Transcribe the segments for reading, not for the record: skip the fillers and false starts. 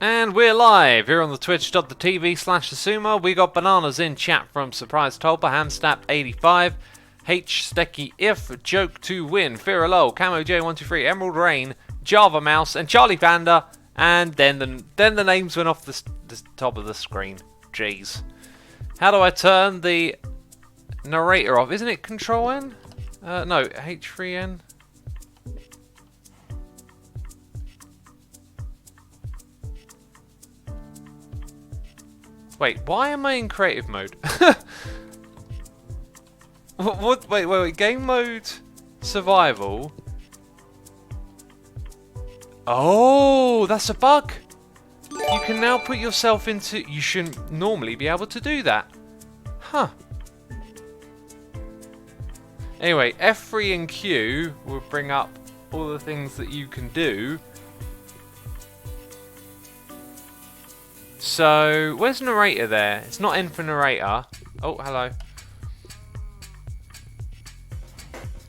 And we're live here on the twitch.tv/Asuma. We got bananas in chat from Surprise Tolpa, Hamsnap85, H Stecky If, Joke to Win, Fear Low, Camo J123, Emerald Rain, Java Mouse, and Charlie Panda. And then the names went off the top of the screen. Jeez. How do I turn the narrator off? Isn't it Control N? No, H3N. Wait, why am I in creative mode? What? Wait. Game mode, survival. Oh, that's a bug. You can now put yourself into... You shouldn't normally be able to do that. Huh. Anyway, F3 and Q will bring up all the things that you can do. So, where's narrator there? It's not N for narrator. Oh, hello.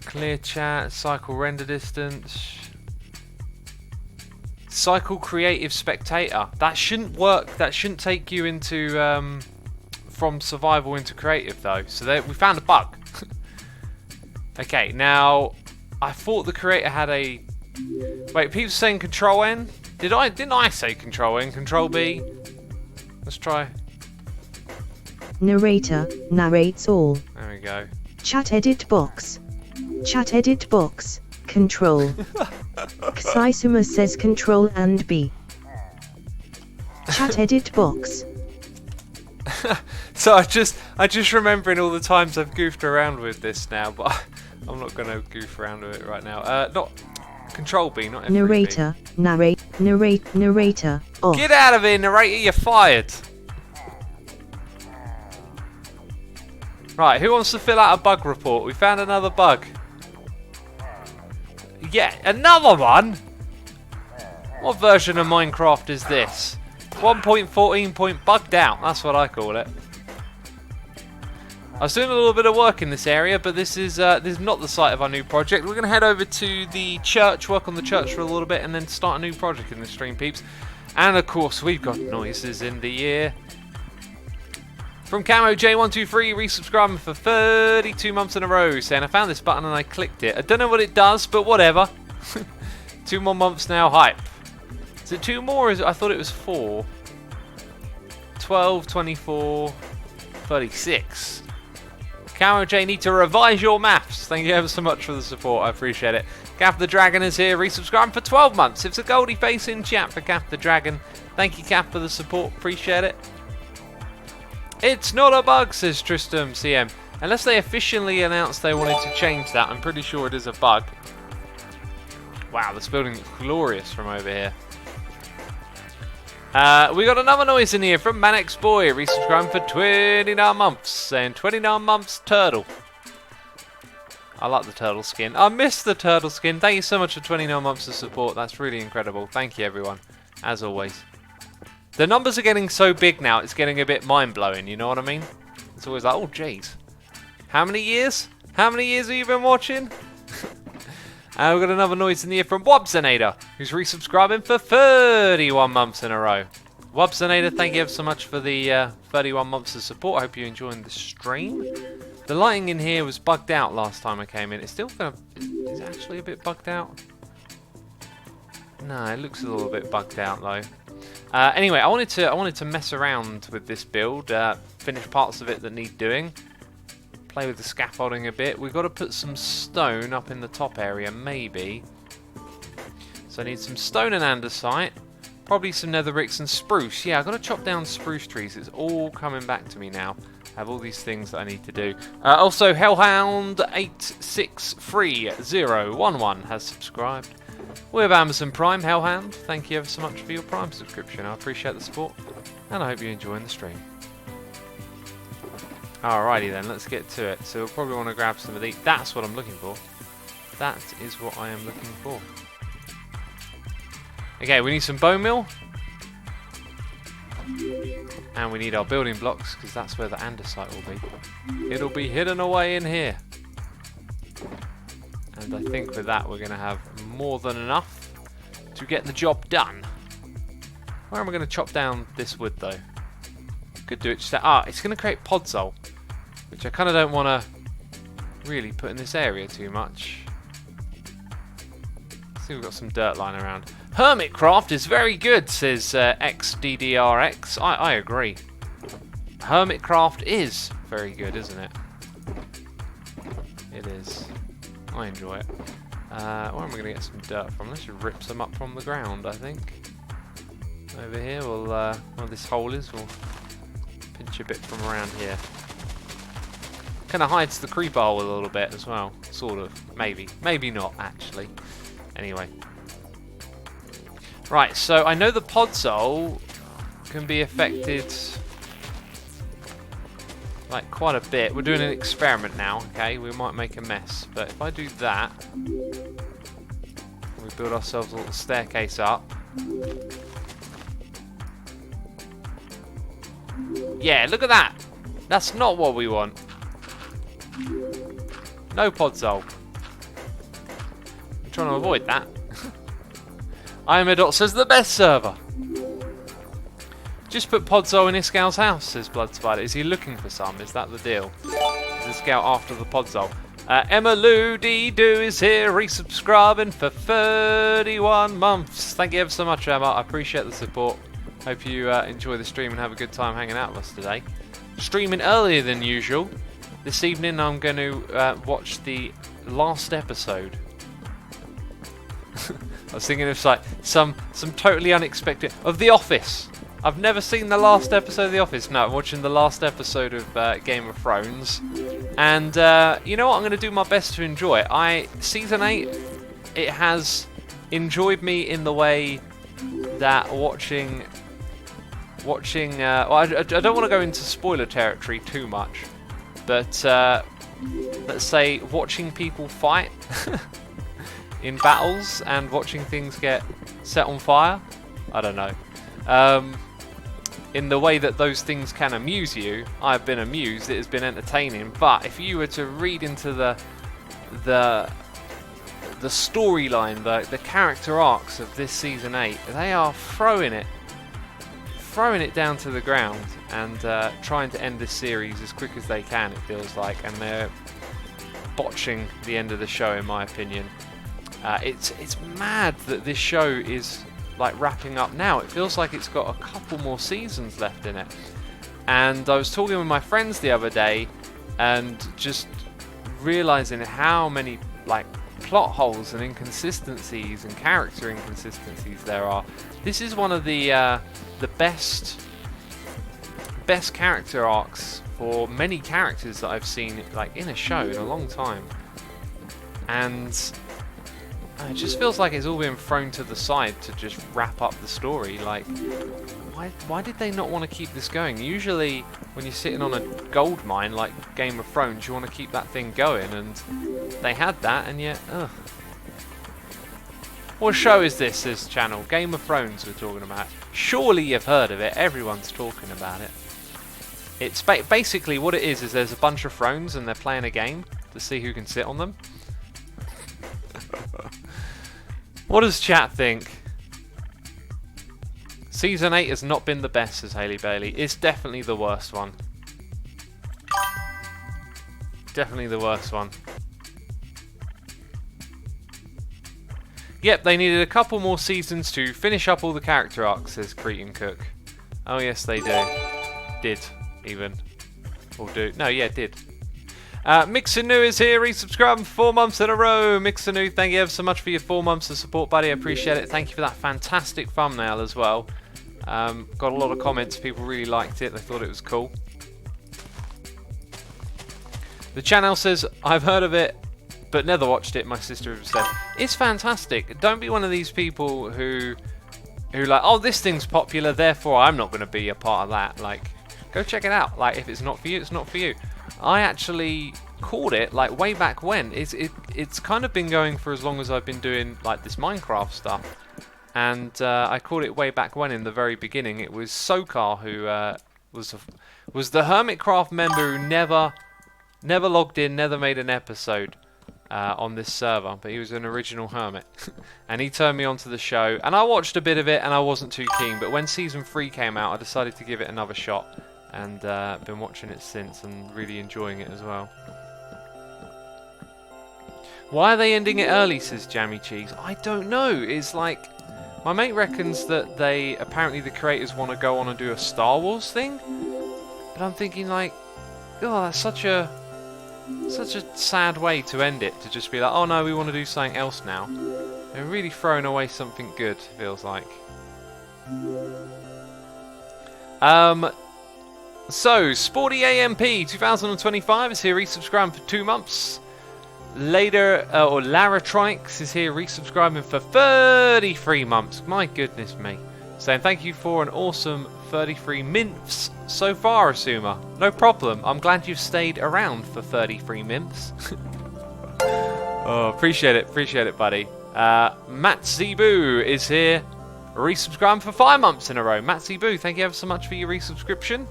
Clear chat, cycle render distance. Cycle creative spectator. That shouldn't work. That shouldn't take you into from survival into creative though. So there, we found a bug. Okay, now I thought the creator had a. Wait, people saying Control N. Didn't I say Control N? Control B. Let's try. Narrator narrates all. There we go. Chat edit box. Chat edit box. Control. Xisuma says Control and B. Chat edit box. So I just remembering all the times I've goofed around with this now, but I'm not gonna goof around with it right now. Not Control B, not F3B. Narrator. Off. Get out of here, narrator! You're fired. Right, who wants to fill out a bug report? We found another bug. Yeah, another one? What version of Minecraft is this? 1.14. Bugged out, that's what I call it. I was doing a little bit of work in this area, but this is not the site of our new project. We're going to head over to the church, work on the church for a little bit, and then start a new project in the stream, peeps. And of course, we've got noises in the ear. From Camo J123, resubscribing for 32 months in a row, saying I found this button and I clicked it. I don't know what it does, but whatever. 2 more months now, hype. Is it 2 more or is it, I thought it was 4. 12, 24, 36. Camo J, need to revise your maths. Thank you ever so much for the support, I appreciate it. Gaff the Dragon is here, resubscribing for 12 months. It's a goldie face in chat for Gaff the Dragon. Thank you, Gaff, for the support, appreciate it. It's not a bug, says Tristram CM. Unless they officially announced they wanted to change that, I'm pretty sure it is a bug. Wow, this building looks glorious from over here. We got another noise in here from Manex Boy, resubscribing for 29 months, saying 29 months turtle. I like the turtle skin. I miss the turtle skin. Thank you so much for 29 months of support. That's really incredible. Thank you, everyone, as always. The numbers are getting so big now, it's getting a bit mind-blowing, you know what I mean? It's always like, oh, jeez. How many years? How many years have you been watching? And we've got another noise in the ear from Wobzinator, who's resubscribing for 31 months in a row. Wobzinator, thank you ever so much for the 31 months of support. I hope you're enjoying the stream. The lighting in here was bugged out last time I came in. It's still gonna... Is it actually a bit bugged out? No, it looks a little bit bugged out, though. Anyway, I wanted to mess around with this build, finish parts of it that need doing, play with the scaffolding a bit. We've got to put some stone up in the top area, maybe. So I need some stone and andesite, probably some nether bricks and spruce. Yeah, I've got to chop down spruce trees. It's all coming back to me now. I have all these things that I need to do. Also, Hellhound863011 has subscribed. We have Amazon Prime, Hellhound. Thank you ever so much for your Prime subscription. I appreciate the support, and I hope you're enjoying the stream. Alrighty then, let's get to it. So we'll probably want to grab some of these. That's what I'm looking for. That is what I am looking for. Okay, we need some bone meal. And we need our building blocks, because that's where the andesite will be. It'll be hidden away in here. And I think with that we're going to have more than enough to get the job done. Where am I going to chop down this wood though? Could do it just it's going to create podzol, which I kind of don't want to really put in this area too much. See, we've got some dirt lying around. Hermitcraft is very good, says XDDRX. I agree. Hermitcraft is very good, isn't it? It is. I enjoy it. Where am I going to get some dirt from? Let's just rip some up from the ground, I think. Over here, where this hole is, we'll pinch a bit from around here. Kind of hides the creeper hole a little bit as well. Sort of. Maybe. Maybe not, actually. Anyway. Right, so I know the podzol can be affected like quite a bit. We're doing an experiment now, okay? We might make a mess. But if I do that, we build ourselves a little staircase up. Yeah, look at that! That's not what we want. No podzol. I'm trying to avoid that. IMADOT says the best server. Just put podzol in Iscal's house, says Blood Spider. Is he looking for some? Is that the deal? Is Iscal after the podzol? Emma Lou D-Do is here, resubscribing for 31 months. Thank you ever so much, Emma. I appreciate the support. Hope you enjoy the stream and have a good time hanging out with us today. Streaming earlier than usual. This evening I'm going to watch the last episode. I was thinking of like some totally unexpected of The Office. I've never seen the last episode of The Office. No, I'm watching the last episode of Game of Thrones. And you know what? I'm going to do my best to enjoy it. Season 8, it has enjoyed me in the way that watching. Well, I don't want to go into spoiler territory too much, but let's say watching people fight in battles and watching things get set on fire. I don't know. In the way that those things can amuse you, I've been amused. It has been entertaining. But if you were to read into the storyline, the character arcs of this season 8, they are throwing it down to the ground and trying to end this series as quick as they can, it feels like, and they're botching the end of the show, in my opinion. It's mad that this show is like wrapping up now. It feels like it's got a couple more seasons left in it. And I was talking with my friends the other day and just realizing how many like plot holes and inconsistencies and character inconsistencies there are. This is one of the best character arcs for many characters that I've seen like in a show in a long time, and it just feels like it's all been thrown to the side to just wrap up the story. Like, why did they not want to keep this going? Usually when you're sitting on a gold mine like Game of Thrones, you want to keep that thing going, and they had that, and yet what show is this channel? Game of Thrones we're talking about. Surely you've heard of it. Everyone's talking about it. It's basically what it is there's a bunch of thrones and they're playing a game to see who can sit on them. What does chat think? Season 8 has not been the best, says Hailey Bailey. It's definitely the worst one. Definitely the worst one. Yep, they needed a couple more seasons to finish up all the character arcs, says Cretan Cook. Oh yes, they do. Did, even. Or do. No, yeah, did. Mixanu is here, resubscribing for 4 months in a row. Mixanu, thank you ever so much for your 4 months of support, buddy. I appreciate it. Thank you for that fantastic thumbnail as well. Got a lot of comments. People really liked it. They thought it was cool. The channel says, I've heard of it, but never watched it. My sister said, it's fantastic. Don't be one of these people who like, oh, this thing's popular, therefore I'm not going to be a part of that. Like, go check it out. Like, if it's not for you, it's not for you. I actually caught it like way back when. It's kind of been going for as long as I've been doing like this Minecraft stuff, and I caught it way back when in the very beginning. It was Sokar who was the Hermitcraft member who never logged in, never made an episode, on this server, but he was an original hermit. And he turned me onto the show, and I watched a bit of it, and I wasn't too keen, but when Season 3 came out, I decided to give it another shot, and been watching it since, and really enjoying it as well. Why are they ending it early, says Jammy Cheese? I don't know. It's like, my mate reckons that apparently the creators want to go on and do a Star Wars thing, but I'm thinking like, oh, that's such a sad way to end it, to just be like, oh no, we want to do something else now. They're really throwing away something good, feels like. So, Sporty AMP 2025 is here resubscribing for 2 months. Later, or Laratronics is here resubscribing for 33 months. My goodness me. Saying thank you for an awesome 33 mints so far, Asuma. No problem. I'm glad you've stayed around for 33 mints. Oh, appreciate it, buddy. Matt Zebu is here resubscribing for 5 months in a row. Matt Zebu, thank you ever so much for your resubscription.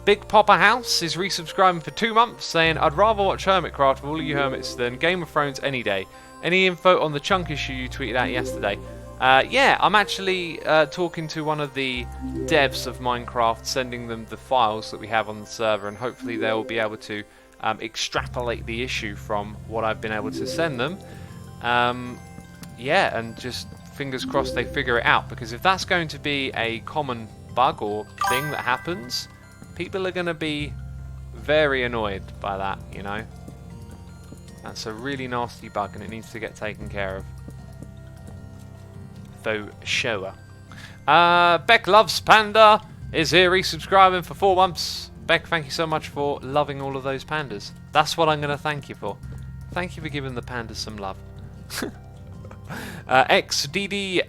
Big Popper House is resubscribing for 2 months, saying, I'd rather watch Hermitcraft with all of you hermits than Game of Thrones any day. Any info on the chunk issue you tweeted out yesterday? Yeah, I'm actually talking to one of the devs of Minecraft, sending them the files that we have on the server, and hopefully they'll be able to extrapolate the issue from what I've been able to send them. Yeah, and just fingers crossed they figure it out, because if that's going to be a common bug or thing that happens, people are going to be very annoyed by that, you know. That's a really nasty bug and it needs to get taken care of. Though sure. Beck Loves Panda is here resubscribing for 4 months. Beck, thank you so much for loving all of those pandas. That's what I'm going to thank you for. Thank you for giving the pandas some love. XDDRX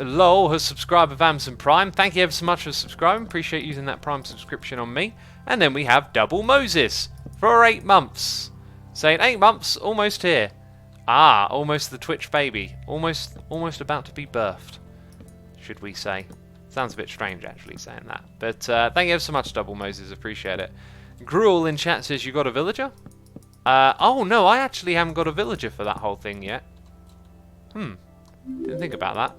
LOL has subscribed with Amazon Prime. Thank you ever so much for subscribing. Appreciate using that Prime subscription on me. And then we have Double Moses for 8 months. Saying 8 months, almost here. Ah, almost the Twitch baby. Almost about to be birthed, should we say. Sounds a bit strange actually saying that. But thank you ever so much, Double Moses. Appreciate it. Gruel in chat says, you got a villager? Oh no, I actually haven't got a villager for that whole thing yet. Didn't think about that.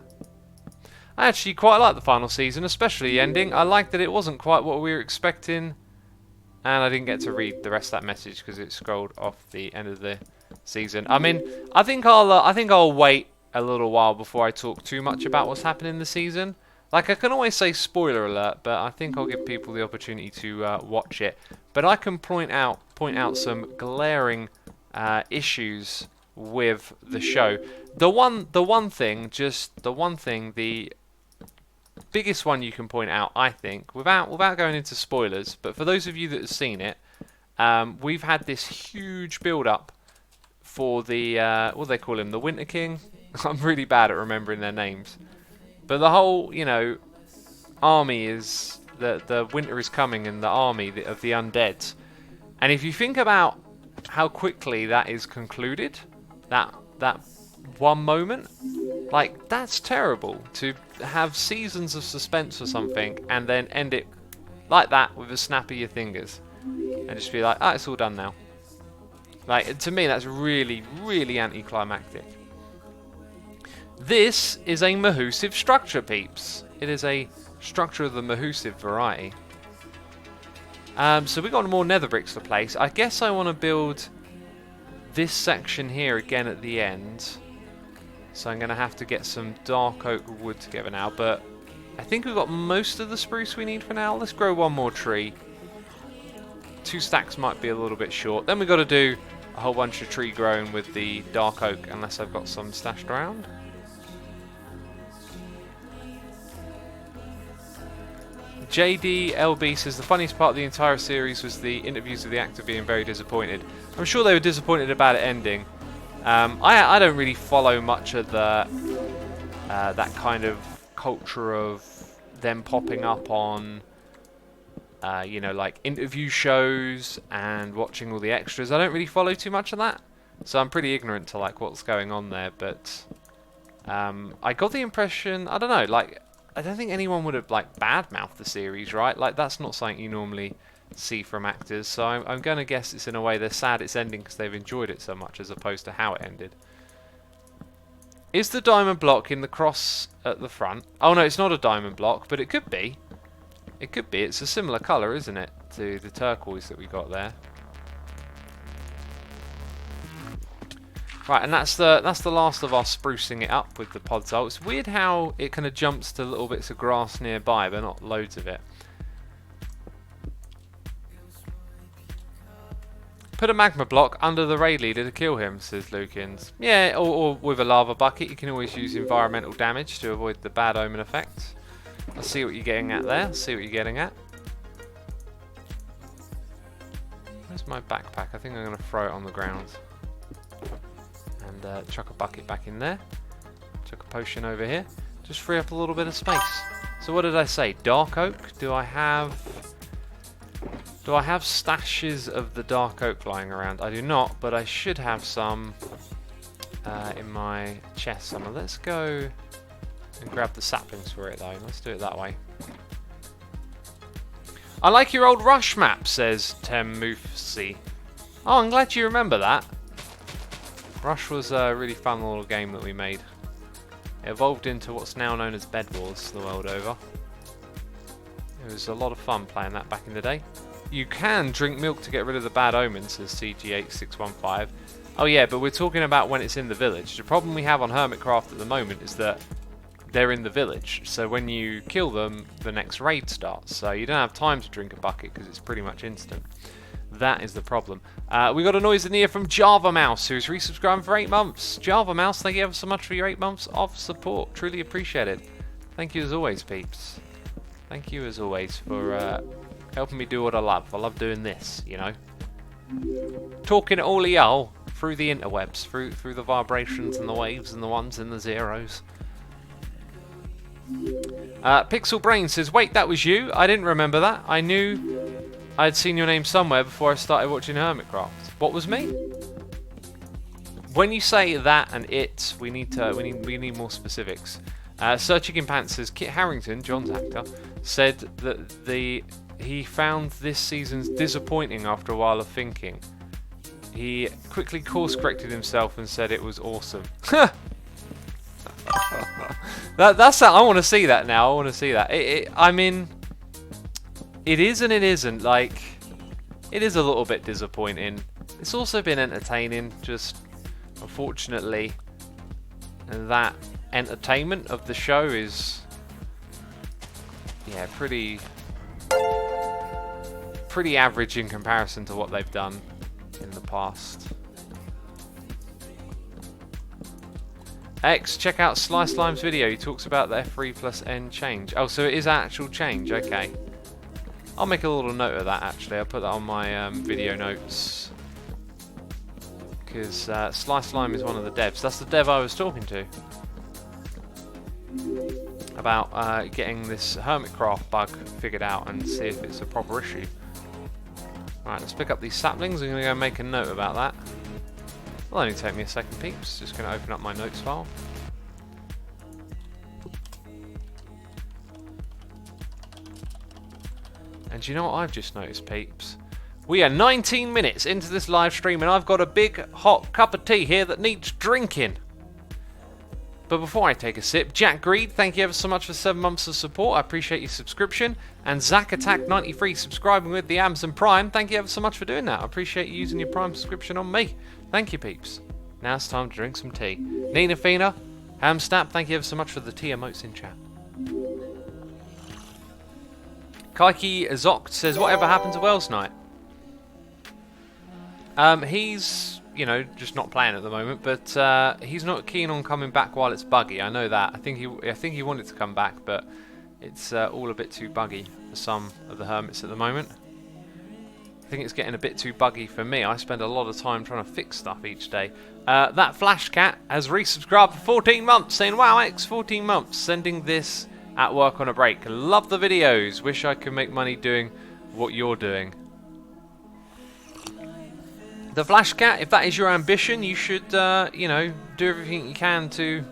I actually quite like the final season, especially the ending. I like that it wasn't quite what we were expecting. And I didn't get to read the rest of that message because it scrolled off the end of the season. I mean, I think I'll wait a little while before I talk too much about what's happening in the season. Like, I can always say spoiler alert, but I think I'll give people the opportunity to watch it. But I can point out some glaring issues with the show. The biggest one you can point out, I think, without going into spoilers, but for those of you that have seen it, we've had this huge build-up for the, what do they call him, the Winter King? I'm really bad at remembering their names. But the whole, you know, army is, the winter is coming and the army of the undead. And if you think about how quickly that is concluded, that one moment, like, that's terrible to have seasons of suspense or something and then end it like that with a snap of your fingers and just be like, it's all done now. Like, to me, that's really, really anticlimactic. This is a Mahusive structure, peeps. It is a structure of the Mahusive variety. So we got more nether bricks to place. I guess I want to build this section here again at the end. So I'm going to have to get some dark oak wood together now. But I think we've got most of the spruce we need for now. Let's grow one more tree. 2 stacks might be a little bit short. Then we've got to do a whole bunch of tree growing with the dark oak, unless I've got some stashed around. JDLB says the funniest part of the entire series was the interviews with the actor being very disappointed. I'm sure they were disappointed about it ending. I don't really follow much of the that kind of culture of them popping up on you know, like interview shows and watching all the extras. I don't really follow too much of that, so I'm pretty ignorant to like what's going on there. But I got the impression, I don't know, like, I don't think anyone would have like badmouthed the series, right? Like, that's not something you normally see from actors. So I'm going to guess it's in a way they're sad it's ending because they've enjoyed it so much as opposed to how it ended. Is the diamond block in the cross at the front? Oh no, it's not a diamond block, but it could be. It could be. It's a similar colour, isn't it, to the turquoise that we got there. Right, and that's the last of us sprucing it up with the podzol. It's weird how it kind of jumps to little bits of grass nearby, but not loads of it. Put a magma block under the raid leader to kill him, says Lukins. Yeah, or with a lava bucket. You can always use environmental damage to avoid the bad omen effect. I see what you're getting at there. See what you're getting at. Where's my backpack? I think I'm going to throw it on the ground. And chuck a bucket back in there. Chuck a potion over here. Just free up a little bit of space. So what did I say? Dark oak? Do I have stashes of the dark oak lying around? I do not, but I should have some in my chest somewhere. Let's go and grab the saplings for it though. Let's do it that way. I like your old Rush map, says Temmoofsi. Oh, I'm glad you remember that. Rush was a really fun little game that we made. It evolved into what's now known as Bed Wars the world over. It was a lot of fun playing that back in the day. You can drink milk to get rid of the bad omens, says CG8615. Oh yeah, but we're talking about when it's in the village. The problem we have on Hermitcraft at the moment is that they're in the village, so when you kill them, the next raid starts. So you don't have time to drink a bucket because it's pretty much instant. That is the problem. We got a noise in here from Java Mouse, who's resubscribed for 8 months. Java Mouse, thank you ever so much for your 8 months of support. Truly appreciate it. Thank you as always, peeps. Thank you as always for helping me do what I love. I love doing this, you know. Talking it all y'all through the interwebs, through the vibrations and the waves and the ones and the zeros. Pixel Brain says, wait, that was you? I didn't remember that. I knew I'd seen your name somewhere before I started watching Hermitcraft. What was me? When you say that and it, we need more specifics. Sir Chicken Pants says, Kit Harington, John's actor, said that he found this season's disappointing after a while of thinking. He quickly course-corrected himself and said it was awesome. That's I want to see that now. I want to see that. I mean, it is and it isn't. Like, it is a little bit disappointing. It's also been entertaining. Just unfortunately, that entertainment of the show is, yeah, pretty average in comparison to what they've done in the past. X, check out Sly Slime's video. He talks about the F3 plus N change. Oh, so it is actual change. Okay. I'll make a little note of that, actually. I'll put that on my video notes. Because Sly Slime is one of the devs. That's the dev I was talking to. About getting this Hermitcraft bug figured out and see if it's a proper issue. Right, let's pick up these saplings. I'm going to go make a note about that. It'll only take me a second, peeps. Just going to open up my notes file. And do you know what I've just noticed, peeps? We are 19 minutes into this live stream and I've got a big hot cup of tea here that needs drinking. But before I take a sip, Jack Greed, thank you ever so much for 7 months of support. I appreciate your subscription. And Zach Attack 93 subscribing with the Amazon Prime. Thank you ever so much for doing that. I appreciate you using your Prime subscription on me. Thank you, peeps. Now it's time to drink some tea. Nina Fina, Hamsnap, thank you ever so much for the tea emotes in chat. Kaiki Zokt says, whatever happened to Wells Night? He's, you know, just not playing at the moment, but he's not keen on coming back while it's buggy. I know that. I think he wanted to come back, but it's all a bit too buggy for some of the hermits at the moment. I think it's getting a bit too buggy for me. I spend a lot of time trying to fix stuff each day. That Flash Cat has resubscribed for 14 months, saying, wow, X, 14 months, sending this at work on a break. Love the videos. Wish I could make money doing what you're doing. The Flash Cat, if that is your ambition, you should, you know, do everything you can to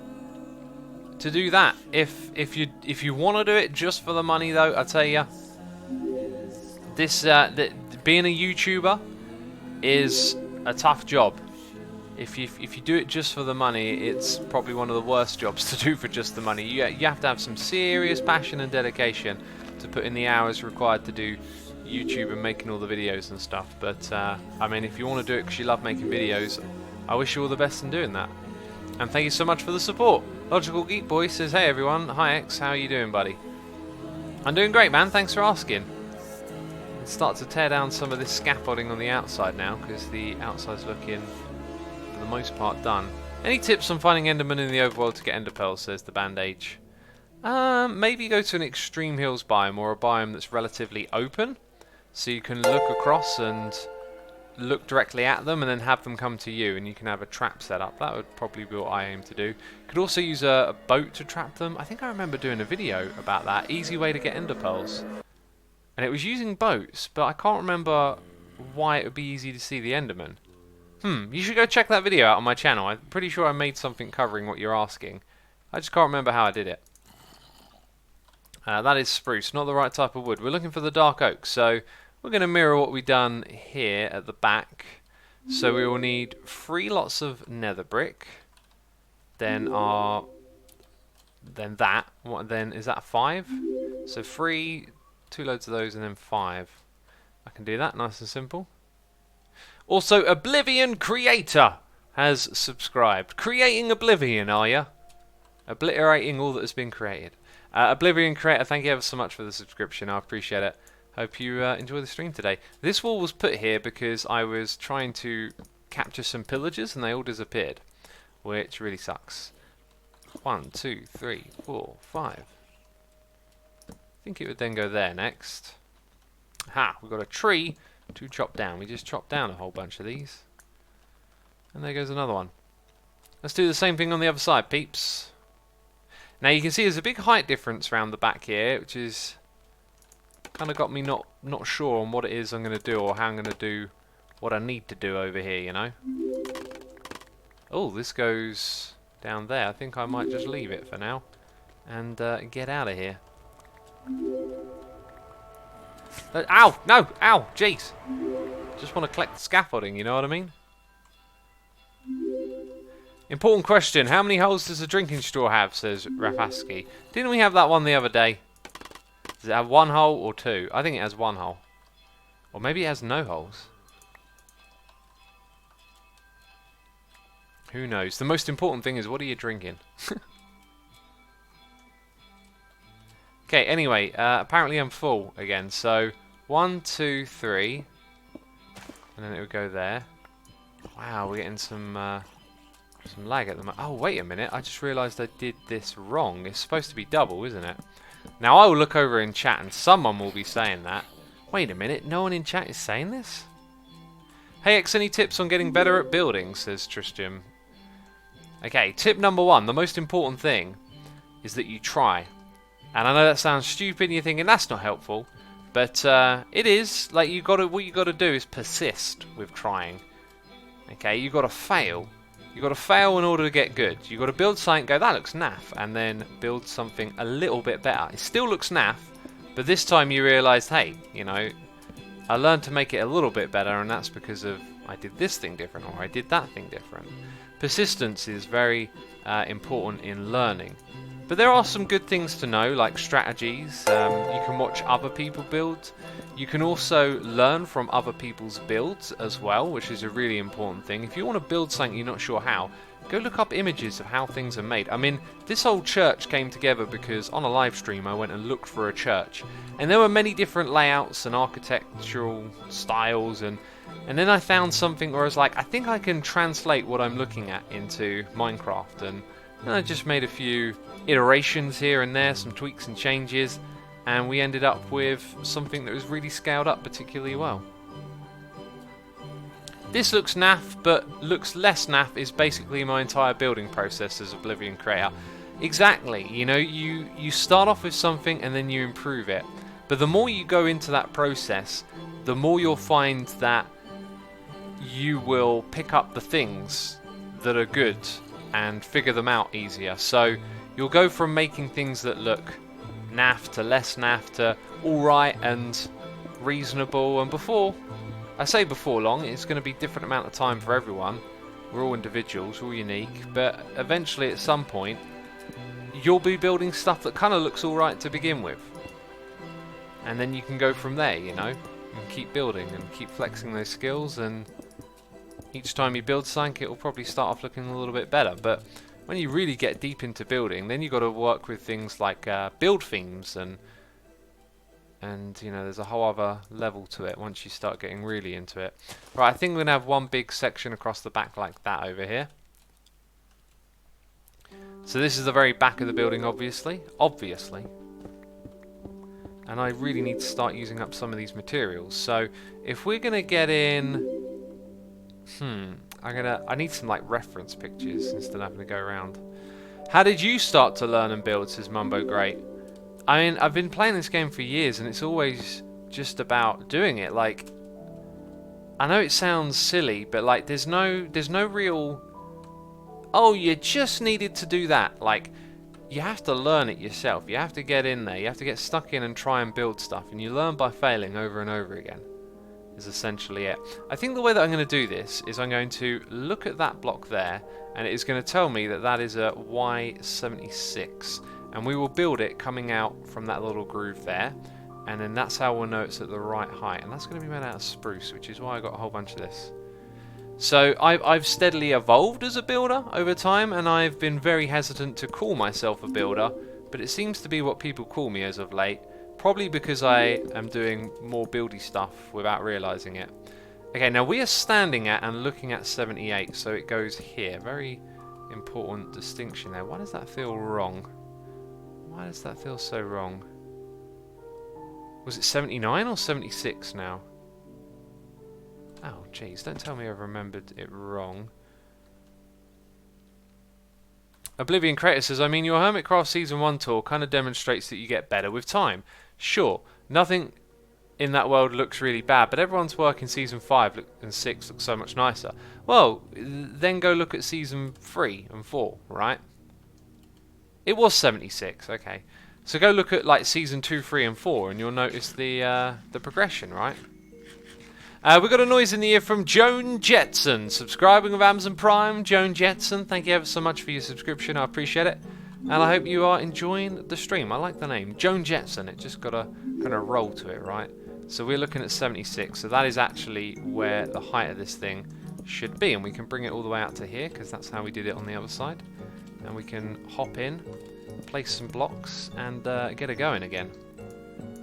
do that. If you want to do it just for the money, though, I tell you, This being a YouTuber is a tough job. If you do it just for the money, it's probably one of the worst jobs to do for just the money. You have to have some serious passion and dedication to put in the hours required to do YouTube and making all the videos and stuff. But I mean, if you want to do it because you love making videos, I wish you all the best in doing that. And thank you so much for the support. Logical Geek Boy says, hey everyone, hi X, how are you doing, buddy? I'm doing great, man, thanks for asking. Let's start to tear down some of this scaffolding on the outside now, because the outside's looking, for the most part, done. Any tips on finding Enderman in the overworld to get Ender Pearls, says the Bandage. Maybe go to an extreme hills biome, or a biome that's relatively open, so you can look across and look directly at them and then have them come to you, and you can have a trap set up. That would probably be what I aim to do. Could also use a boat to trap them. I think I remember doing a video about that. Easy way to get Ender Pearls. And it was using boats, but I can't remember why it would be easy to see the Enderman. You should go check that video out on my channel. I'm pretty sure I made something covering what you're asking. I just can't remember how I did it. That is spruce, not the right type of wood. We're looking for the dark oak, so we're going to mirror what we've done here at the back. So we will need 3 lots of nether brick. Then that. Then is that 5? So 3, 2 loads of those, and then 5. I can do that, nice and simple. Also, Oblivion Creator has subscribed. Creating Oblivion, are you? Obliterating all that has been created. Oblivion Creator, thank you ever so much for the subscription. I appreciate it. Hope you enjoy the stream today. This wall was put here because I was trying to capture some pillagers and they all disappeared, which really sucks. 1, 2, 3, 4, 5. I think it would then go there next. Ha! We've got a tree to chop down. We just chopped down a whole bunch of these. And there goes another one. Let's do the same thing on the other side, peeps. Now you can see there's a big height difference around the back here, which is kind of got me not sure on what it is I'm going to do, or how I'm going to do what I need to do over here, you know. Oh, this goes down there. I think I might just leave it for now and get out of here. Ow! No! Ow! Jeez! Just want to collect the scaffolding, you know what I mean? Important question. How many holes does a drinking straw have, says Rafaski. Didn't we have that one the other day? Does it have 1 hole or 2? I think it has 1 hole. Or maybe it has no holes. Who knows? The most important thing is, what are you drinking? Okay, anyway, apparently I'm full again. So, 1, 2, 3. And then it would go there. Wow, we're getting some lag at the moment. Oh, wait a minute. I just realised I did this wrong. It's supposed to be double, isn't it? Now, I will look over in chat and someone will be saying that. Wait a minute. No one in chat is saying this? Hey, X, any tips on getting better at building, says Tristram. Okay, tip number 1. The most important thing is that you try. And I know that sounds stupid and you're thinking that's not helpful. But it is. Like, what you got to do is persist with trying. Okay, you got to fail. You got to fail in order to get good. You got to build something, go, that looks naff, and then build something a little bit better. It still looks naff, but this time you realised, hey, you know, I learned to make it a little bit better, and that's because of I did this thing different, or I did that thing different. Persistence is very important in learning. But there are some good things to know, like strategies. You can watch other people build. You can also learn from other people's builds as well, which is a really important thing. If you want to build something you're not sure how, go look up images of how things are made. I mean, this whole church came together because on a live stream I went and looked for a church. And there were many different layouts and architectural styles, and then I found something where I was like, I think I can translate what I'm looking at into Minecraft. And I just made a few iterations here and there, some tweaks and changes, and we ended up with something that was really scaled up particularly well. This looks naff, but looks less naff is basically my entire building process as Oblivion Creator. Exactly, you know, you start off with something and then you improve it. But the more you go into that process, the more you'll find that you will pick up the things that are good and figure them out easier. So you'll go from making things that look naff to less naff to alright, and reasonable, and before, I say before long, it's going to be a different amount of time for everyone. We're all individuals, we're all unique, but eventually at some point, you'll be building stuff that kind of looks alright to begin with. And then you can go from there, you know, and keep building and keep flexing those skills, and each time you build something, it will probably start off looking a little bit better. But when you really get deep into building, then you've got to work with things like build themes, and you know, there's a whole other level to it once you start getting really into it. Right, I think we're going to have one big section across the back like that over here. So this is the very back of the building, obviously. And I really need to start using up some of these materials. So if we're going to get in... I need some like reference pictures instead of having to go around. How did you start to learn and build, says Mumbo Great? I mean, I've been playing this game for years, and it's always just about doing it. Like, I know it sounds silly, but like, there's no real, oh, you just needed to do that. Like, you have to learn it yourself. You have to get in there. You have to get stuck in and try and build stuff, and you learn by failing over and over again. Is essentially it. I think the way that I'm going to do this is I'm going to look at that block there, and it is going to tell me that that is a Y76. And we will build it coming out from that little groove there, and then that's how we'll know it's at the right height. And that's going to be made out of spruce, which is why I got a whole bunch of this. So I've steadily evolved as a builder over time, and I've been very hesitant to call myself a builder, but it seems to be what people call me as of late, probably because I am doing more buildy stuff without realizing it. Okay, now we are standing at and looking at 78, so it goes here. Very important distinction there. Why does that feel wrong? Why does that feel so wrong? Was it 79 or 76 now? Oh, jeez, don't tell me I've remembered it wrong. Oblivion Creator says, I mean, your Hermitcraft Season 1 tour kind of demonstrates that you get better with time. Sure, nothing in that world looks really bad, but everyone's work in Season 5 and 6 looks so much nicer. Well, then go look at Season 3 and 4, right? It was 76, okay. So go look at like Season 2, 3 and 4 and you'll notice the progression, right? We got a noise in the ear from Joan Jetson, subscribing with Amazon Prime. Joan Jetson, thank you ever so much for your subscription, I appreciate it. And I hope you are enjoying the stream. I like the name, Joan Jetson, it just got a kind of roll to it, right? So we're looking at 76, so that is actually where the height of this thing should be. And we can bring it all the way out to here, because that's how we did it on the other side. And we can hop in, place some blocks, and get a going again.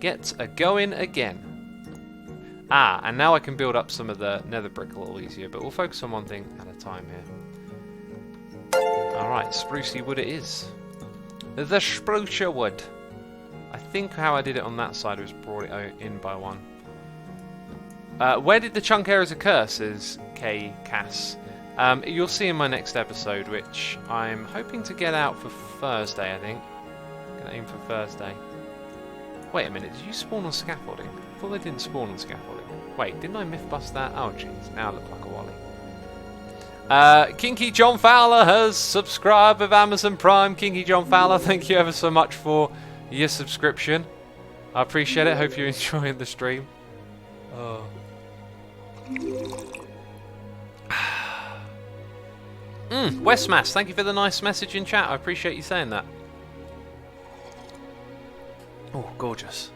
Get a going again. Ah, and now I can build up some of the nether brick a little easier, but we'll focus on one thing at a time here. Alright, sprucey wood it is. The spruce wood. I think how I did it on that side was brought it in by one. Where did the chunk errors occur, says K. Cass. You'll see in my next episode, which I'm hoping to get out for Thursday, I think. Gonna aim for Thursday. Wait a minute, did you spawn on scaffolding? I thought they didn't spawn on scaffolding. Wait, didn't I myth bust that? Oh jeez, now I look like a wally. Kinky John Fowler has subscribed with Amazon Prime. Kinky John Fowler, thank you ever so much for your subscription. I appreciate it, hope you're enjoying the stream. Oh. Westmass, thank you for the nice message in chat. I appreciate you saying that. Oh, gorgeous.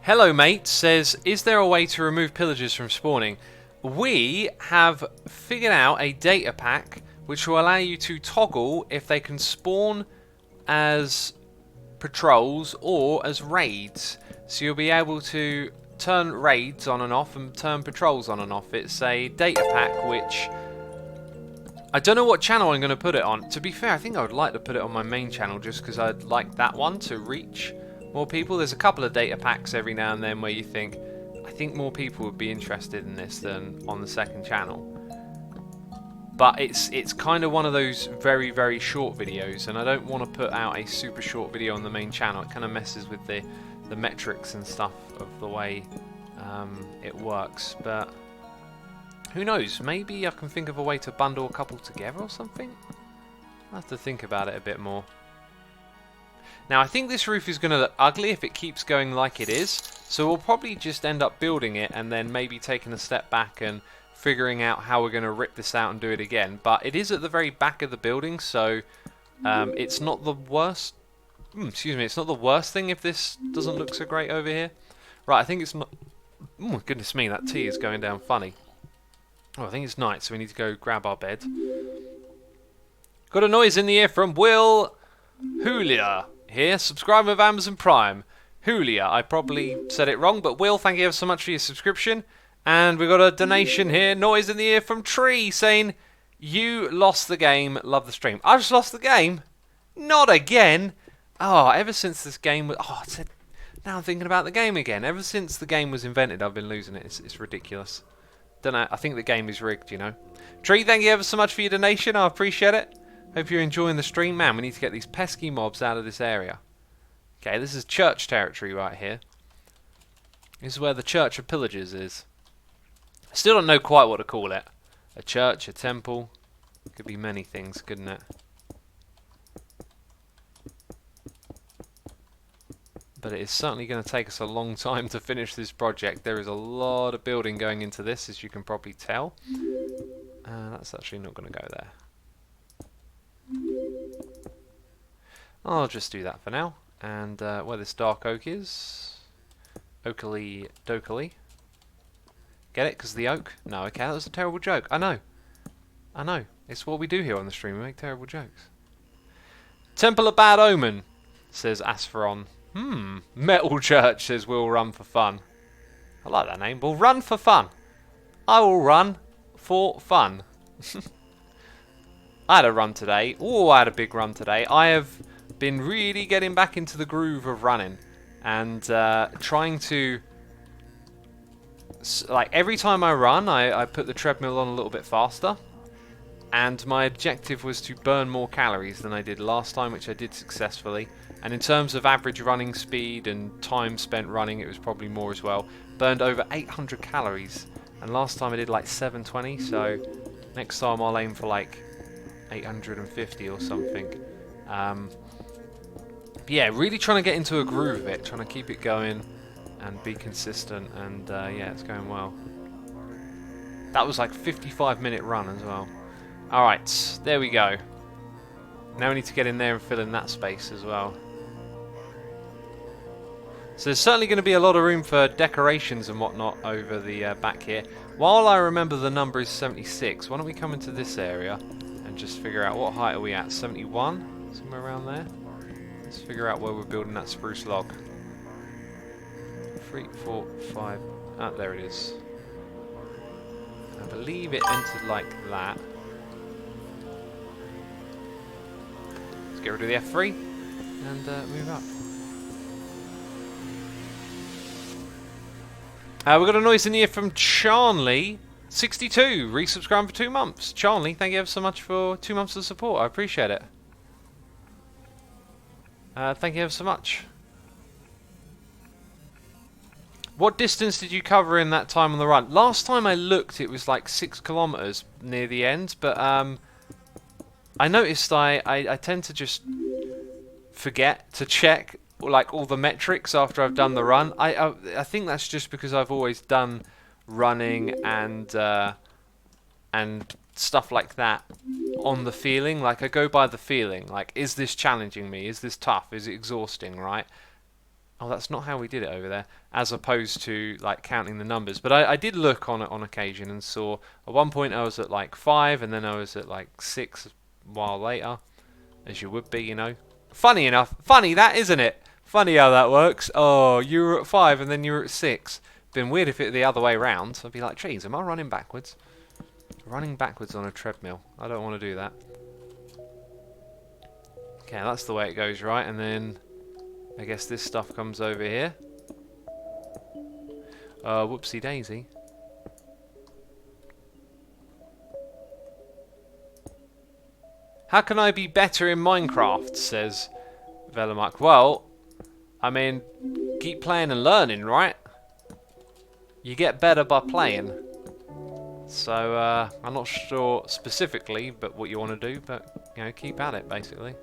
Hello, mate says, is there a way to remove pillagers from spawning? We have figured out a data pack which will allow you to toggle if they can spawn as patrols or as raids. So you'll be able to turn raids on and off and turn patrols on and off. It's a data pack which... I don't know what channel I'm going to put it on. To be fair, I think I would like to put it on my main channel just because I'd like that one to reach more people. There's a couple of data packs every now and then where you think, I think more people would be interested in this than on the second channel. But it's kind of one of those very, very short videos, and I don't want to put out a super short video on the main channel. It kind of messes with the metrics and stuff of the way it works. But who knows? Maybe I can think of a way to bundle a couple together or something? I'll have to think about it a bit more. Now, I think this roof is going to look ugly if it keeps going like it is. So we'll probably just end up building it and then maybe taking a step back and figuring out how we're going to rip this out and do it again. But it is at the very back of the building, so it's not the worst. Excuse me, it's not the worst thing if this doesn't look so great over here. Right, I think it's not. Oh, goodness me, that tea is going down funny. Oh, I think it's night, so we need to go grab our bed. Got a noise in the ear from Will Julia here, subscriber of Amazon Prime. Julia, I probably said it wrong, but Will, thank you ever so much for your subscription. And we got a donation here, noise in the ear from Tree, saying, you lost the game, love the stream. I just lost the game? Not again! Oh, ever since this game was... Oh, now I'm thinking about the game again. Ever since the game was invented, I've been losing it. It's ridiculous. Don't know, I think the game is rigged, you know. Tree, thank you ever so much for your donation, I appreciate it. Hope you're enjoying the stream. Man, we need to get these pesky mobs out of this area. Okay, this is church territory right here. This is where the Church of Pillagers is. I still don't know quite what to call it. A church, a temple. Could be many things, couldn't it? But it is certainly going to take us a long time to finish this project. There is a lot of building going into this, as you can probably tell. That's actually not going to go there. I'll just do that for now. And where this dark oak is... Oakley dokily. Get it? Because the oak? No, okay, that was a terrible joke. I know. I know. It's what we do here on the stream. We make terrible jokes. Temple of Bad Omen, says Aspheron. Metal Church, says we'll run for fun. I like that name. We'll run for fun. I will run for fun. I had a run today. Oh, I had a big run today. I have been really getting back into the groove of running. And trying to... Like, every time I run, I put the treadmill on a little bit faster. And my objective was to burn more calories than I did last time, which I did successfully. And in terms of average running speed and time spent running, it was probably more as well. Burned over 800 calories. And last time I did like 720, so next time I'll aim for like 850 or something. Yeah, really trying to get into a groove of it, trying to keep it going and be consistent, and yeah, it's going well. That was like a 55-minute run as well. Alright, there we go. Now we need to get in there and fill in that space as well. So there's certainly going to be a lot of room for decorations and whatnot over the back here. While I remember the number is 76, why don't we come into this area and just figure out what height are we at? 71? Somewhere around there? Let's figure out where we're building that spruce log. 3, 4, 5... Ah, there it is. I believe it entered like that. Let's get rid of the F3 and move up. We've got a noise in here from Charnley, 62, resubscribing for 2 months. Charnley, thank you ever so much for 2 months of support. I appreciate it. Thank you ever so much. What distance did you cover in that time on the run? Last time I looked, it was like 6 kilometers near the end, but I noticed I tend to just forget to check like all the metrics after I've done the run. I think that's just because I've always done running and stuff like that on the feeling. Like, I go by the feeling. Like, is this challenging me? Is this tough? Is it exhausting, right? Oh, that's not how we did it over there, as opposed to like counting the numbers. But I did look on it on occasion and saw at one point I was at like 5 and then I was at like 6 a while later, as you would be, you know. Funny enough, funny that, isn't it? Funny how that works. Oh, you were at 5 and then you were at 6. Been weird if it the other way round. I'd be like, geez, am I running backwards? Running backwards on a treadmill. I don't want to do that. Okay, that's the way it goes, right? And then I guess this stuff comes over here. Whoopsie daisy. How can I be better in Minecraft, says Velamark. Well, I mean, keep playing and learning, right? You get better by playing. So, I'm not sure specifically but what you want to do, but, you know, keep at it, basically.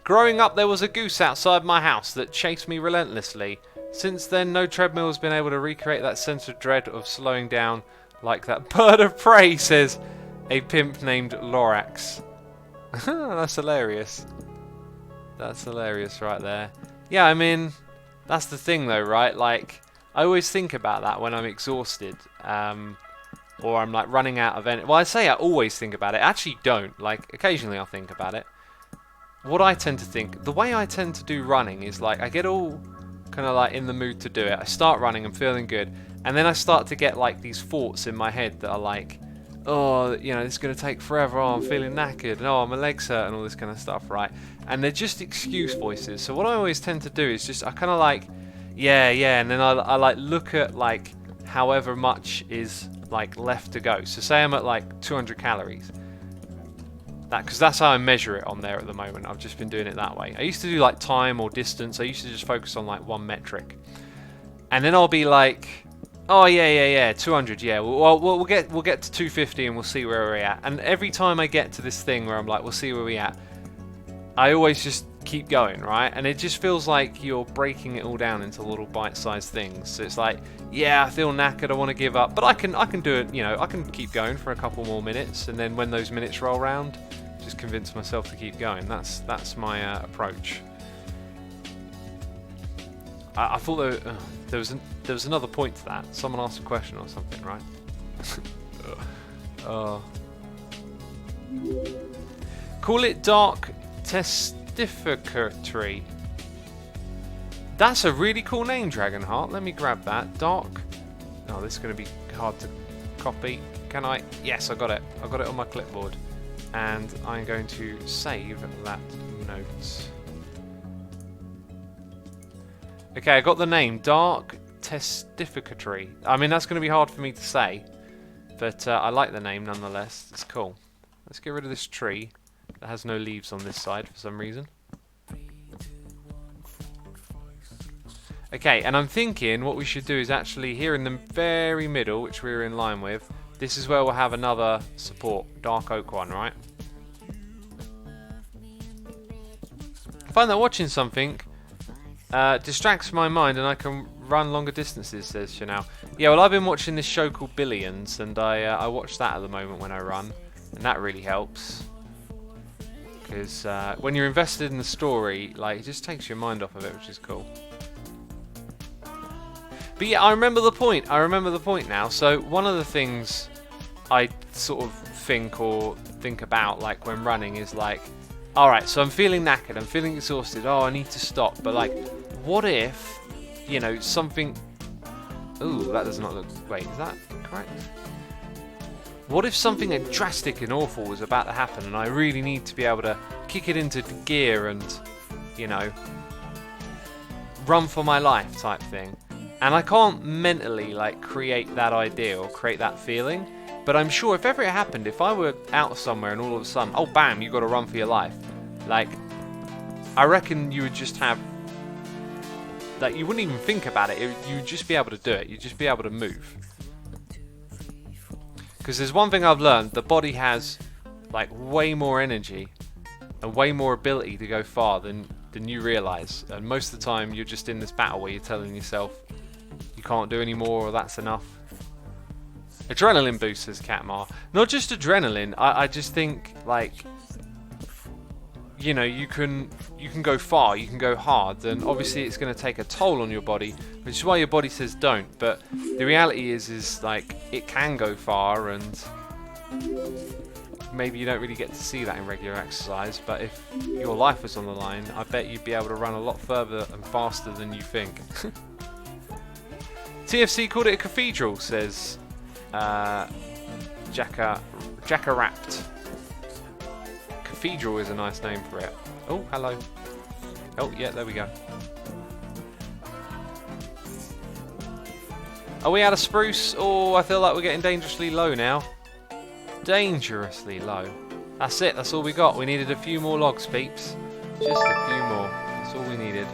Growing up, there was a goose outside my house that chased me relentlessly. Since then, no treadmill has been able to recreate that sense of dread of slowing down like that bird of prey, says a pimp named Lorax. That's hilarious. That's hilarious right there. Yeah, I mean, that's the thing though, right? Like, I always think about that when I'm exhausted. Or I'm like running out of energy. Well, I say I always think about it. I actually don't. Like, occasionally I'll think about it. What I tend to think, the way I tend to do running is like, I get all kind of like in the mood to do it. I start running, I'm feeling good. And then I start to get like these thoughts in my head that are like, oh, you know, this is going to take forever. Oh, I'm feeling knackered. Oh, my legs hurt and all this kind of stuff, right? And they're just excuse voices. So what I always tend to do is just, I kind of like, yeah. And then I like look at like however much is like left to go. So say I'm at like 200 calories. Because that's how I measure it on there at the moment. I've just been doing it that way. I used to do like time or distance. I used to just focus on like one metric. And then I'll be like, oh yeah, 200, yeah. We'll get to 250 and we'll see where we're at. And every time I get to this thing where I'm like, we'll see where we're at, I always just keep going, right? And it just feels like you're breaking it all down into little bite-sized things. So it's like, yeah, I feel knackered, I want to give up, but I can do it, you know, I can keep going for a couple more minutes, and then when those minutes roll around, just convince myself to keep going. That's my approach. I thought there was another point to that. Someone asked a question or something, right? Call it dark testificatory. That's a really cool name, Dragonheart. Let me grab that. Dark. Oh, this is going to be hard to copy. Can I? Yes, I got it. I got it on my clipboard. And I'm going to save that note. Okay, I got the name. Dark testificatory. I mean, that's going to be hard for me to say. But I like the name nonetheless. It's cool. Let's get rid of this tree that has no leaves on this side for some reason. Okay, and I'm thinking what we should do is actually here in the very middle, which we're in line with, this is where we'll have another support, dark oak one, right? I find that watching something distracts my mind and I can run longer distances, says Chanel. Yeah, well, I've been watching this show called Billions, and I watch that at the moment when I run, and that really helps. Because when you're invested in the story, like, it just takes your mind off of it, which is cool. But yeah, I remember the point. I remember the point now. So one of the things I sort of think about, like when running, is like, all right, so I'm feeling knackered, I'm feeling exhausted. Oh, I need to stop. But like, what if, you know, something? Ooh, that does not look. Wait, is that correct? What if something drastic and awful was about to happen, and I really need to be able to kick it into gear and, you know, run for my life type thing? And I can't mentally like create that idea or create that feeling, but I'm sure if ever it happened, if I were out somewhere and all of a sudden, oh bam, you got to run for your life, like, I reckon you would just have, like, you wouldn't even think about it. You'd just be able to do it. You'd just be able to move. Because there's one thing I've learned: the body has like way more energy and way more ability to go far than you realise. And most of the time, you're just in this battle where you're telling yourself you can't do any more, or that's enough. Adrenaline boost, says Catmar. Not just adrenaline. I just think, like, you know, you can go far, you can go hard, and obviously it's going to take a toll on your body, which is why your body says don't. But the reality is like, it can go far, and maybe you don't really get to see that in regular exercise. But if your life was on the line, I bet you'd be able to run a lot further and faster than you think. TFC called it a cathedral, says Jacka-Rapt. Cathedral is a nice name for it. Oh, hello. Oh, yeah, there we go. Are we out of spruce? Oh, I feel like we're getting dangerously low now. Dangerously low. That's it, that's all we got. We needed a few more logs, peeps. Just a few more. That's all we needed.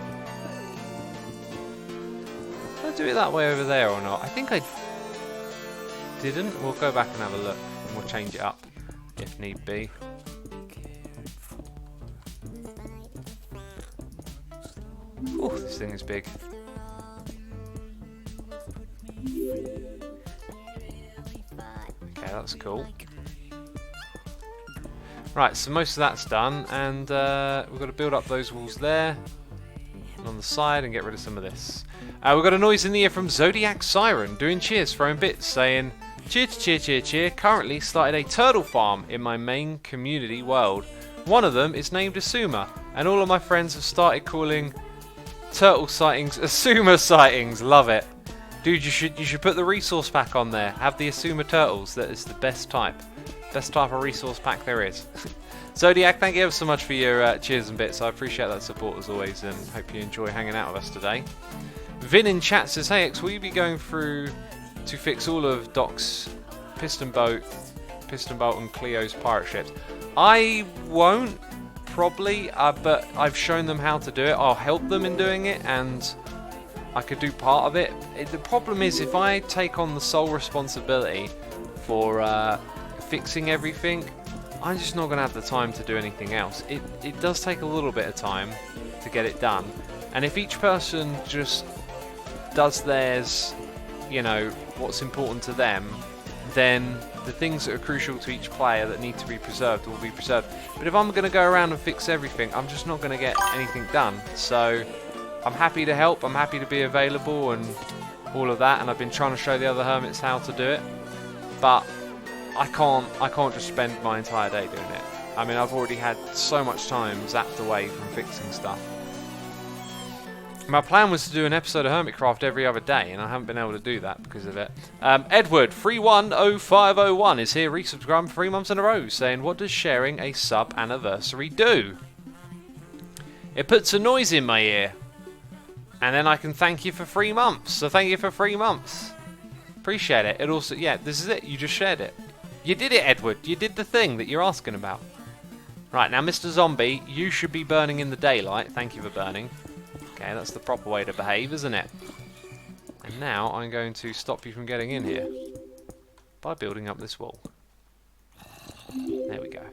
Did I do it that way over there or not? I think I didn't. We'll go back and have a look, and we'll change it up if need be. Oh, this thing is big. Okay, that's cool. Right, so most of that's done, and we've got to build up those walls there, and on the side, and get rid of some of this. We've got a noise in the ear from Zodiac Siren, doing cheers, throwing bits, saying, cheer to cheer, cheer, cheer, currently started a turtle farm in my main community world. One of them is named Asuma, and all of my friends have started calling turtle sightings Asuma sightings. Love it. Dude, you should put the resource pack on there. Have the Asuma turtles. That is the best type. Best type of resource pack there is. Zodiac, thank you ever so much for your cheers and bits. I appreciate that support as always, and hope you enjoy hanging out with us today. Vin in chat says, hey X, will you be going through to fix all of Doc's piston bolt and Cleo's pirate ships? I won't, probably, but I've shown them how to do it. I'll help them in doing it, and I could do part of it. The problem is if I take on the sole responsibility for fixing everything, I'm just not going to have the time to do anything else. It does take a little bit of time to get it done, and if each person just does theirs, you know, what's important to them, then the things that are crucial to each player that need to be preserved will be preserved. But if I'm going to go around and fix everything, I'm just not going to get anything done. So I'm happy to help, I'm happy to be available and all of that, and I've been trying to show the other hermits how to do it, but I can't just spend my entire day doing it. I mean, I've already had so much time zapped away from fixing stuff. My plan was to do an episode of Hermitcraft every other day, and I haven't been able to do that because of it. Edward 310501 is here, resubscribed for 3 months in a row, saying, what does sharing a sub anniversary do? It puts a noise in my ear, and then I can thank you for 3 months. So thank you for 3 months. Appreciate it. It also, yeah, this is it. You just shared it. You did it, Edward. You did the thing that you're asking about. Right, now, Mr. Zombie, you should be burning in the daylight. Thank you for burning. Okay, that's the proper way to behave, isn't it? And now I'm going to stop you from getting in here by building up this wall. There we go.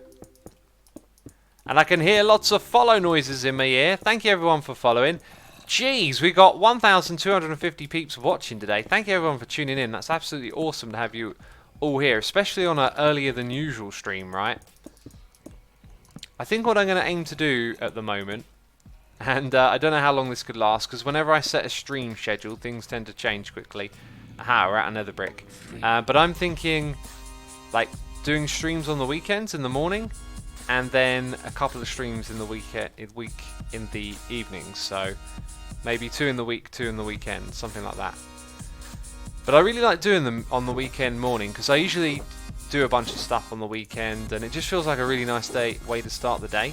And I can hear lots of follow noises in my ear. Thank you everyone for following. Jeez, we got 1,250 peeps watching today. Thank you everyone for tuning in. That's absolutely awesome to have you all here, especially on an earlier than usual stream, right? I think what I'm going to aim to do at the moment, and I don't know how long this could last, because whenever I set a stream schedule, things tend to change quickly. Aha, we're at another brick. But I'm thinking, like, doing streams on the weekends in the morning, and then a couple of streams in the week in the evenings. So maybe 2 in the week, 2 in the weekend, something like that. But I really like doing them on the weekend morning, because I usually do a bunch of stuff on the weekend, and it just feels like a really nice way to start the day.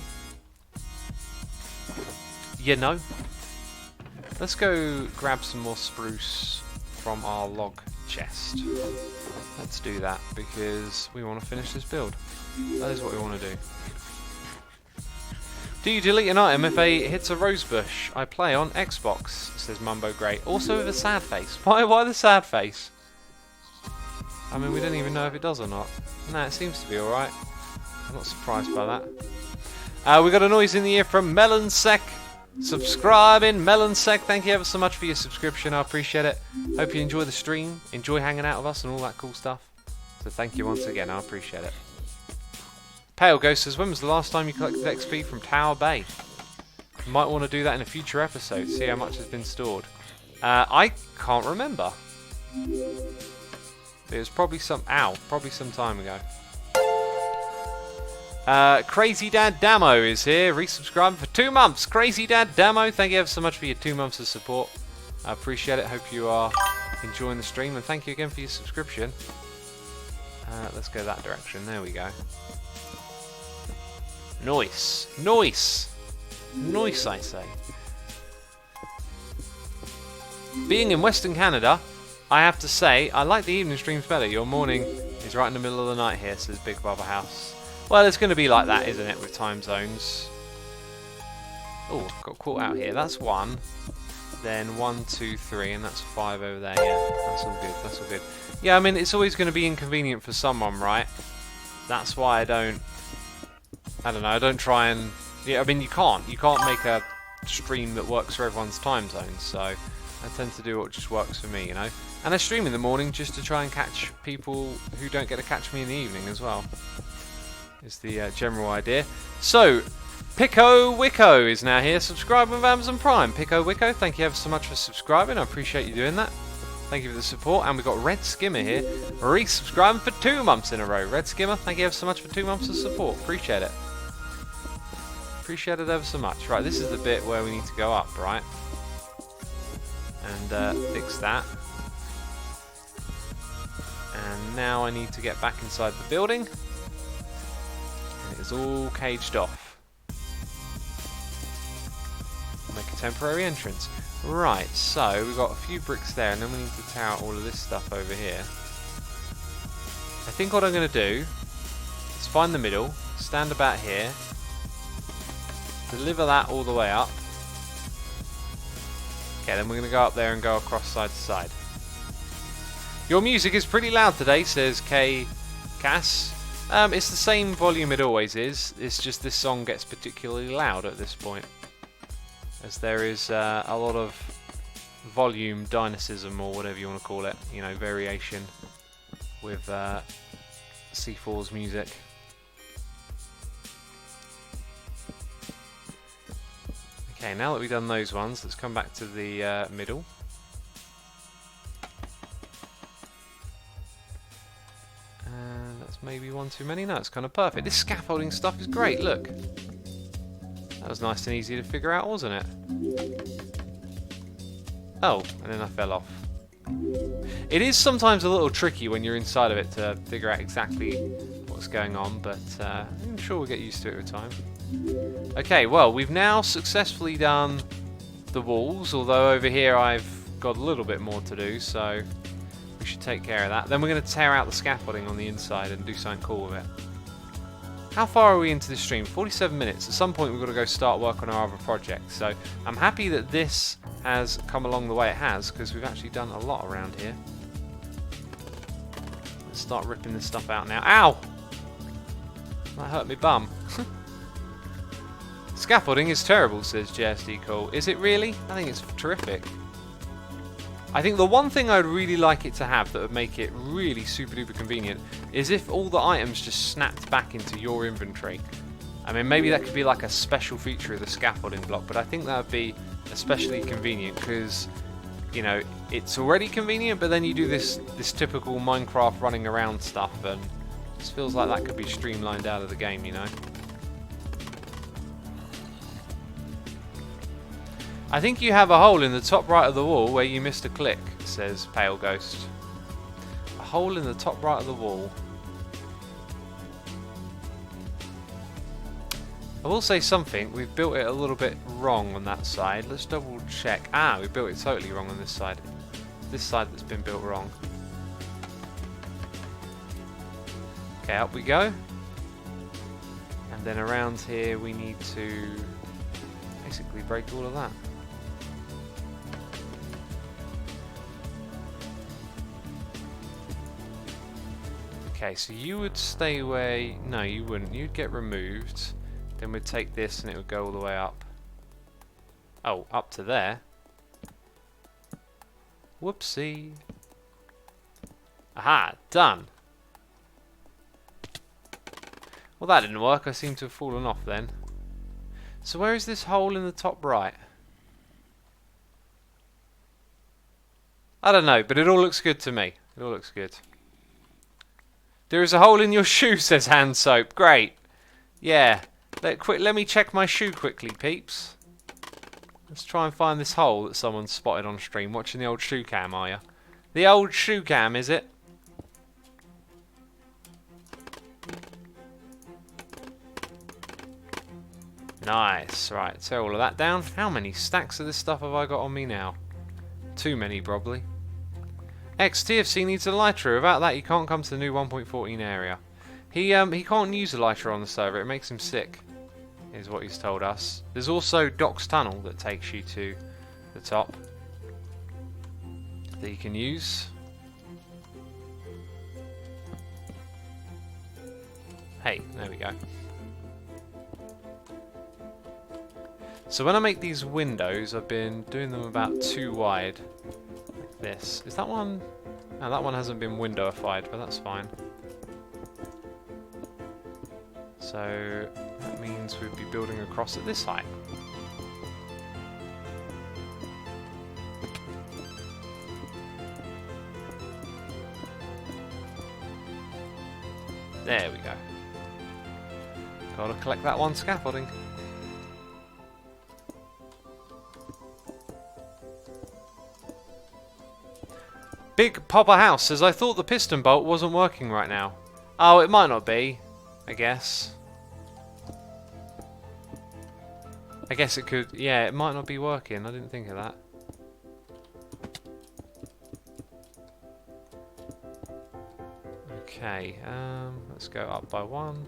You know? Let's go grab some more spruce from our log chest. Let's do that, because we want to finish this build. That is what we want to do. Do you delete an item if it hits a rose bush? I play on Xbox, says Mumbo Grey. Also with a sad face. Why the sad face? I mean, we don't even know if it does or not. Nah, it seems to be alright. I'm not surprised by that. We got a noise in the ear from Melonsec. Subscribing, Melonsec. Thank you ever so much for your subscription. I appreciate it. Hope you enjoy the stream. Enjoy hanging out with us and all that cool stuff. So thank you once again. I appreciate it. Pale Ghost says, when was the last time you collected XP from Tower Bay? You might want to do that in a future episode. See how much has been stored. I can't remember. It was probably some time ago. Crazy Dad Damo is here, resubscribing for 2 months. Crazy Dad Damo, thank you ever so much for your 2 months of support. I appreciate it. Hope you are enjoying the stream, and thank you again for your subscription. Let's go that direction. There we go. Nice, nice, nice. I say. Being in Western Canada, I have to say I like the evening streams better. Your morning is right in the middle of the night here, says Big Brother House. Well, it's going to be like that, isn't it, with time zones? Oh, got caught out here. That's 1. Then 1, 2, 3, and that's 5 over there. Yeah, that's all good. That's all good. Yeah, I mean, it's always going to be inconvenient for someone, right? That's why I don't know. I don't try and. Yeah, I mean, you can't make a stream that works for everyone's time zones, so I tend to do what just works for me, you know. And I stream in the morning just to try and catch people who don't get to catch me in the evening as well. Is the general idea. So, Pico Wicco is now here, subscribing with Amazon Prime. Pico Wicco, thank you ever so much for subscribing. I appreciate you doing that. Thank you for the support. And we've got Red Skimmer here, resubscribing for 2 months in a row. Red Skimmer, thank you ever so much for 2 months of support. Appreciate it. Appreciate it ever so much. Right, this is the bit where we need to go up, right? And fix that. And now I need to get back inside the building. And it is all caged off. Make a temporary entrance. Right, so we've got a few bricks there, and then we need to tear out all of this stuff over here. I think what I'm going to do is find the middle, stand about here, deliver that all the way up. Okay, then we're going to go up there and go across side to side. Your music is pretty loud today, says K. Cass. It's the same volume it always is. It's just this song gets particularly loud at this point, as there is a lot of volume dynamism, or whatever you want to call it. You know, variation with C4's music. Okay, now that we've done those ones, let's come back to the middle. And that's maybe one too many. No, it's kind of perfect. This scaffolding stuff is great, look. That was nice and easy to figure out, wasn't it? Oh, and then I fell off. It is sometimes a little tricky when you're inside of it to figure out exactly what's going on, but I'm sure we'll get used to it with time. Okay, well, we've now successfully done the walls, although over here I've got a little bit more to do, so we should take care of that. Then we're going to tear out the scaffolding on the inside and do something cool with it. How far are we into this stream? 47 minutes. At some point we've got to go start work on our other projects, so I'm happy that this has come along the way it has, because we've actually done a lot around here. Let's start ripping this stuff out now. Ow! That hurt me bum. Scaffolding is terrible, says JSD Cole. Is it really? I think it's terrific. I think the one thing I'd really like it to have that would make it really super duper convenient is if all the items just snapped back into your inventory. I mean, maybe that could be like a special feature of the scaffolding block, but I think that would be especially convenient because, you know, it's already convenient, but then you do this typical Minecraft running around stuff, and it just feels like that could be streamlined out of the game, you know. I think you have a hole in the top right of the wall where you missed a click, says Pale Ghost. A hole in the top right of the wall. I will say something, we've built it a little bit wrong on that side. Let's double check. Ah, we built it totally wrong on this side. This side that's been built wrong. Okay, up we go. And then around here we need to basically break all of that. Okay, so you would stay away. No, you wouldn't. You'd get removed. Then we'd take this and it would go all the way up. Oh, up to there. Whoopsie. Aha, done. Well, that didn't work. I seem to have fallen off then. So where is this hole in the top right? I don't know, but it all looks good to me. It all looks good. There is a hole in your shoe, says Hand Soap. Great. Yeah. Let me check my shoe quickly, peeps. Let's try and find this hole that someone spotted on stream. Watching the old shoe cam, are you? The old shoe cam, is it? Nice. Right, tear all of that down. How many stacks of this stuff have I got on me now? Too many, probably. XTFC needs a lighter. Without that, you can't come to the new 1.14 area. He can't use a lighter on the server. It makes him sick, is what he's told us. There's also Doc's Tunnel that takes you to the top that you can use. Hey, there we go. So when I make these windows, I've been doing them about 2 wide. Like this. Is that one? No, that one hasn't been windowified, but that's fine. So that means we'd be building across at this height. There we go. Gotta collect that one scaffolding. Big Popper House says, I thought the piston bolt wasn't working right now. Oh, it might not be, I guess. I guess it could, yeah, it might not be working. I didn't think of that. Okay, let's go up by 1.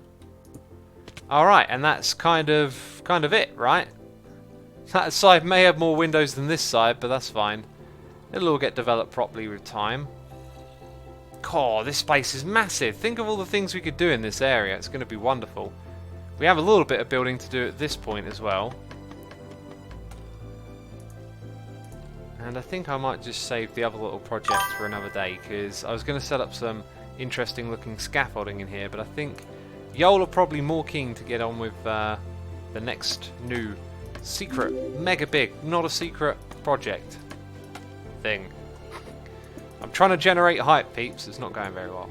Alright, and that's kind of it, right? That side may have more windows than this side, but that's fine. It'll all get developed properly with time. God, this place is massive. Think of all the things we could do in this area. It's going to be wonderful. We have a little bit of building to do at this point as well. And I think I might just save the other little project for another day, because I was going to set up some interesting looking scaffolding in here, but I think y'all are probably more keen to get on with the next new secret, mega big, not a secret project thing. I'm trying to generate hype, peeps. It's not going very well.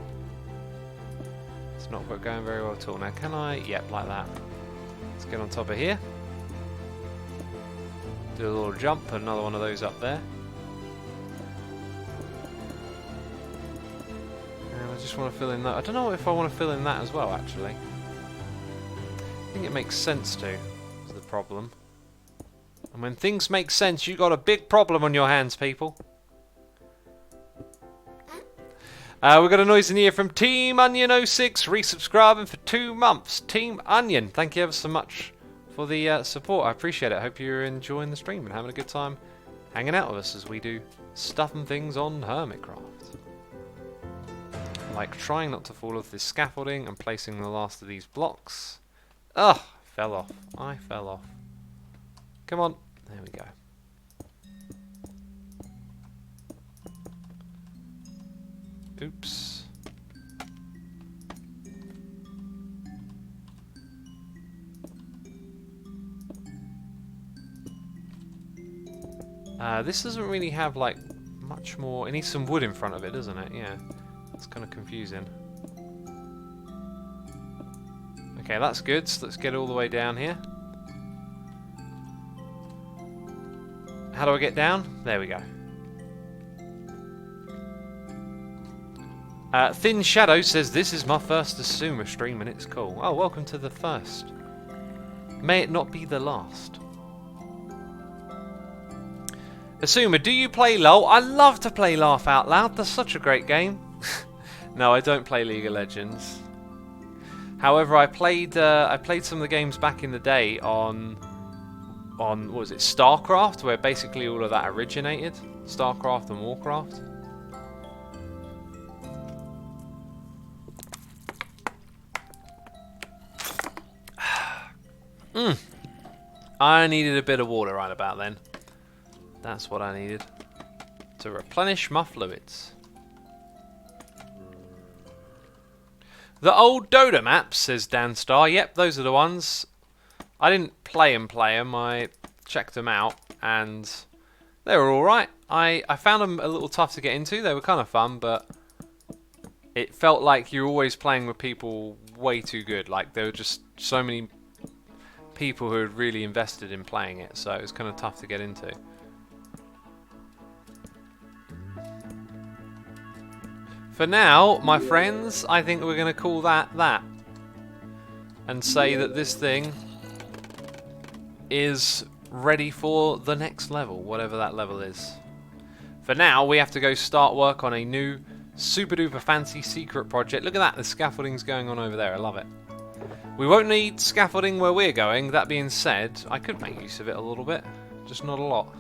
It's not going very well at all. Now, can I? Yep, like that. Let's get on top of here. Do a little jump, put another one of those up there. And I just want to fill in that. I don't know if I want to fill in that as well, actually. I think it makes sense to, is the problem. And when things make sense, you got a big problem on your hands, people. We've got a noise in here from Team Onion06, resubscribing for 2 months. Team Onion, thank you ever so much for the support. I appreciate it. I hope you're enjoying the stream and having a good time hanging out with us as we do stuff and things on Hermitcraft. Like trying not to fall off this scaffolding and placing the last of these blocks. Ugh, fell off. I fell off. Come on. There we go. Oops. This doesn't really have like much more. It needs some wood in front of it, doesn't it? Yeah. It's kind of confusing. Okay, that's good. So let's get all the way down here. How do I get down? There we go. Thin Shadow says, this is my first Asuma stream and it's cool. Oh, welcome to the first. May it not be the last. Asuma, do you play LOL? I love to play Laugh Out Loud. That's such a great game. No, I don't play League of Legends. However, I played some of the games back in the day on what was it, StarCraft, where basically all of that originated. StarCraft and Warcraft. I needed a bit of water right about then. That's what I needed to replenish my fluids. The old Dota maps, says Dan Star. Yep, those are the ones. I didn't play them. I checked them out, and they were alright. I found them a little tough to get into. They were kind of fun, but it felt like you're always playing with people way too good. Like, there were just so many people who had really invested in playing it, so it was kind of tough to get into. For now, my friends, I think we're going to call that that. And say that this thing is ready for the next level, whatever that level is. For now, we have to go start work on a new super duper fancy secret project. Look at that, the scaffolding's going on over there, I love it. We won't need scaffolding where we're going. That being said, I could make use of it a little bit, just not a lot.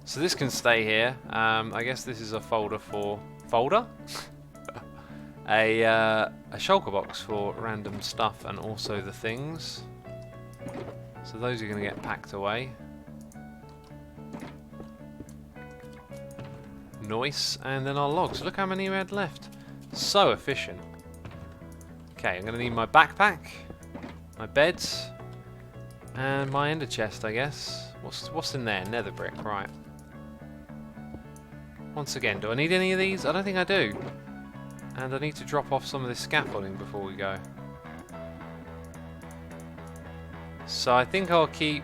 So this can stay here. I guess this is a folder for... Folder? a shulker box for random stuff and also the things. So those are going to get packed away. Nice. And then our logs. Look how many we had left. So efficient. Okay, I'm going to need my backpack, my beds, and my ender chest, I guess. What's in there? Nether brick, right. Once again, do I need any of these? I don't think I do. And I need to drop off some of this scaffolding before we go. So I think I'll keep...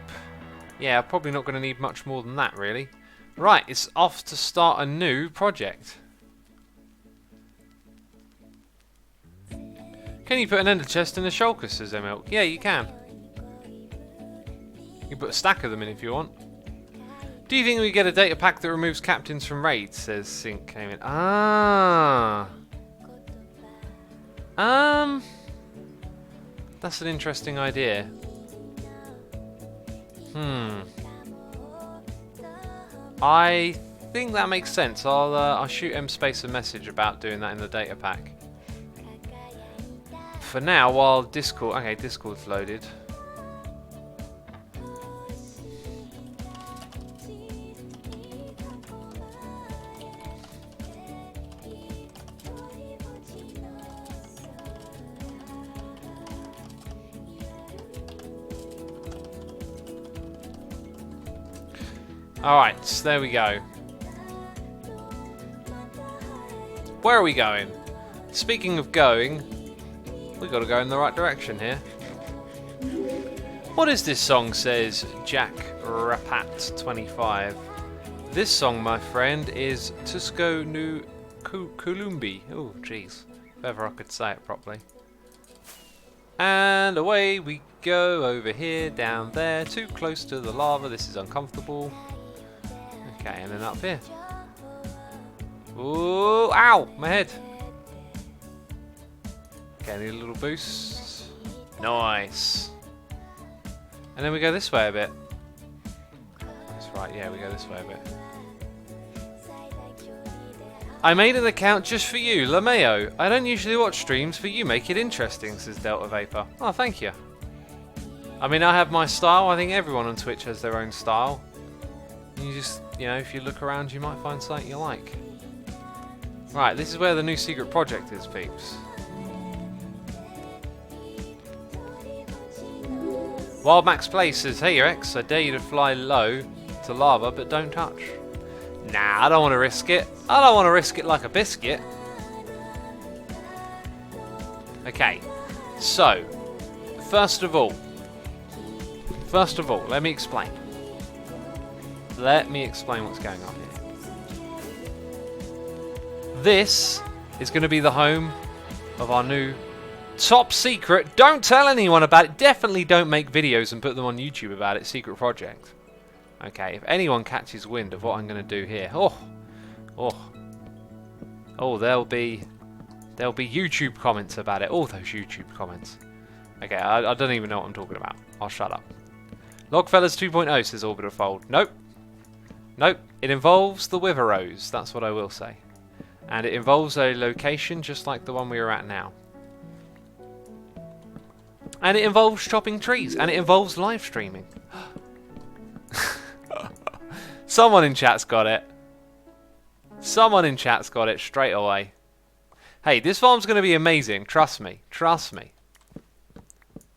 Yeah, I'm probably not going to need much more than that, really. Right, it's off to start a new project. Can you put an ender chest in a shulker, says Emilk? Yeah, you can. You can put a stack of them in if you want. Do you think we get a data pack that removes captains from raids, says Sync came in. Ah. That's an interesting idea. I think that makes sense. I'll shoot MSpace a message about doing that in the data pack. For now, while Discord... Okay, Discord's loaded. Alright, so there we go. Where are we going? Speaking of going, we've got to go in the right direction here. What is this song, says Jack Rapat 25. This song, my friend, is Tusco Nu Kulumbi. Oh, jeez. If ever I could say it properly. And away we go over here, down there, too close to the lava. This is uncomfortable. Okay, and then up here. Ooh, ow, my head. Okay, I need a little boost. Nice. And then we go this way a bit. That's right, yeah, we go this way a bit. I made an account just for you, LaMayo. I don't usually watch streams, but you make it interesting, says Delta Vapor. Oh, thank you. I mean, I have my style. I think everyone on Twitch has their own style. You just, you know, if you look around, you might find something you like. Right, this is where the new secret project is, peeps. Wild Max Play says, hey Rex, I dare you to fly low to lava, but don't touch. Nah, I don't want to risk it. I don't want to risk it like a biscuit. Okay, so, first of all, let me explain. Let me explain what's going on here. This is going to be the home of our new top secret. Don't tell anyone about it. Definitely don't make videos and put them on YouTube about it. Secret project. Okay, if anyone catches wind of what I'm going to do here, oh, there'll be YouTube comments about it. All those YouTube comments. Okay, I don't even know what I'm talking about. I'll shut up. Logfellas 2.0 says Orbital Fold. Nope. Nope. It involves the Wither Rose. That's what I will say. And it involves a location just like the one we are at now. And it involves chopping trees. And it involves live streaming. Someone in chat's got it. Someone in chat's got it straight away. Hey, this farm's going to be amazing. Trust me. Trust me.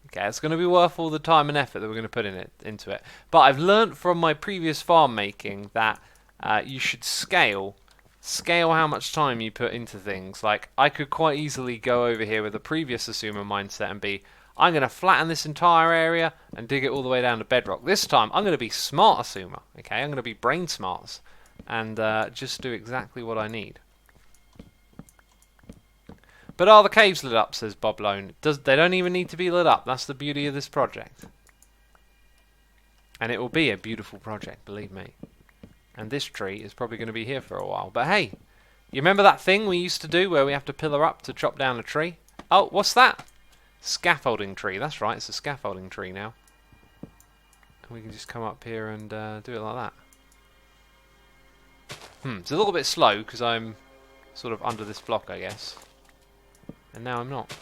Okay, it's going to be worth all the time and effort that we're going to put into it. But I've learnt from my previous farm making that you should scale how much time you put into things. Like, I could quite easily go over here with a previous assumer mindset and be, I'm going to flatten this entire area and dig it all the way down to bedrock. This time, I'm going to be smart assumer. Okay, I'm going to be brain smarts and just do exactly what I need. But are the caves lit up, says Bob Lone. They don't even need to be lit up. That's the beauty of this project. And it will be a beautiful project, believe me. And this tree is probably going to be here for a while. But hey, you remember that thing we used to do where we have to pillar up to chop down a tree? Oh, what's that? Scaffolding tree. That's right, it's a scaffolding tree now. And we can just come up here and do it like that. It's a little bit slow because I'm sort of under this block, I guess. And now I'm not.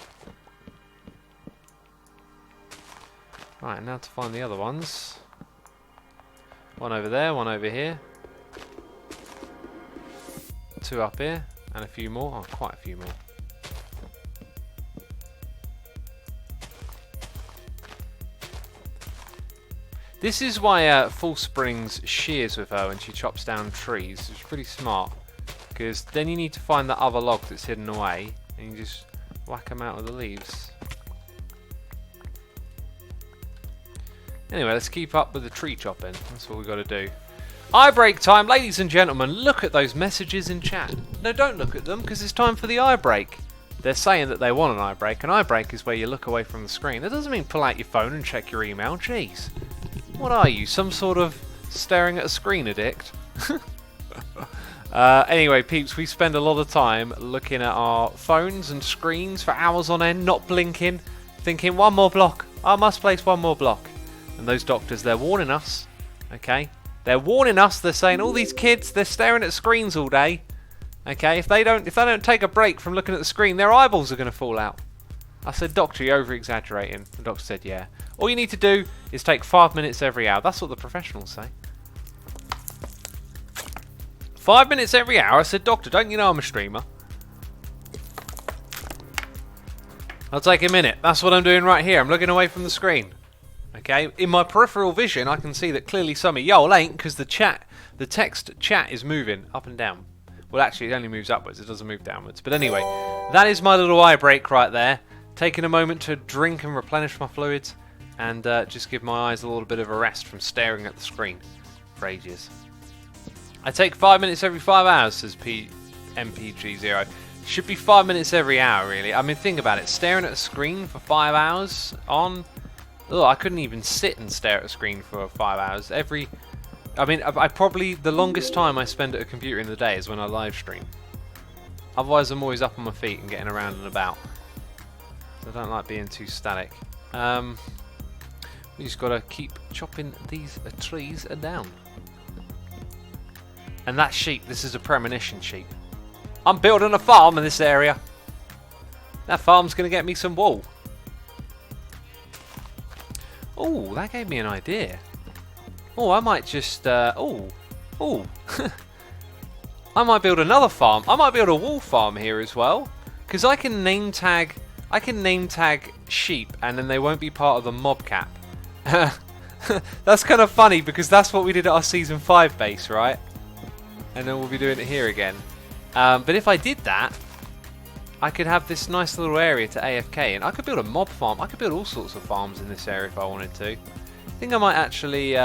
Right, now to find the other ones. One over there, one over here. 2 up here, and a few more. Oh, quite a few more. This is why False brings shears with her when she chops down trees. It's pretty smart, because then you need to find that other log that's hidden away, and you just whack them out with the leaves. Anyway, let's keep up with the tree chopping. That's what we've got to do. Eye break time, ladies and gentlemen. Look at those messages in chat. No, don't look at them, because it's time for the eye break. They're saying that they want an eye break. An eye break is where you look away from the screen. That doesn't mean pull out your phone and check your email. Jeez. What are you, some sort of staring at a screen addict? Anyway, peeps, we spend a lot of time looking at our phones and screens for hours on end, not blinking, thinking, one more block. I must place one more block. And those doctors, they're warning us, okay? They're warning us. They're saying, all these kids, they're staring at screens all day. Okay, if they don't take a break from looking at the screen, their eyeballs are going to fall out. I said, doctor, you're over-exaggerating. The doctor said, yeah. All you need to do is take 5 minutes every hour. That's what the professionals say. 5 minutes every hour? I said, doctor, don't you know I'm a streamer? I'll take a minute. That's what I'm doing right here. I'm looking away from the screen. Okay, in my peripheral vision, I can see that clearly some of y'all ain't, because the text chat is moving up and down. Well, actually, it only moves upwards. It doesn't move downwards. But anyway, that is my little eye break right there. Taking a moment to drink and replenish my fluids, and just give my eyes a little bit of a rest from staring at the screen for ages. I take 5 minutes every 5 hours, says MPG0. Should be 5 minutes every hour, really. I mean, think about it. Staring at a screen for 5 hours on... Oh, I couldn't even sit and stare at a screen for 5 hours. I probably, the longest time I spend at a computer in the day is when I live stream. Otherwise, I'm always up on my feet and getting around and about. So I don't like being too static. We just got to keep chopping these trees down. And that sheep, this is a premonition sheep. I'm building a farm in this area. That farm's going to get me some wool. Oh, that gave me an idea. Oh, I might just, I might build another farm. I might build a wool farm here as well. Because I can name tag sheep, and then they won't be part of the mob cap. That's kind of funny, because that's what we did at our Season 5 base, right? And then we'll be doing it here again. But if I did that, I could have this nice little area to AFK, and I could build a mob farm. I could build all sorts of farms in this area if I wanted to. I think I might actually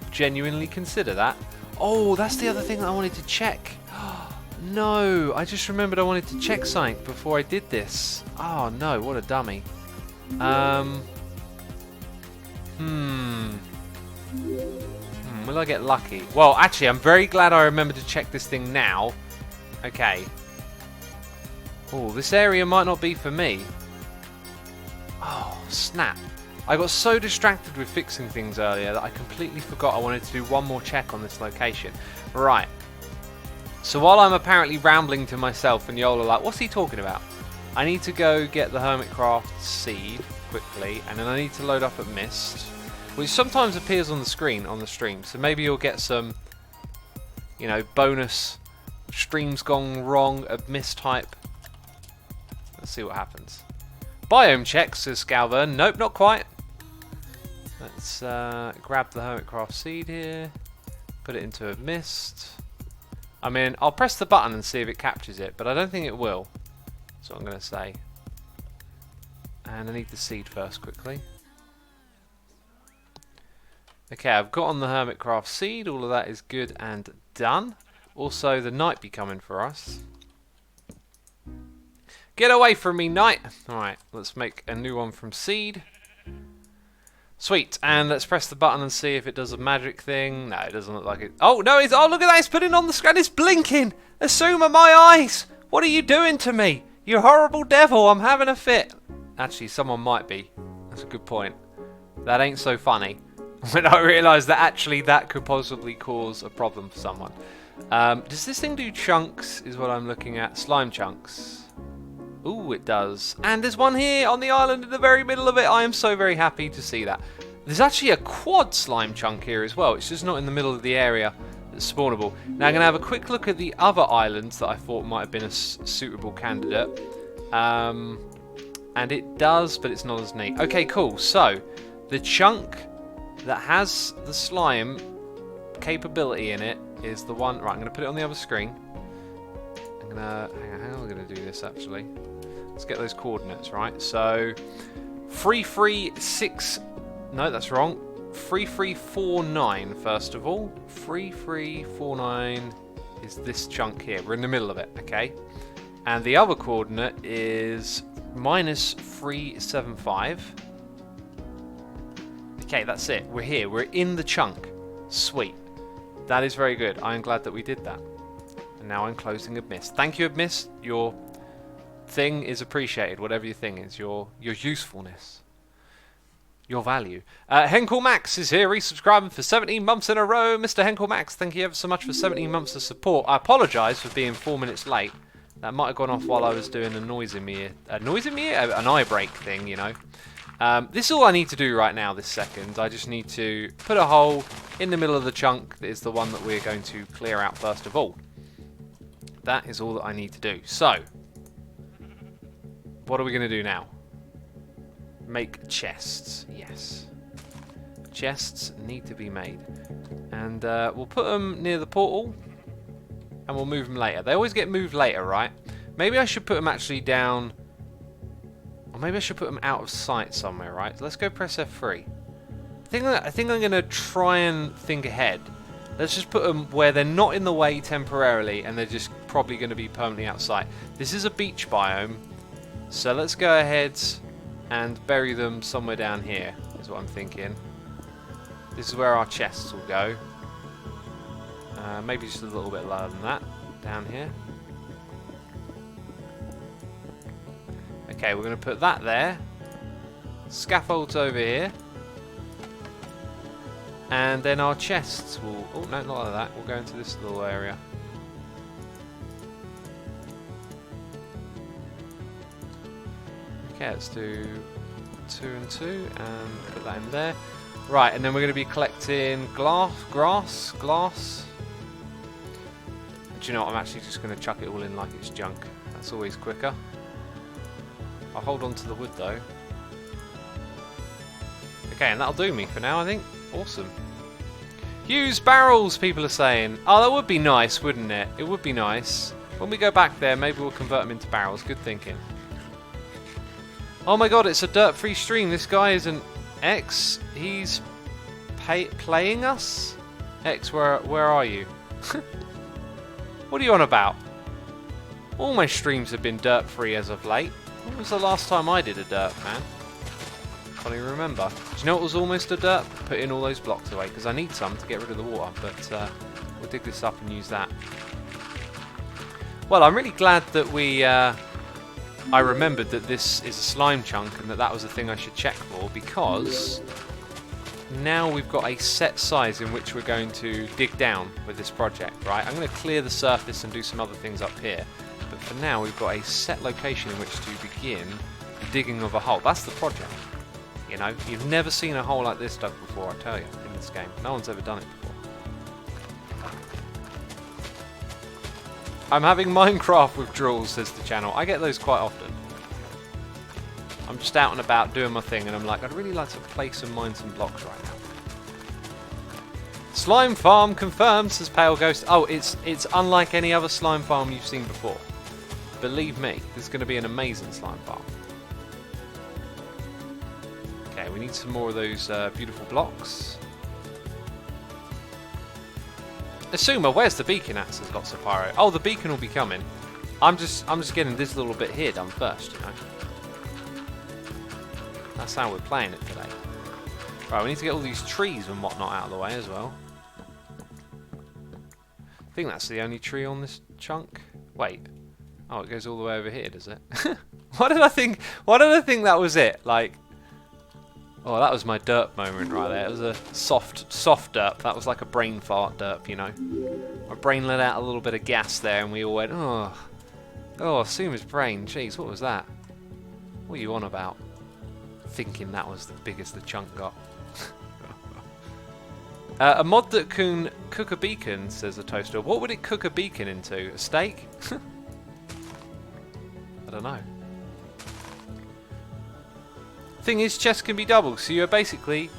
genuinely consider that. Oh, that's the other thing that I wanted to check. No, I just remembered I wanted to check something before I did this. Oh no, what a dummy. Will I get lucky? Well, actually, I'm very glad I remembered to check this thing now. Okay. Oh, this area might not be for me. Oh, snap. I got so distracted with fixing things earlier that I completely forgot I wanted to do one more check on this location. Right. So while I'm apparently rambling to myself and y'all are like, what's he talking about? I need to go get the Hermitcraft seed quickly, and then I need to load up at Mist, which sometimes appears on the screen on the stream. So maybe you'll get some, you know, bonus streams gone wrong at Mist type. Let's see what happens. Biome checks, says Scalvern. Nope, not quite. Let's grab the Hermitcraft seed here, put it into a Mist. I mean, I'll press the button and see if it captures it, but I don't think it will. That's what I'm going to say. And I need the seed first, quickly. Okay, I've got on the Hermitcraft seed. All of that is good and done. Also, the night be coming for us. Get away from me, night! Alright, let's make a new one from seed. Sweet, and let's press the button and see if it does a magic thing. No, it doesn't look like it. Oh, no, it's... Oh, look at that, it's putting on the screen. It's blinking! Asuma, my eyes! What are you doing to me? You horrible devil, I'm having a fit. Actually, someone might be. That's a good point. That ain't so funny. When I realised that actually that could possibly cause a problem for someone. Does this thing do chunks, is what I'm looking at. Slime chunks. Ooh, it does. And there's one here on the island in the very middle of it. I am so very happy to see that. There's actually a quad slime chunk here as well. It's just not in the middle of the area that's spawnable. Now I'm going to have a quick look at the other islands that I thought might have been a suitable candidate. And it does, but it's not as neat. Okay, cool. So, the chunk that has the slime capability in it is the one... Right, I'm going to put it on the other screen. I'm going to... Hang on, how am I going to do this, actually? Let's get those coordinates, right? So, 3346... No, that's wrong. 3349, first of all. 3349 is this chunk here. We're in the middle of it, okay? And the other coordinate is minus 375. Okay, that's it. We're here. We're in the chunk. Sweet. That is very good. I am glad that we did that. And now I'm closing Abyss. Thank you, Abyss. Your thing is appreciated. Whatever your thing is. Your usefulness. Your value. Henkel Max is here, resubscribing for 17 months in a row. Mr. Henkel Max, thank you ever so much for 17 months of support. I apologise for being 4 minutes late. That might have gone off while I was doing a noise in me ear. An eye break thing, you know. This is all I need to do right now, this second. I just need to put a hole in the middle of the chunk that is the one that we're going to clear out first of all. That is all that I need to do. So, what are we going to do now? Make chests, yes. Chests need to be made. And we'll put them near the portal. And we'll move them later. They always get moved later, right? Maybe I should put them actually down... Or maybe I should put them out of sight somewhere, right? Let's go press F3. I think I'm going to try and think ahead. Let's just put them where they're not in the way temporarily. And they're just probably going to be permanently out of sight. This is a beach biome. So let's go ahead... and bury them somewhere down here, is what I'm thinking. This is where our chests will go. Maybe just a little bit lower than that, down here. Okay, we're going to put that there. Scaffolds over here. And then our chests will... Oh, no, not like that. We'll go into this little area. Okay, let's do 2 and 2 and put that in there. Right, and then we're going to be collecting glass. Do you know what? I'm actually just going to chuck it all in like it's junk. That's always quicker. I'll hold on to the wood though. Okay, and that'll do me for now, I think. Awesome. Use barrels, people are saying. Oh, that would be nice, wouldn't it? It would be nice. When we go back there, maybe we'll convert them into barrels. Good thinking. Oh my god, it's a dirt-free stream. This guy is an X. He's playing us? X, where are you? What are you on about? All my streams have been dirt-free as of late. When was the last time I did a dirt, man? Can't even remember. Do you know what was almost a dirt? Putting all those blocks away, because I need some to get rid of the water, but we'll dig this up and use that. Well, I'm really glad that I remembered that this is a slime chunk and that was the thing I should check for, because now we've got a set size in which we're going to dig down with this project, right? I'm going to clear the surface and do some other things up here, but for now we've got a set location in which to begin the digging of a hole. That's the project. You know, you've never seen a hole like this dug before, I tell you, in this game. No one's ever done it before. I'm having Minecraft withdrawals, says the channel. I get those quite often. I'm just out and about doing my thing and I'm like, I'd really like to place and mine some blocks right now. Slime farm confirmed, says Pale Ghost. Oh, it's unlike any other slime farm you've seen before. Believe me, this is going to be an amazing slime farm. Okay, we need some more of those beautiful blocks. Assumer, where's the beacon at? Says Lots of Pyro. Oh, the beacon will be coming. I'm just getting this little bit here done first, you know. That's how we're playing it today. Right, we need to get all these trees and whatnot out of the way as well. I think that's the only tree on this chunk. Wait. Oh, it goes all the way over here, does it? Why did I think that was it? Like, oh, that was my derp moment right there. It was a soft derp. That was like a brain fart derp, you know. My brain let out a little bit of gas there and we all went, oh, Suma's brain. Jeez, what was that? What are you on about? Thinking that was the biggest the chunk got. A mod that can cook a beacon, says a toaster. What would it cook a beacon into? A steak? I don't know. Thing is, chests can be double, so you're basically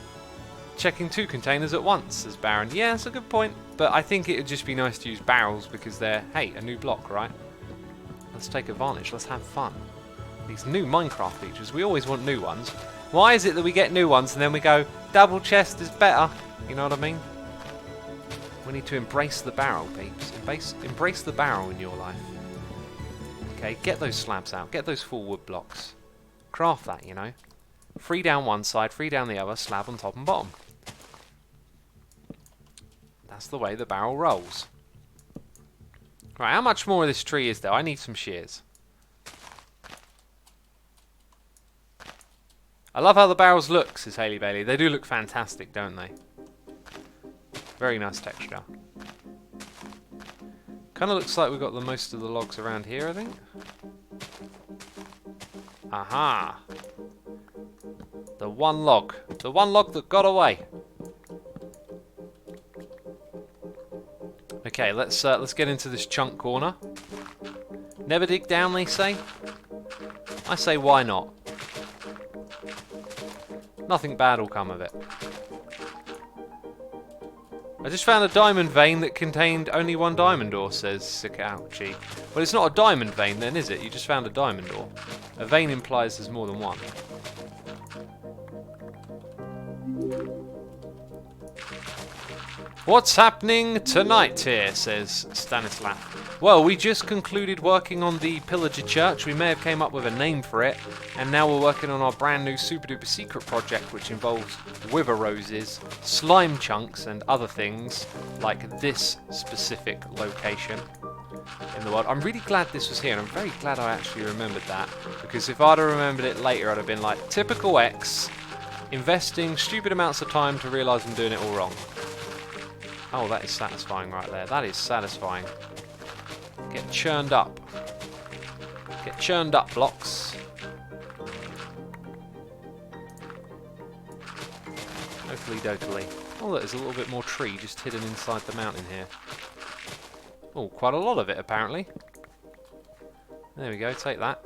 checking 2 containers at once, says Baron. Yeah, that's a good point, but I think it would just be nice to use barrels because they're, hey, a new block, right? Let's take advantage, let's have fun. These new Minecraft features, we always want new ones. Why is it that we get new ones and then we go, double chest is better? You know what I mean? We need to embrace the barrel, peeps. Embrace the barrel in your life. Okay, get those slabs out, get those full wood blocks. Craft that, you know. 3 down one side, 3 down the other, slab on top and bottom. That's the way the barrel rolls. Right, how much more of this tree is there? I need some shears. I love how the barrels look, says Hailey Bailey. They do look fantastic, don't they? Very nice texture. Kind of looks like we've got the most of the logs around here, I think. Aha! The one log. The one log that got away. Okay, let's get into this chunk corner. Never dig down, they say. I say, why not? Nothing bad will come of it. I just found a diamond vein that contained only 1 diamond ore, says Sikauchi. Well, it's not a diamond vein then, is it? You just found a diamond ore. A vein implies there's more than one. What's happening tonight here, says Stanislav. Well, we just concluded working on the Pillager Church. We may have came up with a name for it, and now we're working on our brand new super duper secret project, which involves wither roses, slime chunks, and other things like this specific location in the world. I'm really glad this was here, and I'm very glad I actually remembered that, because if I'd have remembered it later, I'd have been like, typical X, investing stupid amounts of time to realise I'm doing it all wrong. Oh, that is satisfying right there. That is satisfying. Get churned up. Get churned up, blocks. Hopefully, totally. Oh, there's a little bit more tree just hidden inside the mountain here. Oh, quite a lot of it, apparently. There we go, take that.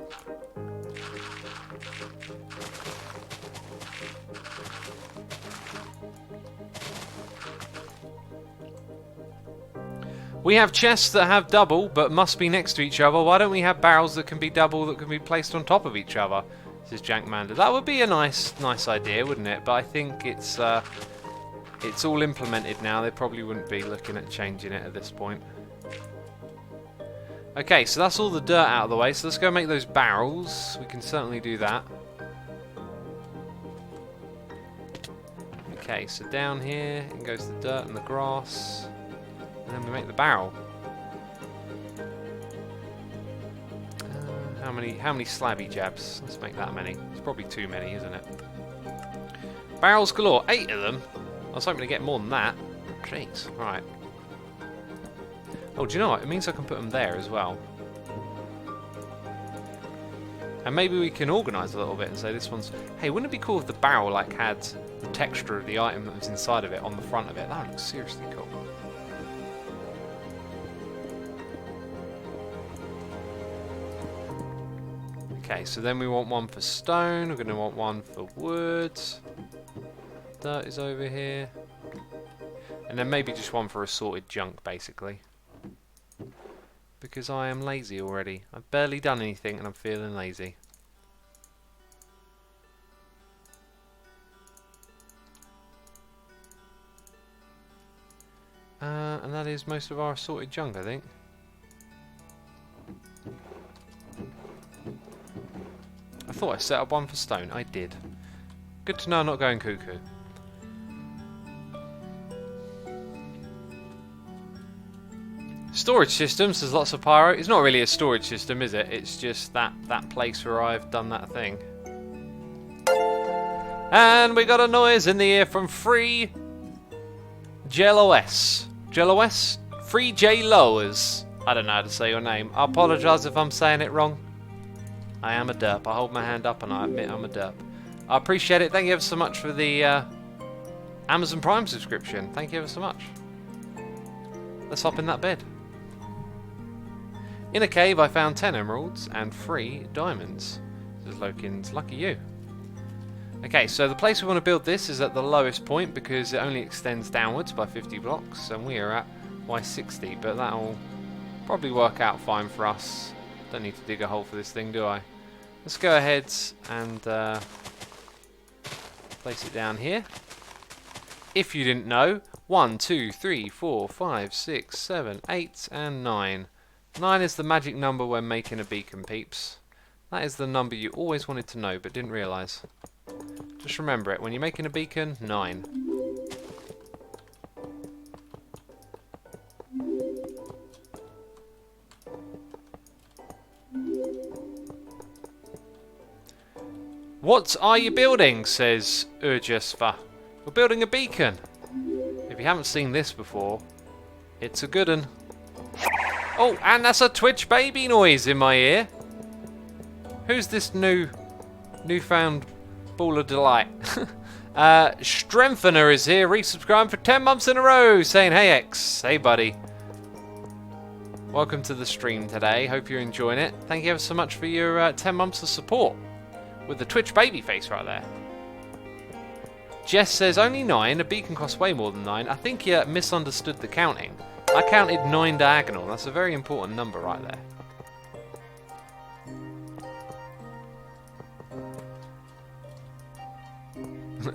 We have chests that have double, but must be next to each other. Why don't we have barrels that can be double, that can be placed on top of each other? Says Jankmander. That would be a nice idea, wouldn't it? But I think it's all implemented now. They probably wouldn't be looking at changing it at this point. Okay, so that's all the dirt out of the way. So let's go make those barrels. We can certainly do that. Okay, so down here goes the dirt and the grass. And then we make the barrel. How many slabby jabs? Let's make that many. It's probably too many, isn't it? Barrels galore. 8 of them. I was hoping to get more than that. Jeez. Right. Oh, do you know what? It means I can put them there as well. And maybe we can organise a little bit and say this one's... Hey, wouldn't it be cool if the barrel like had the texture of the item that was inside of it on the front of it? That would look seriously cool. Okay, so then we want one for stone, we're going to want one for wood. Dirt is over here. And then maybe just one for assorted junk, basically. Because I am lazy already. I've barely done anything and I'm feeling lazy. And that is most of our assorted junk, I think. I thought I set up one for stone. I did. Good to know I'm not going cuckoo. Storage systems, there's lots of pyro. It's not really a storage system, is it? It's just that place where I've done that thing. And we got a noise in the ear from Free JLOS. JLOS? Free JLOS. I don't know how to say your name. I apologise if I'm saying it wrong. I am a derp. I hold my hand up and I admit I'm a derp. I appreciate it. Thank you ever so much for the Amazon Prime subscription. Thank you ever so much. Let's hop in that bed. In a cave I found 10 emeralds and 3 diamonds. This is Lokin's lucky you. Okay, so the place we want to build this is at the lowest point because it only extends downwards by 50 blocks, and we are at Y60, but that'll probably work out fine for us. Don't need to dig a hole for this thing, do I? Let's go ahead and place it down here. If you didn't know, 1, 2, 3, 4, 5, 6, 7, 8, and 9. 9 is the magic number when making a beacon, peeps. That is the number you always wanted to know but didn't realise. Just remember it, when you're making a beacon, 9. What are you building? Says Urjesva. We're building a beacon. If you haven't seen this before, it's a good one. Oh, and that's a Twitch baby noise in my ear. Who's this newfound ball of delight? Strengthener is here, resubscribing for 10 months in a row, saying, hey X, hey buddy. Welcome to the stream today, hope you're enjoying it. Thank you ever so much for your 10 months of support. With the Twitch baby face right there. Jess says, only 9, a beacon costs way more than 9. I think you misunderstood the counting. I counted 9 diagonal, that's a very important number right there.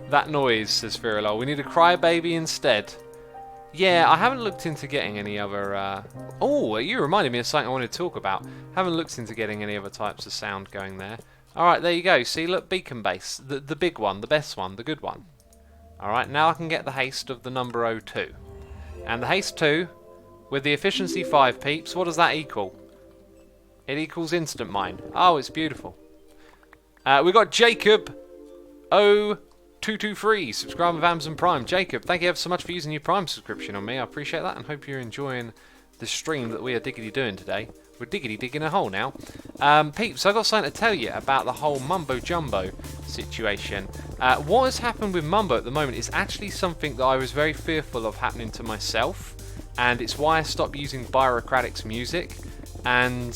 That noise, says Firulol. We need a crybaby instead. Yeah, I haven't looked into getting any other... Oh, you reminded me of something I wanted to talk about. Haven't looked into getting any other types of sound going there. Alright, there you go. See, look, beacon base. The big one, the best one, the good one. Alright, now I can get the haste of the number 02. And the haste 2, with the efficiency 5, peeps, what does that equal? It equals instant mine. Oh, it's beautiful. We've got Jacob 0223, subscribe with Amazon Prime. Jacob, thank you ever so much for using your Prime subscription on me. I appreciate that and hope you're enjoying the stream that we are diggity doing today. We're diggity digging a hole now. Peeps, I've got something to tell you about the whole Mumbo Jumbo situation. What has happened with Mumbo at the moment is actually something that I was very fearful of happening to myself, and it's why I stopped using Byrocratic's music. And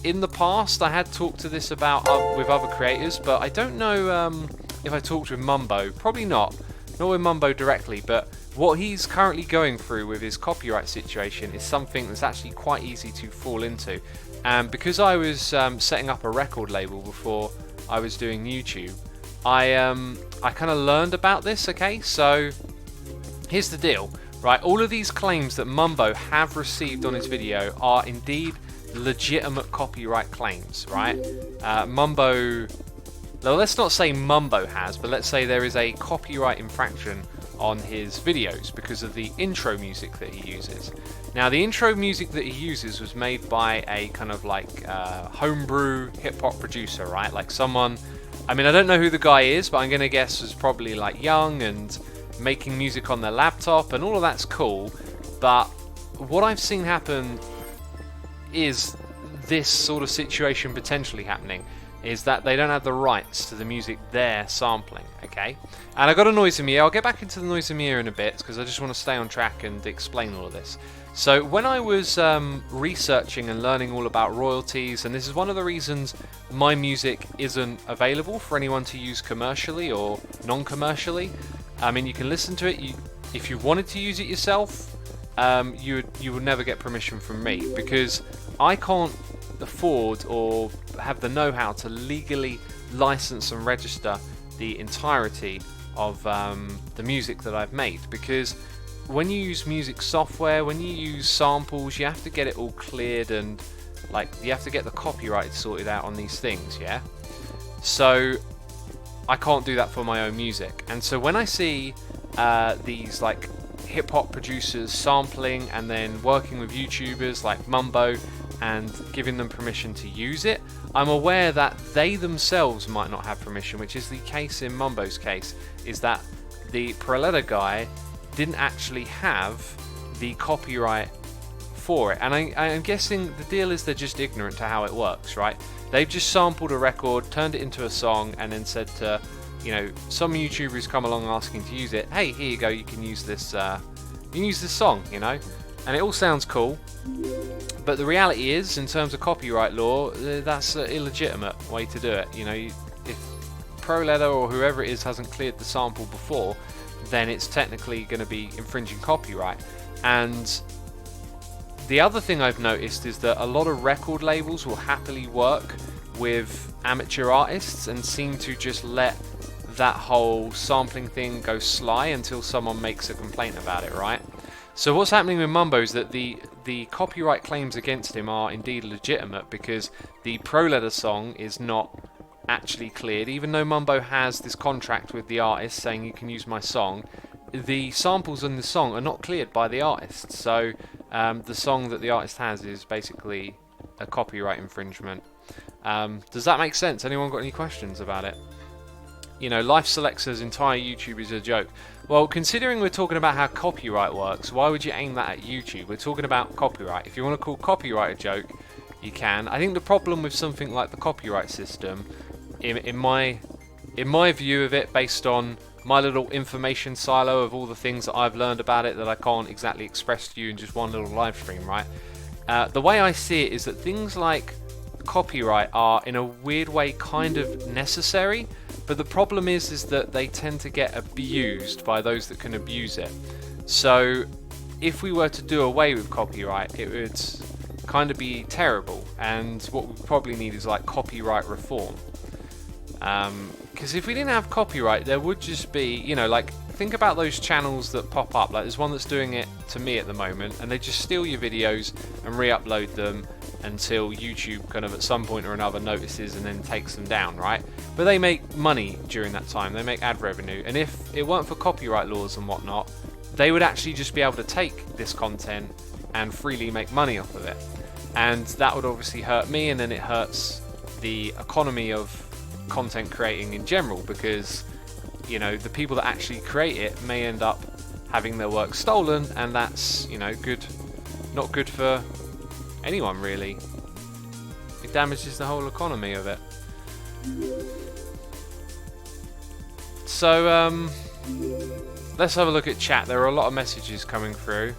in the past I had talked to this about with other creators, but I don't know if I talked with Mumbo. Probably not with Mumbo directly, but what he's currently going through with his copyright situation is something that's actually quite easy to fall into. And because I was setting up a record label before I was doing YouTube, I kind of learned about this, okay? So here's the deal, right? All of these claims that Mumbo have received on his video are indeed legitimate copyright claims, right? Mumbo, well, let's not say Mumbo has, but let's say there is a copyright infraction on his videos because of the intro music that he uses. Now, the intro music that he uses was made by a kind of like homebrew hip-hop producer, right? Like someone, I mean, I don't know who the guy is, but I'm going to guess was probably like young and making music on their laptop, and all of that's cool. But what I've seen happen is this sort of situation potentially happening, is that they don't have the rights to the music they're sampling, okay? And I got a noise in my ear. I'll get back into the noise in my ear in a bit because I just want to stay on track and explain all of this. So when I was researching and learning all about royalties, and this is one of the reasons my music isn't available for anyone to use commercially or non-commercially. I mean, you can listen to it. If you wanted to use it yourself, you would never get permission from me because I can't afford or have the know-how to legally license and register the entirety of the music that I've made, because when you use music software, when you use samples, you have to get it all cleared and like you have to get the copyright sorted out on these things, yeah? So I can't do that for my own music. And so when I see these like hip-hop producers sampling and then working with YouTubers like Mumbo and giving them permission to use it, I'm aware that they themselves might not have permission, which is the case in Mumbo's case, is that the Preleda guy didn't actually have the copyright for it. And I'm guessing the deal is they're just ignorant to how it works, right? They've just sampled a record, turned it into a song, and then said to you know, some YouTubers come along asking to use it. Hey, here you go. You can use this. You can use this song. You know, and it all sounds cool. But the reality is, in terms of copyright law, that's an illegitimate way to do it. You know, if ProLeather or whoever it is hasn't cleared the sample before, then it's technically going to be infringing copyright. And the other thing I've noticed is that a lot of record labels will happily work with amateur artists and seem to just let that whole sampling thing go sly until someone makes a complaint about it, right? So what's happening with Mumbo is that the copyright claims against him are indeed legitimate, because the ProLeather song is not actually cleared. Even though Mumbo has this contract with the artist saying you can use my song, the samples in the song are not cleared by the artist. So the song that the artist has is basically a copyright infringement. Does that make sense? Anyone got any questions about it? You know, Life Selector's entire YouTube is a joke. Well, considering we're talking about how copyright works, why would you aim that at YouTube? We're talking about copyright. If you want to call copyright a joke, you can. I think the problem with something like the copyright system, in my view of it, based on my little information silo of all the things that I've learned about it that I can't exactly express to you in just one little live stream, right? The way I see it is that things like copyright are, in a weird way, kind of necessary, but the problem is that they tend to get abused by those that can abuse it. So if we were to do away with copyright, it would kind of be terrible, and what we probably need is like copyright reform. Because if we didn't have copyright, there would just be, you know, like, think about those channels that pop up. Like, there's one that's doing it to me at the moment, and they just steal your videos and re-upload them until YouTube kind of at some point or another notices and then takes them down, right? But they make money during that time. They make ad revenue, and if it weren't for copyright laws and whatnot, they would actually just be able to take this content and freely make money off of it. And that would obviously hurt me, and then it hurts the economy of content creating in general, because, you know, the people that actually create it may end up having their work stolen, and that's, you know, not good for anyone really. It damages the whole economy of it. So let's have a look at chat. There are a lot of messages coming through.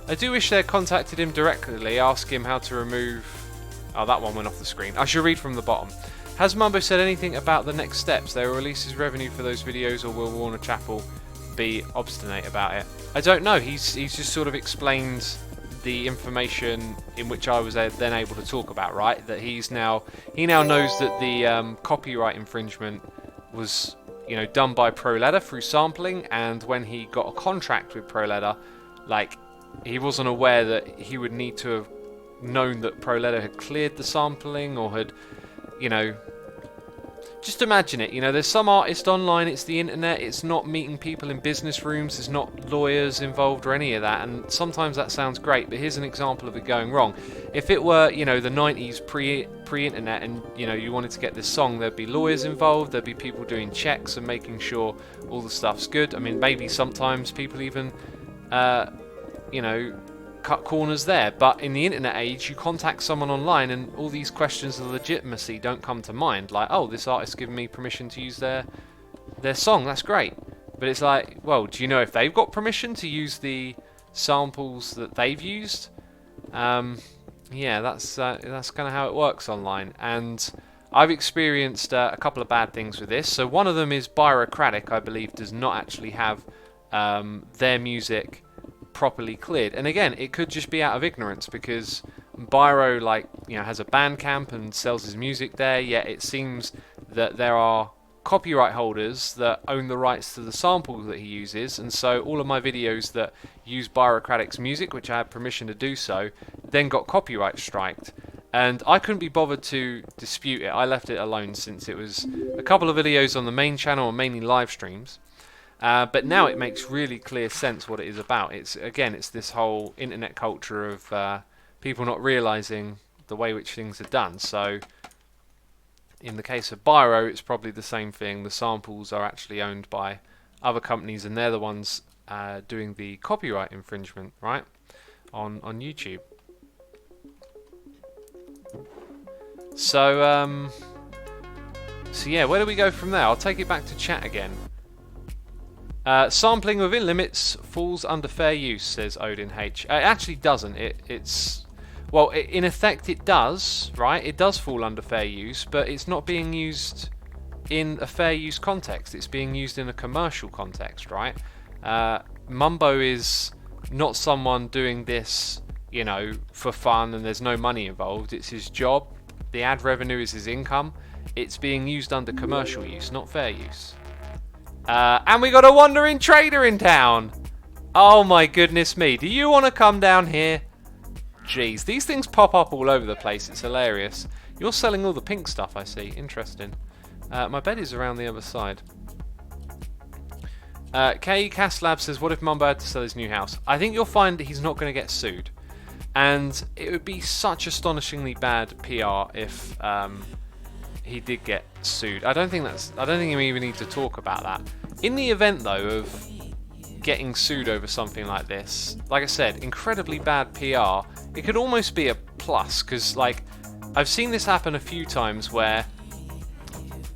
I do wish they'd contacted him directly, ask him how to remove... Oh, that one went off the screen. I should read from the bottom. Has Mumbo said anything about the next steps? They will release his revenue for those videos, or will Warner Chappell be obstinate about it? I don't know. He's just sort of explained the information in which I was then able to talk about, right? That he now knows that the copyright infringement was, you know, done by ProLeather through sampling, and when he got a contract with ProLeather, like, he wasn't aware that he would need to have known that ProLeather had cleared the sampling, or had, you know, just imagine it, you know, there's some artist online, it's the internet, it's not meeting people in business rooms, there's not lawyers involved or any of that, and sometimes that sounds great, but here's an example of it going wrong. If it were, you know, the 90s pre-internet, and, you know, you wanted to get this song, there'd be lawyers involved, there'd be people doing checks and making sure all the stuff's good. I mean, maybe sometimes people even, you know, cut corners there, but in the internet age, you contact someone online and all these questions of legitimacy don't come to mind, like, oh, this artist's given me permission to use their song, that's great. But it's like, well, do you know if they've got permission to use the samples that they've used? Yeah, that's kind of how it works online, and I've experienced a couple of bad things with this. So one of them is Bureaucratic, I believe, does not actually have their music properly cleared, and again, it could just be out of ignorance, because Byro, like, you know, has a Bandcamp and sells his music there, yet it seems that there are copyright holders that own the rights to the samples that he uses, and so all of my videos that use Bureaucratic's music, which I had permission to do so, then got copyright striked, and I couldn't be bothered to dispute it. I left it alone, since it was a couple of videos on the main channel and mainly live streams. But now it makes really clear sense what it is about. It's this whole internet culture of people not realizing the way which things are done. So in the case of Byro, it's probably the same thing. The samples are actually owned by other companies, and they're the ones doing the copyright infringement, right, on YouTube. So So yeah, where do we go from there? I'll take it back to chat again. Sampling within limits falls under fair use, says Odin H. It actually doesn't. Well, in effect it does, right? It does fall under fair use, but it's not being used in a fair use context. It's being used in a commercial context, right? Mumbo is not someone doing this, you know, for fun and there's no money involved. It's his job. The ad revenue is his income. It's being used under commercial use, not fair use. And we got a wandering trader in town. Oh my goodness me. Do you want to come down here? Jeez, these things pop up all over the place. It's hilarious. You're selling all the pink stuff, I see. Interesting. My bed is around the other side. K Caslab says, what if Mumbo had to sell his new house? I think you'll find that he's not going to get sued. And it would be such astonishingly bad PR if he did get sued. I don't think we even need to talk about that. In the event though of getting sued over something like this, like I said, incredibly bad PR, it could almost be a plus, because like I've seen this happen a few times where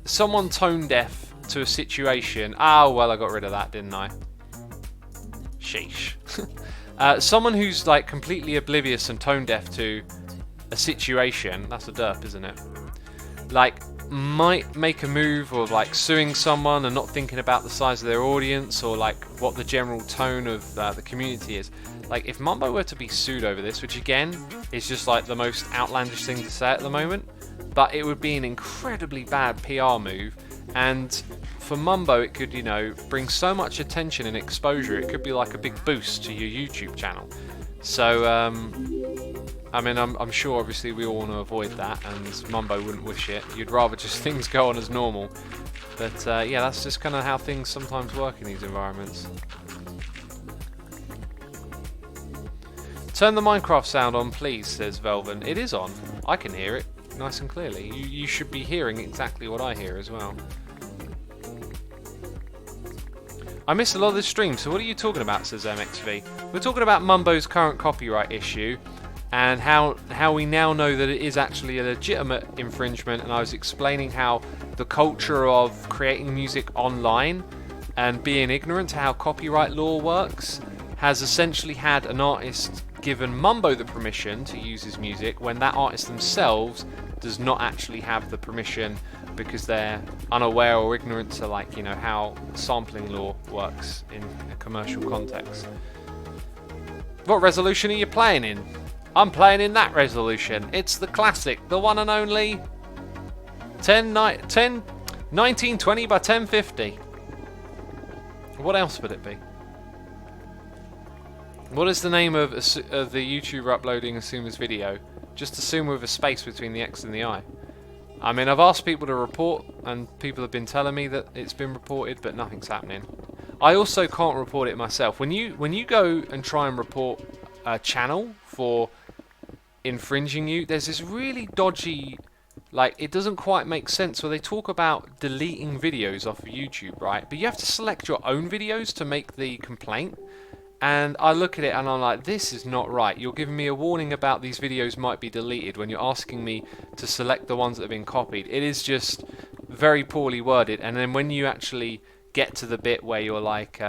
someone tone deaf to a situation. Oh well, I got rid of that, didn't I? Sheesh. Someone who's like completely oblivious and tone deaf to a situation, that's a derp, isn't it? Like, might make a move of like suing someone and not thinking about the size of their audience or like what the general tone of the community is. Like, if Mumbo were to be sued over this, which again is just like the most outlandish thing to say at the moment, but it would be an incredibly bad PR move, and for Mumbo it could, you know, bring so much attention and exposure. It could be like a big boost to your YouTube channel. So I mean, I'm sure obviously we all want to avoid that, and Mumbo wouldn't wish it. You'd rather just things go on as normal. But yeah, that's just kind of how things sometimes work in these environments. Turn the Minecraft sound on, please, says Velven. It is on. I can hear it nice and clearly. You should be hearing exactly what I hear as well. I missed a lot of the stream, so what are you talking about, says MXV. We're talking about Mumbo's current copyright issue, and how we now know that it is actually a legitimate infringement, and I was explaining how the culture of creating music online and being ignorant to how copyright law works has essentially had an artist given Mumbo the permission to use his music when that artist themselves does not actually have the permission because they're unaware or ignorant to, like, you know, how sampling law works in a commercial context. What resolution are you playing in? I'm playing in that resolution. It's the classic, the one and only 1920 by 1050. What else would it be? What is the name of the YouTuber uploading Asuma's video? Just Asuma with a space between the X and the I. I mean, I've asked people to report, and people have been telling me that it's been reported, but nothing's happening. I also can't report it myself. When you go and try and report a channel for infringing you, there's this really dodgy, like, it doesn't quite make sense where they talk about deleting videos off of YouTube, right? But you have to select your own videos to make the complaint. And I look at it and I'm like, this is not right. You're giving me a warning about these videos might be deleted when you're asking me to select the ones that have been copied. It is just very poorly worded. And then when you actually get to the bit where you're like,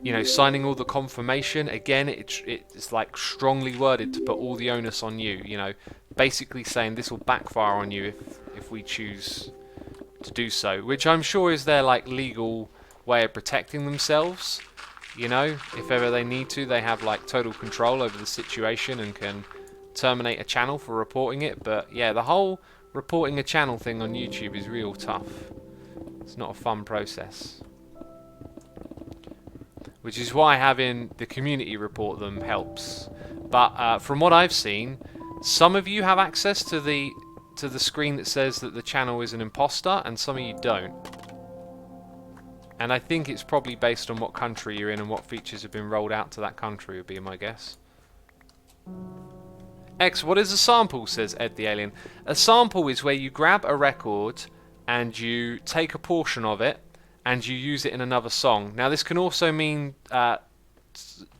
you know, signing all the confirmation, again, it's like strongly worded to put all the onus on you. You know, basically saying this will backfire on you if we choose to do so, which I'm sure is their like legal way of protecting themselves. You know, if ever they need to, they have like total control over the situation and can terminate a channel for reporting it. But yeah, the whole reporting a channel thing on YouTube is real tough. It's not a fun process. Which is why having the community report them helps. But from what I've seen, some of you have access to the screen that says that the channel is an imposter, and some of you don't. And I think it's probably based on what country you're in and what features have been rolled out to that country, would be my guess. X, what is a sample, says Ed the Alien. A sample is where you grab a record and you take a portion of it and you use it in another song. Now this can also mean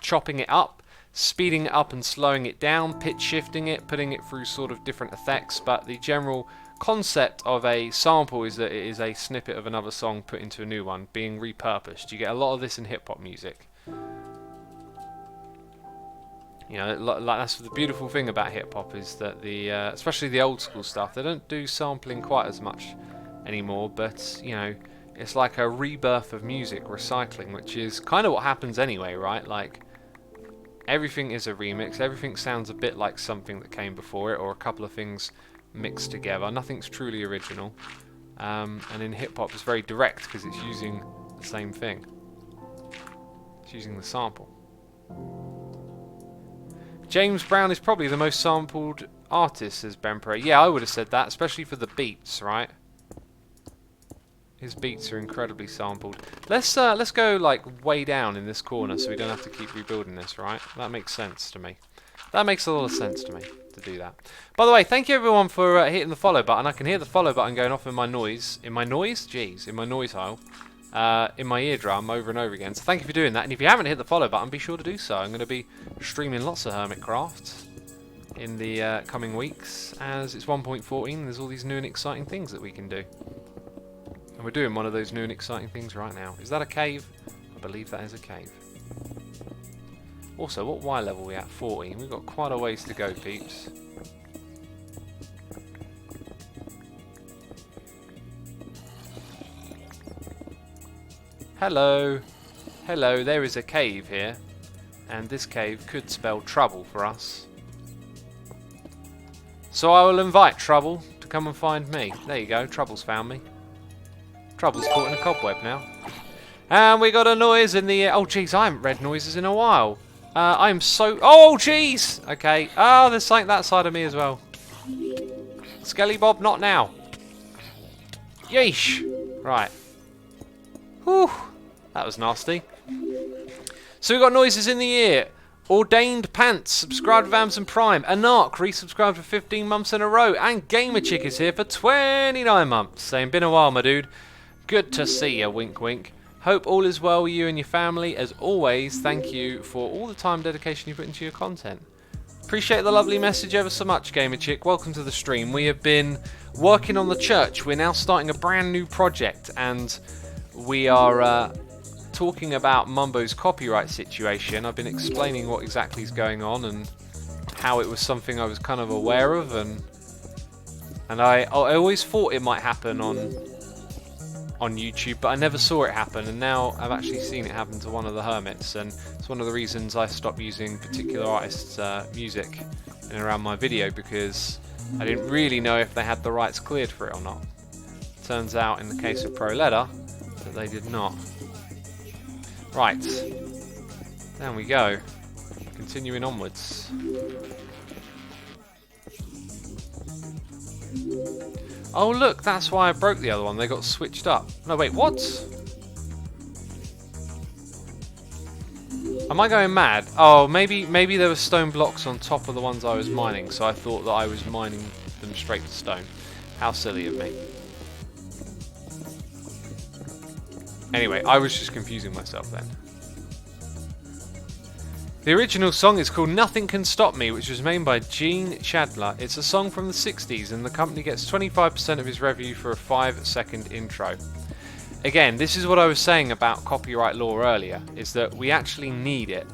chopping it up, speeding it up and slowing it down, pitch shifting it, putting it through sort of different effects, but the general concept of a sample is that it is a snippet of another song put into a new one, being repurposed. You get a lot of this in hip-hop music. You know, like that's the beautiful thing about hip-hop is that especially the old school stuff, they don't do sampling quite as much anymore, but, you know, it's like a rebirth of music, recycling, which is kind of what happens anyway, right? Like, everything is a remix, everything sounds a bit like something that came before it, or a couple of things mixed together. Nothing's truly original. And in hip-hop it's very direct because it's using the same thing. It's using the sample. James Brown is probably the most sampled artist, says Ben Perret. Yeah, I would have said that, especially for the beats, right? His beats are incredibly sampled. Let's go like way down in this corner so we don't have to keep rebuilding this, right? That makes sense to me. That makes a lot of sense to me to do that. By the way, thank you everyone for hitting the follow button. I can hear the follow button going off in my noise. In my noise? Jeez, in my noise aisle. In my eardrum over and over again. So thank you for doing that. And if you haven't hit the follow button, be sure to do so. I'm going to be streaming lots of Hermitcraft in the coming weeks, as it's 1.14. There's all these new and exciting things that we can do. And we're doing one of those new and exciting things right now. Is that a cave? I believe that is a cave. Also, what Y level are we at? 14. We've got quite a ways to go, peeps. Hello. Hello, there is a cave here. And this cave could spell trouble for us. So I will invite Trouble to come and find me. There you go, Trouble's found me. Trouble's caught in a cobweb now. And we got a noise in the... Oh, jeez, I haven't read noises in a while. I'm so... Oh, jeez! Okay. Oh, there's something that side of me as well. Skelly Bob, not now. Yeesh. Right. Whew. That was nasty. So we got noises in the ear. Ordained Pants, subscribed to Vams and Prime. Anarch, resubscribed for 15 months in a row. And Gamer Chick is here for 29 months. Saying, been a while, my dude. Good to see you, wink wink. Hope all is well with you and your family. As always, thank you for all the time and dedication you put into your content. Appreciate the lovely message ever so much, Gamer Chick. Welcome to the stream. We have been working on the church. We're now starting a brand new project, and we are talking about Mumbo's copyright situation. I've been explaining what exactly is going on and how it was something I was kind of aware of, and I always thought it might happen on YouTube, but I never saw it happen, and now I've actually seen it happen to one of the hermits, and it's one of the reasons I stopped using particular artists' music in and around my video, because I didn't really know if they had the rights cleared for it or not. Turns out in the case of ProLedder that they did not. Right, down we go, continuing onwards. Oh look, that's why I broke the other one, they got switched up. No wait, what? Am I going mad? Oh, maybe there were stone blocks on top of the ones I was mining, so I thought that I was mining them straight to stone. How silly of me. Anyway, I was just confusing myself then. The original song is called Nothing Can Stop Me, which was made by Gene Chadler. It's a song from the 60s, and the company gets 25% of his revenue for a 5-second intro. Again, this is what I was saying about copyright law earlier, is that we actually need it.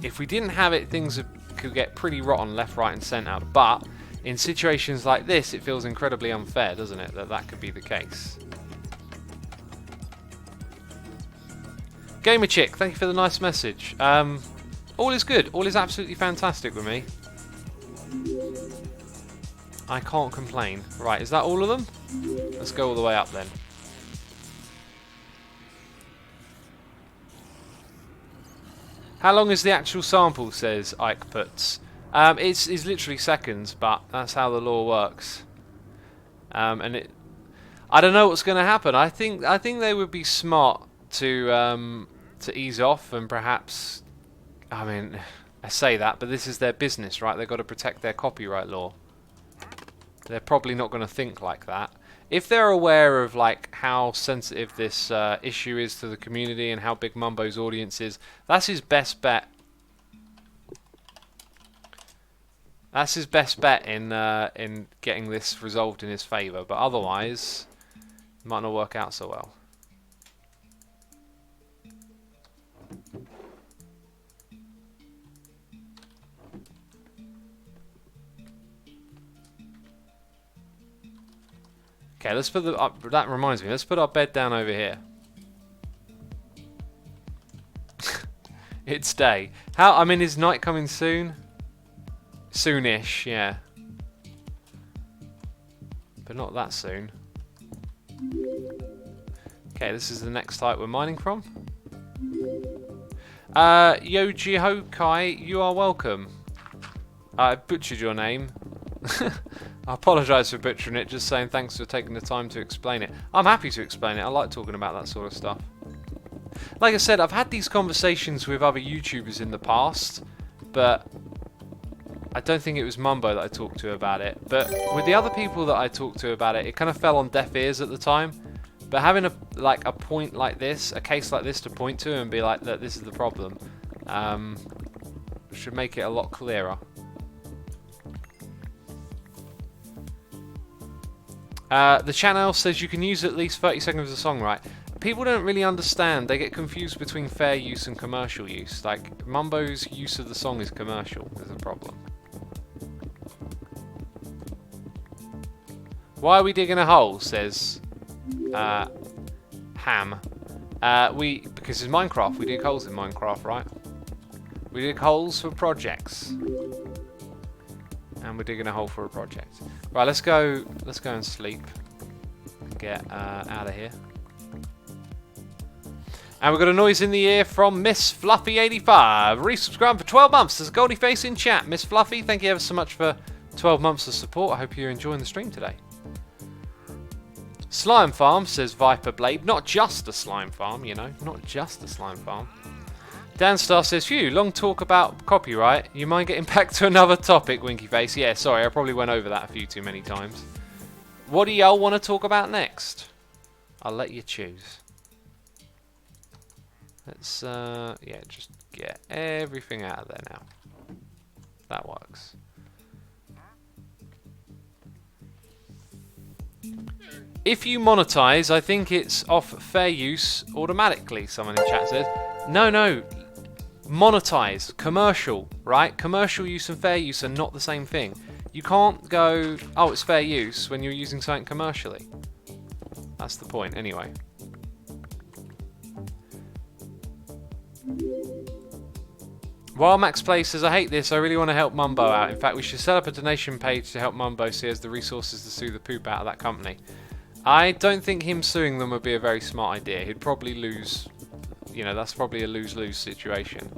If we didn't have it, things could get pretty rotten left, right and centre. But in situations like this, it feels incredibly unfair, doesn't it, that could be the case. Gamer Chick, thank you for the nice message. All is good. All is absolutely fantastic with me. I can't complain. Right, is that all of them? Let's go all the way up then. How long is the actual sample, says Ike Puts. It's literally seconds, but that's how the law works. And I don't know what's going to happen. I think they would be smart to ease off and perhaps... I mean, I say that, but this is their business, right? They've got to protect their copyright law. They're probably not going to think like that. If they're aware of like how sensitive this issue is to the community and how big Mumbo's audience is, that's his best bet. That's his best bet in getting this resolved in his favour. But otherwise, it might not work out so well. Okay, let's put the. That reminds me. Let's put our bed down over here. It's day. How? I mean, is night coming soon? Soonish, yeah. But not that soon. Okay, this is the next site we're mining from. Yoji Hokai, you are welcome. I butchered your name. I apologise for butchering it, just saying thanks for taking the time to explain it. I'm happy to explain it, I like talking about that sort of stuff. Like I said, I've had these conversations with other YouTubers in the past, but I don't think it was Mumbo that I talked to about it. But with the other people that I talked to about it, it kind of fell on deaf ears at the time. But having a point like this, a case like this to point to and be like, look, this is the problem, should make it a lot clearer. The channel says you can use at least 30 seconds of the song, right? People don't really understand. They get confused between fair use and commercial use. Like, Mumbo's use of the song is commercial. There's a problem. Why are we digging a hole? Says Ham. Because it's Minecraft. We dig holes in Minecraft, right? We dig holes for projects. And we're digging a hole for a project. Right, let's go and sleep. Get out of here. And we've got a noise in the ear from Miss Fluffy85. Resubscribe for 12 months. There's a goldy face in chat. Miss Fluffy, thank you ever so much for 12 months of support. I hope you're enjoying the stream today. Slime Farm, says Viper Blade. Not just a slime farm, you know. Not just a slime farm. Dan Star says, phew, long talk about copyright. You mind getting back to another topic, Winky Face? Yeah, sorry, I probably went over that a few too many times. What do y'all want to talk about next? I'll let you choose. Let's, yeah, just get everything out of there now. That works. If you monetize, I think it's off fair use automatically, someone in chat says. No. Monetize. Commercial, right? Commercial use and fair use are not the same thing. You can't go, oh, it's fair use when you're using something commercially. That's the point, anyway. While Max Play says, I hate this, I really want to help Mumbo out. In fact, we should set up a donation page to help Mumbo so he has the resources to sue the poop out of that company. I don't think him suing them would be a very smart idea. He'd probably lose, you know, that's probably a lose-lose situation.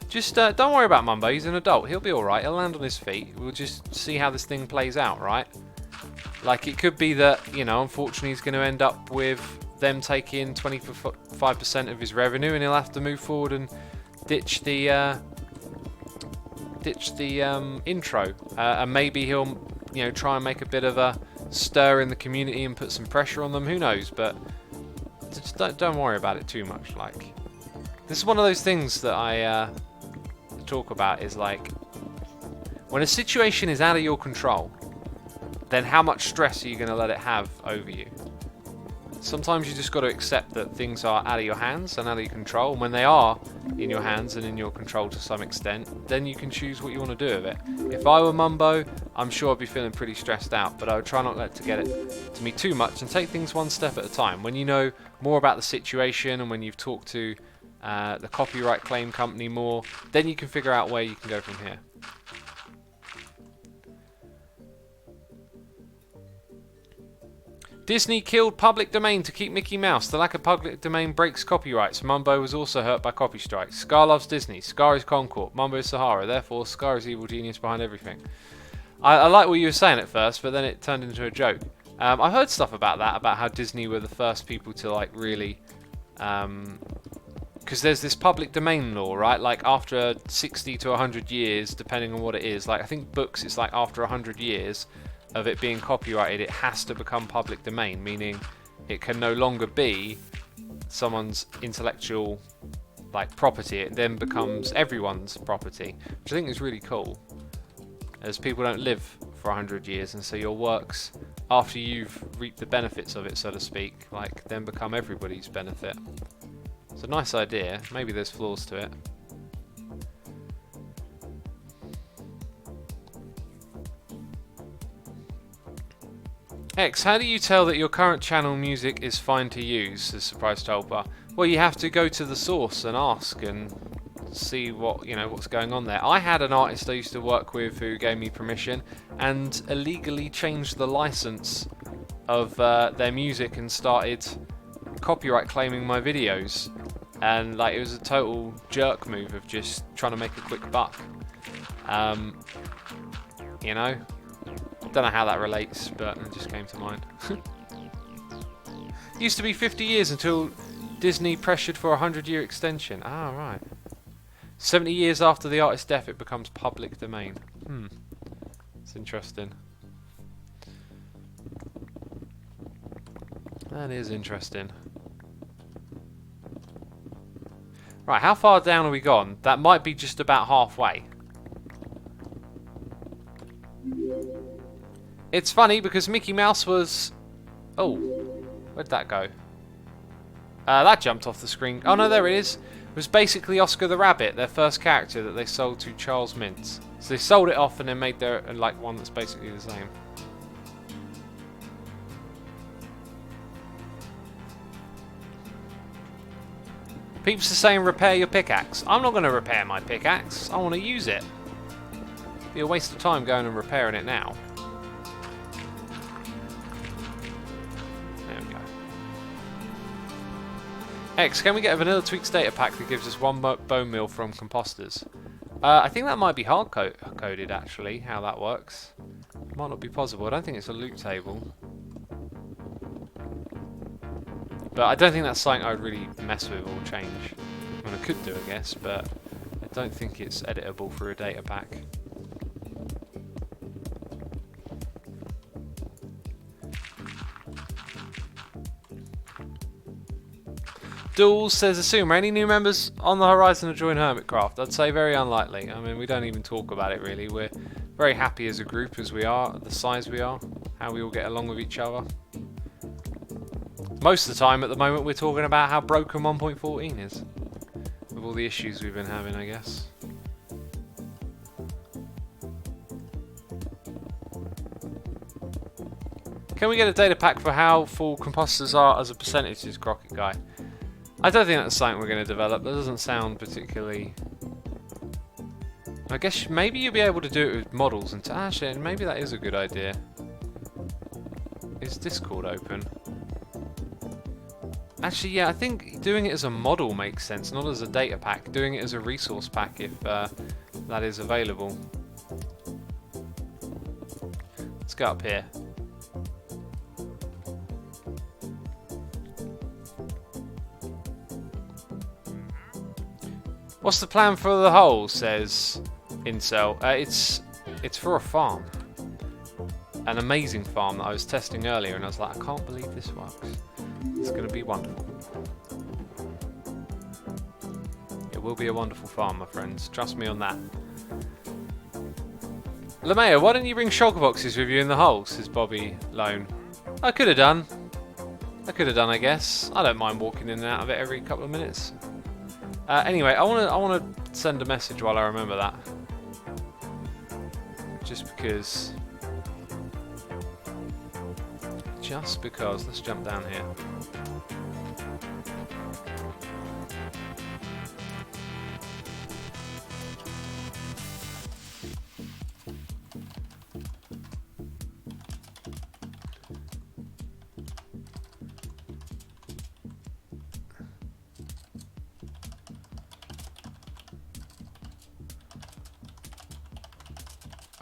Just don't worry about Mumbo, he's an adult. He'll be alright, he'll land on his feet. We'll just see how this thing plays out, right? Like, it could be that, you know, unfortunately he's going to end up with them taking 25% of his revenue and he'll have to move forward and ditch the intro. And maybe he'll, you know, try and make a bit of a stir in the community and put some pressure on them, who knows, but just don't worry about it too much. Like, this is one of those things that I talk about, is like, when a situation is out of your control, then how much stress are you going to let it have over you? Sometimes you just got to accept that things are out of your hands and out of your control, and when they are in your hands and in your control to some extent, then you can choose what you want to do with it. If I were Mumbo, I'm sure I'd be feeling pretty stressed out, but I would try not to let it get it to me too much and take things one step at a time. When you know more about the situation and when you've talked to the copyright claim company more, then you can figure out where you can go from here. Disney killed public domain to keep Mickey Mouse. The lack of public domain breaks copyrights. Mumbo was also hurt by copy strikes. Scar loves Disney. Scar is Concord. Mumbo is Sahara. Therefore, Scar is evil genius behind everything. I like what you were saying at first, but then it turned into a joke. I've heard stuff about that, about how Disney were the first people to, like, really... because there's this public domain law, right? Like, after 60 to 100 years, depending on what it is. Like, I think books, it's like after 100 years... of it being copyrighted, it has to become public domain, meaning it can no longer be someone's intellectual, like, property. It then becomes everyone's property, which I think is really cool. as people don't live for 100 years, and so your works, after you've reaped the benefits of it, so to speak, like, then become everybody's benefit. It's a nice idea. Maybe there's flaws to it. X, how do you tell that your current channel music is fine to use, says Surprise Tulpa? Well, you have to go to the source and ask and see what, you know, what's going on there. I had an artist I used to work with who gave me permission and illegally changed the license of their music and started copyright claiming my videos. And like, it was a total jerk move of just trying to make a quick buck. You know? Don't know how that relates, but it just came to mind. Used to be 50 years until Disney pressured for a 100-year extension. Ah, right. 70 years after the artist's death, it becomes public domain. It's interesting. That is interesting. Right, how far down have we gone? That might be just about halfway. It's funny because Mickey Mouse was... Oh, where'd that go? That jumped off the screen. Oh no, there it is. It was basically Oscar the Rabbit, their first character that they sold to Charles Mintz. So they sold it off and then made their like one that's basically the same. Peeps are saying repair your pickaxe. I'm not going to repair my pickaxe. I want to use it. It'd be a waste of time going and repairing it now. There we go. X, can we get a Vanilla Tweaks data pack that gives us one bone meal from composters? I think that might be hard-coded, actually, how that works. Might not be possible. I don't think it's a loot table. But I don't think that's something I would really mess with or change. I mean, I could do, I guess, but I don't think it's editable through a data pack. Duel says, assume, are any new members on the horizon to join Hermitcraft? I'd say very unlikely. I mean, we don't even talk about it, really. We're very happy as a group as we are, the size we are, how we all get along with each other. Most of the time, at the moment, we're talking about how broken 1.14 is. With all the issues we've been having, I guess. Can we get a data pack for how full composters are as a percentage, says Crockett Guy? I don't think that's something we're going to develop. That doesn't sound particularly... I guess maybe you'll be able to do it with models. And actually, maybe that is a good idea. Is Discord open? Actually, yeah, I think doing it as a model makes sense, not as a data pack. Doing it as a resource pack if that is available. Let's go up here. What's the plan for the hole, says Incel. It's for a farm. An amazing farm that I was testing earlier, and I was like, I can't believe this works. It's going to be wonderful. It will be a wonderful farm, my friends. Trust me on that. Lemaya, why didn't you bring shulker boxes with you in the hole, says Bobby Lone. I could have done. I guess. I don't mind walking in and out of it every couple of minutes. Anyway, I want to send a message while I remember that. Just because. Let's jump down here.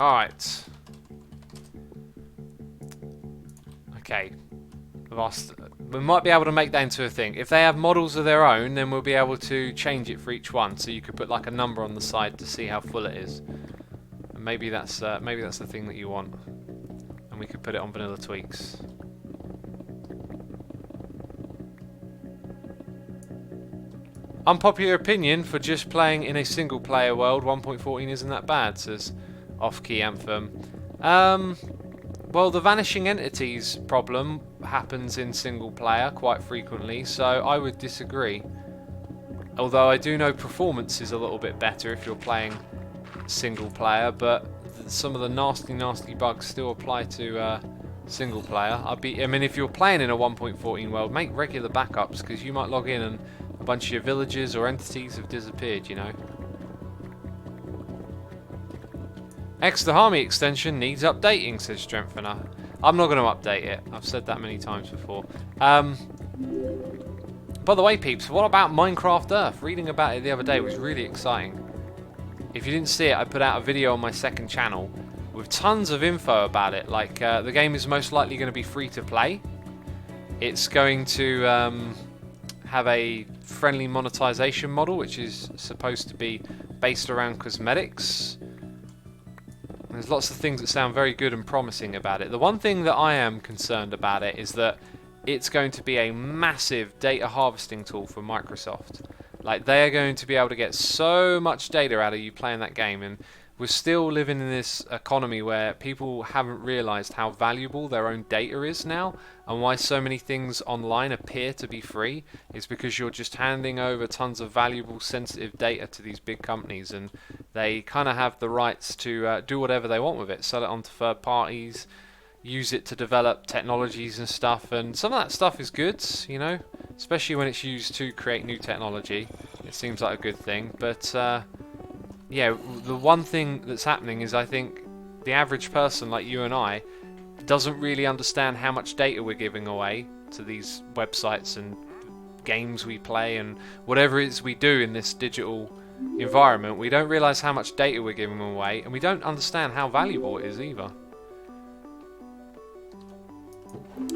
Alright. Okay. We might be able to make that into a thing. If they have models of their own, then we'll be able to change it for each one. So you could put like a number on the side to see how full it is. And maybe that's the thing that you want. And we could put it on Vanilla Tweaks. Unpopular opinion for just playing in a single player world, 1.14 isn't that bad, says off-key Anthem. Well, the vanishing entities problem happens in single player quite frequently, so I would disagree. Although I do know performance is a little bit better if you're playing single player, but some of the nasty bugs still apply to single player. I mean, if you're playing in a 1.14 world, make regular backups, because you might log in and a bunch of your villages or entities have disappeared, you know. Extra Harmy extension needs updating, says Strengthener. I'm not going to update it. I've said that many times before. By the way, peeps, what about Minecraft Earth? Reading about it the other day was really exciting. If you didn't see it, I put out a video on my second channel with tons of info about it. Like, the game is most likely going to be free to play. It's going to have a friendly monetization model, which is supposed to be based around cosmetics. There's lots of things that sound very good and promising about it. The one thing that I am concerned about it is that it's going to be a massive data harvesting tool for Microsoft. Like, they are going to be able to get so much data out of you playing that game, and we're still living in this economy where people haven't realized how valuable their own data is now, and why so many things online appear to be free is because you're just handing over tons of valuable, sensitive data to these big companies, and they kind of have the rights to do whatever they want with it, sell it on to third parties, use it to develop technologies and stuff, and some of that stuff is good, you know, especially when it's used to create new technology. It seems like a good thing, but yeah, the one thing that's happening is I think the average person like you and I doesn't really understand how much data we're giving away to these websites and games we play and whatever it is we do in this digital environment. We don't realize how much data we're giving away, and we don't understand how valuable it is either.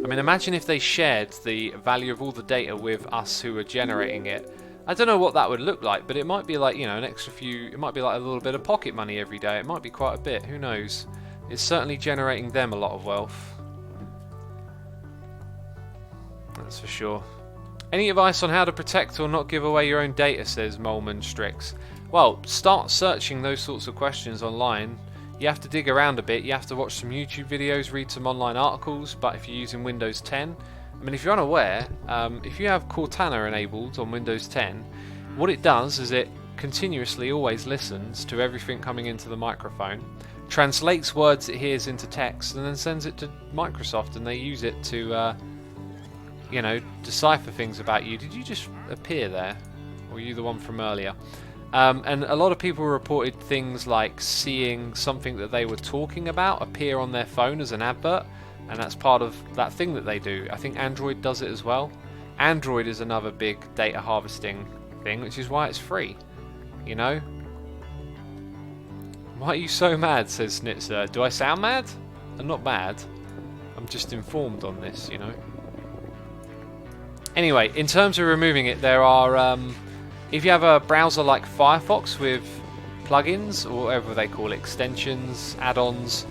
I mean, imagine if they shared the value of all the data with us who are generating it. I don't know what that would look like, but it might be like, you know, an extra few, it might be like a little bit of pocket money every day. It might be quite a bit, who knows. It's certainly generating them a lot of wealth. That's for sure. Any advice on how to protect or not give away your own data, says Molman Strix. Well, start searching those sorts of questions online. You have to dig around a bit, you have to watch some YouTube videos, read some online articles, but if you're using Windows 10, I mean, if you're unaware, if you have Cortana enabled on Windows 10, what it does is it continuously always listens to everything coming into the microphone, translates words it hears into text, and then sends it to Microsoft, and they use it to, you know, decipher things about you. Did you just appear there? Or were you the one from earlier? And a lot of people reported things like seeing something that they were talking about appear on their phone as an advert, and that's part of that thing that they do. I think Android does it as well. Android is another big data harvesting thing, which is why it's free, you know? Why are you so mad, says Snitzer. Do I sound mad? I'm not mad. I'm just informed on this, you know? Anyway, in terms of removing it, there are... if you have a browser like Firefox with plugins, or whatever they call it, extensions, add-ons,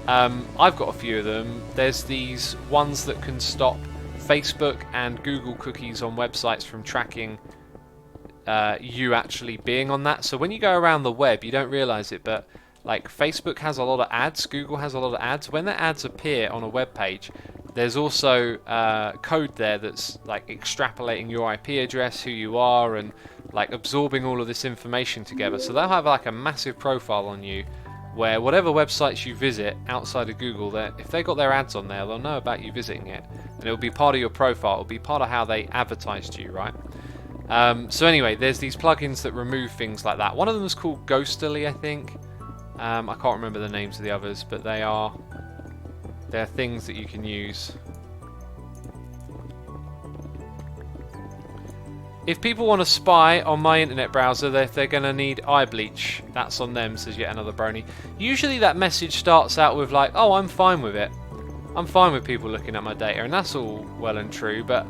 I've got a few of them. There's these ones that can stop Facebook and Google cookies on websites from tracking you actually being on that. So when you go around the web, you don't realize it, but like Facebook has a lot of ads, Google has a lot of ads. When the ads appear on a web page, there's also code there that's like extrapolating your IP address, who you are, and like absorbing all of this information together. So they'll have like a massive profile on you, where whatever websites you visit outside of Google, if they got their ads on there, they'll know about you visiting it, and it'll be part of your profile. It'll be part of how they advertise to you, right? So anyway, there's these plugins that remove things like that. One of them is called Ghostly, I think. I can't remember the names of the others, but they're things that you can use. If people want to spy on my internet browser, if they're going to need eye bleach, that's on them, says yet another brony. Usually that message starts out with like, oh, I'm fine with it. I'm fine with people looking at my data, and that's all well and true, but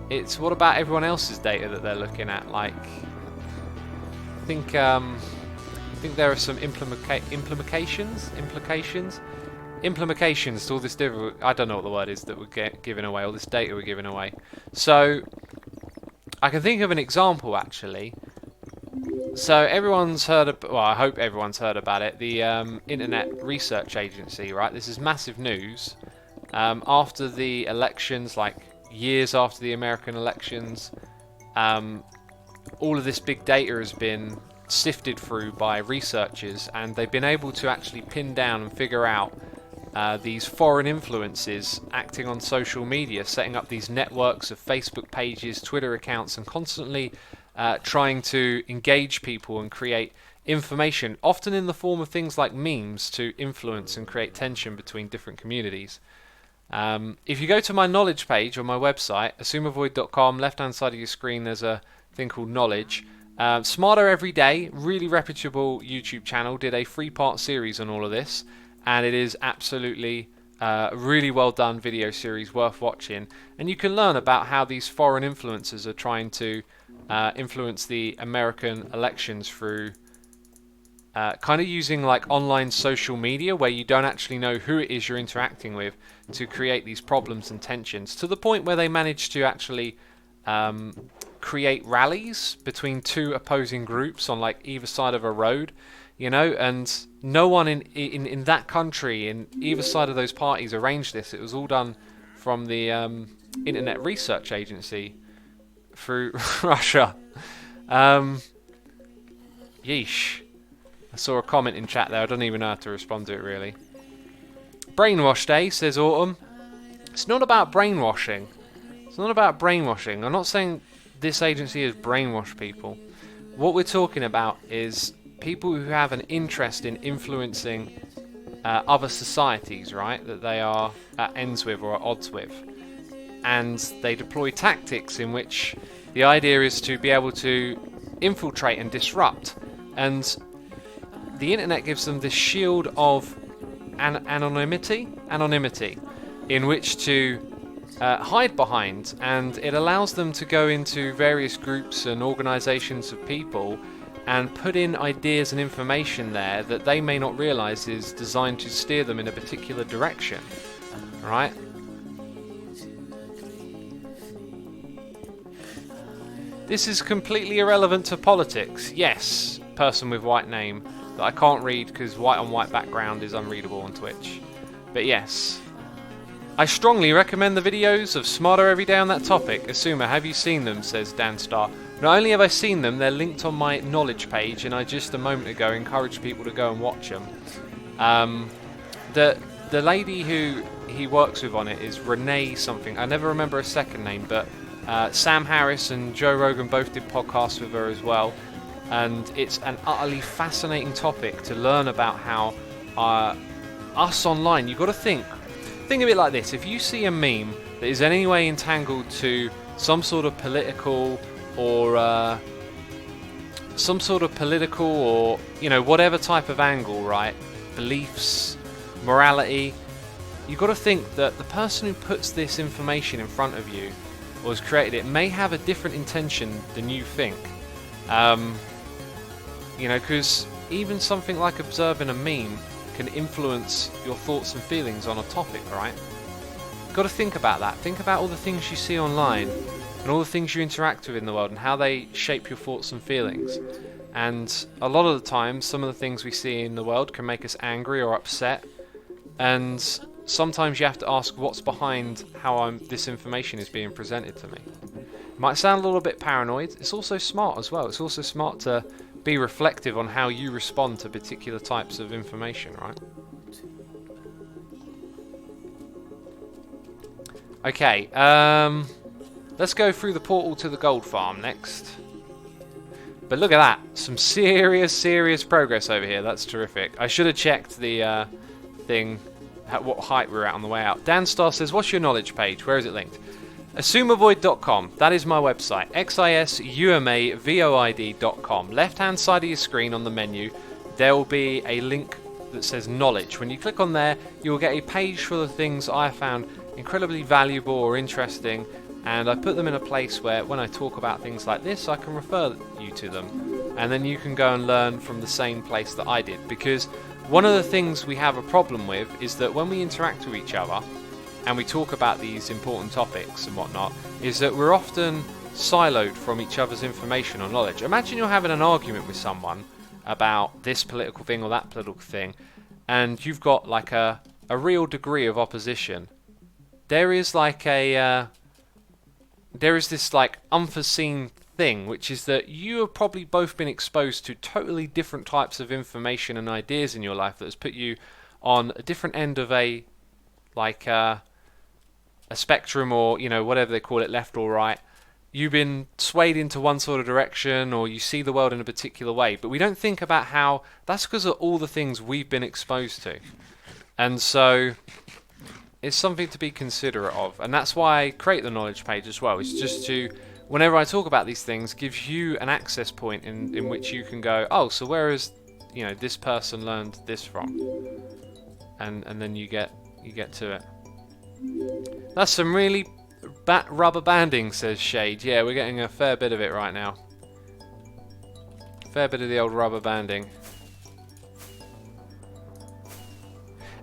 it's what about everyone else's data that they're looking at? Like, I think there are some implications to all this different, I don't know what the word is, that we're giving away, all this data we're giving away. So I can think of an example actually So everyone's heard of, well, I hope everyone's heard about it, the Internet Research Agency, right? This is massive news. After the elections, like years after the American elections, all of this big data has been sifted through by researchers, and they've been able to actually pin down and figure out these foreign influences acting on social media, setting up these networks of Facebook pages, Twitter accounts, and constantly trying to engage people and create information, often in the form of things like memes, to influence and create tension between different communities. If you go to my knowledge page on my website, assumeavoid.com, left hand side of your screen there's a thing called knowledge. Smarter Every Day, really reputable YouTube channel, did a 3-part series on all of this, and it is absolutely really well done video series worth watching. And you can learn about how these foreign influencers are trying to influence the American elections through kind of using like online social media, where you don't actually know who it is you're interacting with, to create these problems and tensions, to the point where they manage to actually create rallies between two opposing groups on like either side of a road, you know, and no one in that country, in either side of those parties, arranged this. It was all done from the Internet Research Agency through Russia. Yeesh. I saw a comment in chat there, I don't even know how to respond to it really. Brainwash Day, says Autumn. It's not about brainwashing. It's not about brainwashing. I'm not saying this agency has brainwashed people. What we're talking about is people who have an interest in influencing other societies, right, that they are at ends with or at odds with. And they deploy tactics in which the idea is to be able to infiltrate and disrupt. And the internet gives them this shield of anonymity in which to hide behind, and it allows them to go into various groups and organizations of people and put in ideas and information there that they may not realize is designed to steer them in a particular direction, right? This is completely irrelevant to politics. Yes, person with white name that I can't read because white on white background is unreadable on Twitch. But yes, I strongly recommend the videos of Smarter Every Day on that topic. Asuma, have you seen them? Says Dan Star. Not only have I seen them, they're linked on my knowledge page, and I just a moment ago encouraged people to go and watch them. The lady who he works with on it is Renee something. I never remember her second name, but Sam Harris and Joe Rogan both did podcasts with her as well. And it's an utterly fascinating topic to learn about how us online, you've got to think of it like this. If you see a meme that is in any way entangled to some sort of political or you know, whatever type of angle, right, beliefs, morality, you've got to think that the person who puts this information in front of you or has created it may have a different intention than you think. You know, because even something like observing a meme can influence your thoughts and feelings on a topic, right? You've got to think about that. Think about all the things you see online and all the things you interact with in the world and how they shape your thoughts and feelings. And a lot of the time, some of the things we see in the world can make us angry or upset. And sometimes you have to ask what's behind how this information is being presented to me. It might sound a little bit paranoid. It's also smart as well. It's also smart to be reflective on how you respond to particular types of information, right? Okay, let's go through the portal to the gold farm next. But look at that, some serious progress over here. That's terrific. I should have checked the thing, at what height we were at on the way out. Dan Star says, what's your knowledge page? Where is it linked? Assumeavoid.com, that is my website. XISUMAVOID.com. Left hand side of your screen on the menu, there will be a link that says knowledge. When you click on there, you will get a page full of things I found incredibly valuable or interesting, and I put them in a place where when I talk about things like this, I can refer you to them, and then you can go and learn from the same place that I did. Because one of the things we have a problem with is that when we interact with each other and we talk about these important topics and whatnot, is that we're often siloed from each other's information or knowledge. Imagine you're having an argument with someone about this political thing or that political thing, and you've got like a real degree of opposition. There is this like unforeseen thing, which is that you have probably both been exposed to totally different types of information and ideas in your life that has put you on a different end of a spectrum, or whatever they call it, left or right. You've been swayed into one sort of direction, or you see the world in a particular way, but we don't think about how that's because of all the things we've been exposed to. And so it's something to be considerate of, and that's why I create the knowledge page as well. It's just to, whenever I talk about these things, gives you an access point in which you can go, oh, so where is this person learned this from, and then you get to it. That's some really rubber banding, says Shade. Yeah, we're getting a fair bit of it right now. Fair bit of the old rubber banding.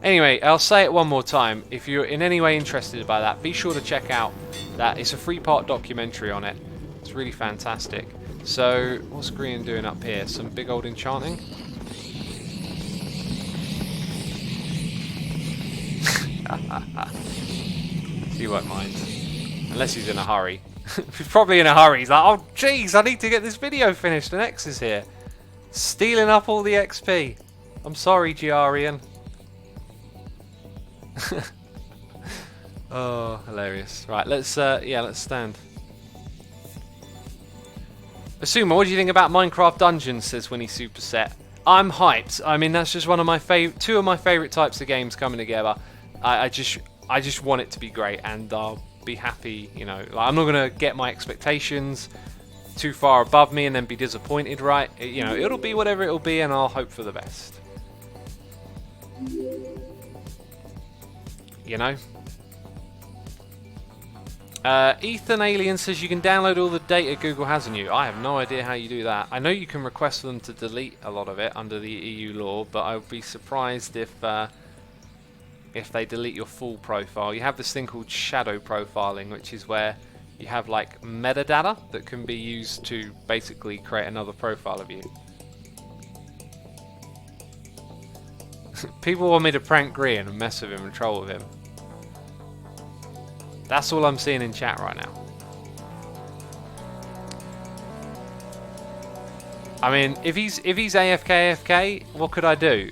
Anyway, I'll say it one more time. If you're in any way interested by that, be sure to check out that. It's a 3-part documentary on it. It's really fantastic. So, what's Green doing up here? Some big old enchanting? He won't mind. Unless he's in a hurry. He's probably in a hurry. He's like, oh jeez, I need to get this video finished, and X is here. Stealing up all the XP. I'm sorry, Giarian. Oh, hilarious. Right, let's stand. Asuma, what do you think about Minecraft Dungeons, says Winnie Superset. I'm hyped. I mean, that's just one of my two of my favourite types of games coming together. I just want it to be great, and I'll be happy, like, I'm not going to get my expectations too far above me and then be disappointed, right? It'll be whatever it'll be, and I'll hope for the best. Ethan Alien says you can download all the data Google has on you. I have no idea how you do that. I know you can request for them to delete a lot of it under the EU law, but I would be surprised if they delete your full profile. You have this thing called shadow profiling, which is where you have like metadata that can be used to basically create another profile of you. People want me to prank Grian and mess with him and troll with him. That's all I'm seeing in chat right now. I mean, if he's AFK, what could I do?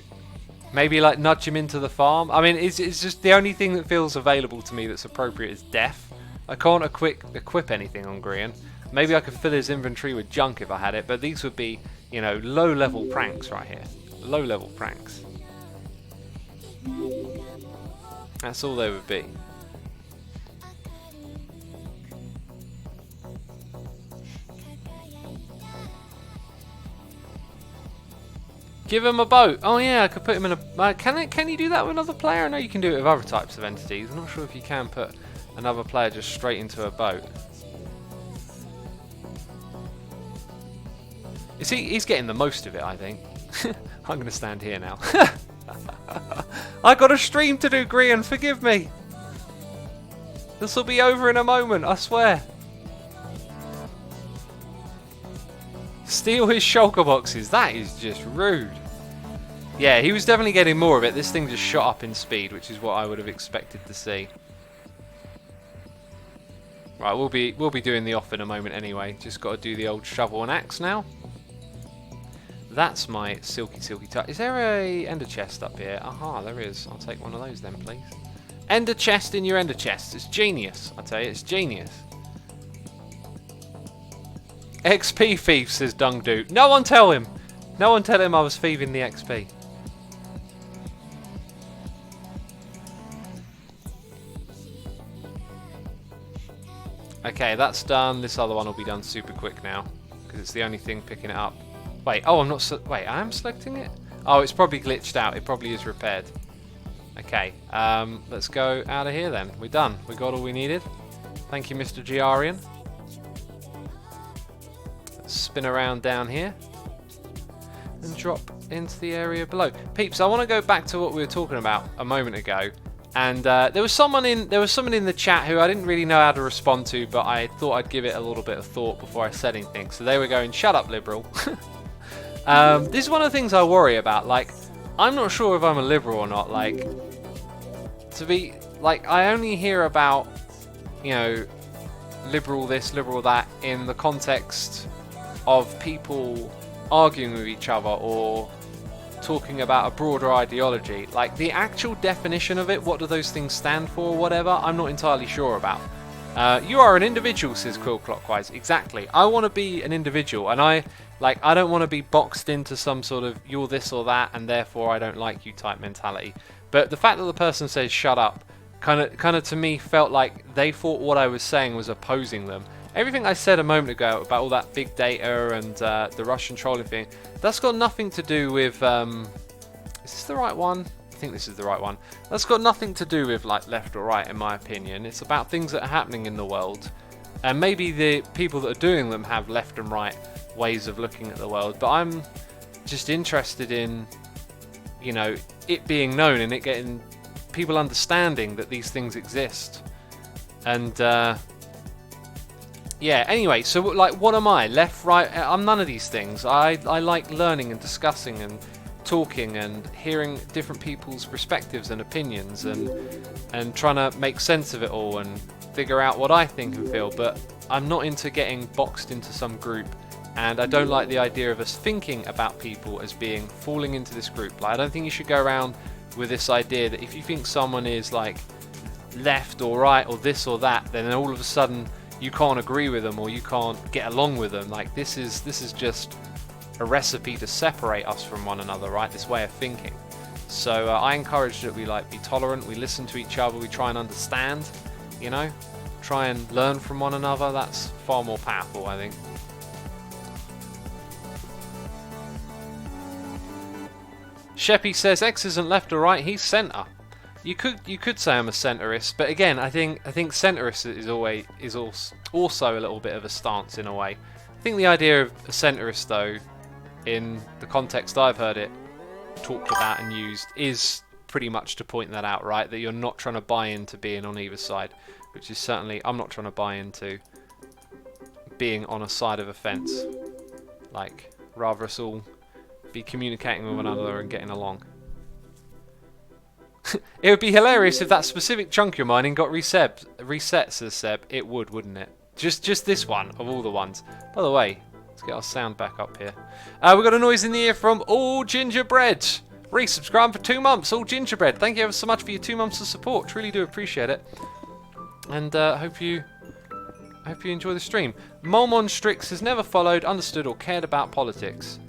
Maybe like nudge him into the farm? I mean, it's just the only thing that feels available to me that's appropriate is death. I can't equip anything on Grian. Maybe I could fill his inventory with junk if I had it, but these would be, low-level pranks right here. Low-level pranks. That's all they would be. Give him a boat. Oh yeah, I could put him in a... Can you do that with another player? I know you can do it with other types of entities. I'm not sure if you can put another player just straight into a boat. You see, he's getting the most of it, I think. I'm going to stand here now. I got a stream to do, Grian. Forgive me. This will be over in a moment, I swear. Steal his shulker boxes. That is just rude. Yeah, he was definitely getting more of it. This thing just shot up in speed, which is what I would have expected to see. Right, we'll be doing the off in a moment anyway. Just got to do the old shovel and axe now. That's my silky touch. Is there a ender chest up here? Aha, there is. I'll take one of those then, please. Ender chest in your ender chest. It's genius. I tell you, it's genius. XP thief, says Dungdu. No one tell him. No one tell him I was thieving the XP. Okay, that's done. This other one will be done super quick now because it's the only thing picking it up. Wait, oh, I'm not. Wait, I am selecting it. Oh, it's probably glitched out. It probably is repaired. Okay, let's go out of here then. We're done. We got all we needed. Thank you, Mr. Giarian. Let's spin around down here and drop into the area below. Peeps, I want to go back to what we were talking about a moment ago. And there was someone in the chat who I didn't really know how to respond to, but I thought I'd give it a little bit of thought before I said anything. So they were going, "Shut up, liberal." This is one of the things I worry about. Like, I'm not sure if I'm a liberal or not. Like, to be like, I only hear about, you know, liberal this, liberal that in the context of people arguing with each other or talking about a broader ideology. Like, the actual definition of it, what do those things stand for, whatever, I'm not entirely sure about. You are an individual, says Quill Clockwise. Exactly. I want to be an individual, and I don't want to be boxed into some sort of you're this or that, and therefore I don't like you type mentality. But the fact that the person says shut up, kind of to me felt like they thought what I was saying was opposing them. Everything I said a moment ago about all that big data and the Russian trolling thing, that's got nothing to do with. Is this the right one? I think this is the right one. That's got nothing to do with like left or right, in my opinion. It's about things that are happening in the world, and maybe the people that are doing them have left and right ways of looking at the world. But I'm just interested in, you know, it being known and it getting people understanding that these things exist. And yeah, anyway, so like, what am I? Left, right? I'm none of these things. I like learning and discussing and talking and hearing different people's perspectives and opinions and trying to make sense of it all and figure out what I think and feel. But I'm not into getting boxed into some group, and I don't like the idea of us thinking about people as being falling into this group. Like, I don't think you should go around with this idea that if you think someone is like left or right or this or that, then all of a sudden you can't agree with them or you can't get along with them. Like, this is just a recipe to separate us from one another, right? This way of thinking. So I encourage that we be tolerant, we listen to each other, we try and understand, you know, try and learn from one another. That's far more powerful, I think. Sheppy says X isn't left or right, he's centre. You could say I'm a centrist, but again, I think centrist is also a little bit of a stance in a way. I think the idea of a centrist, though, in the context I've heard it talked about and used, is pretty much to point that out, right? That you're not trying to buy into being on either side, which is certainly, I'm not trying to buy into being on a side of a fence. Like, rather us all be communicating with one another and getting along. It would be hilarious if that specific chunk you're mining got reset, says Seb. It would, wouldn't it? Just this one of all the ones. By the way, let's get our sound back up here. We've got a noise in the ear from All Gingerbread. Resubscribe for 2 months, All Gingerbread. Thank you ever so much for your 2 months of support. Truly do appreciate it. And hope you enjoy the stream. Momon Strix has never followed, understood, or cared about politics.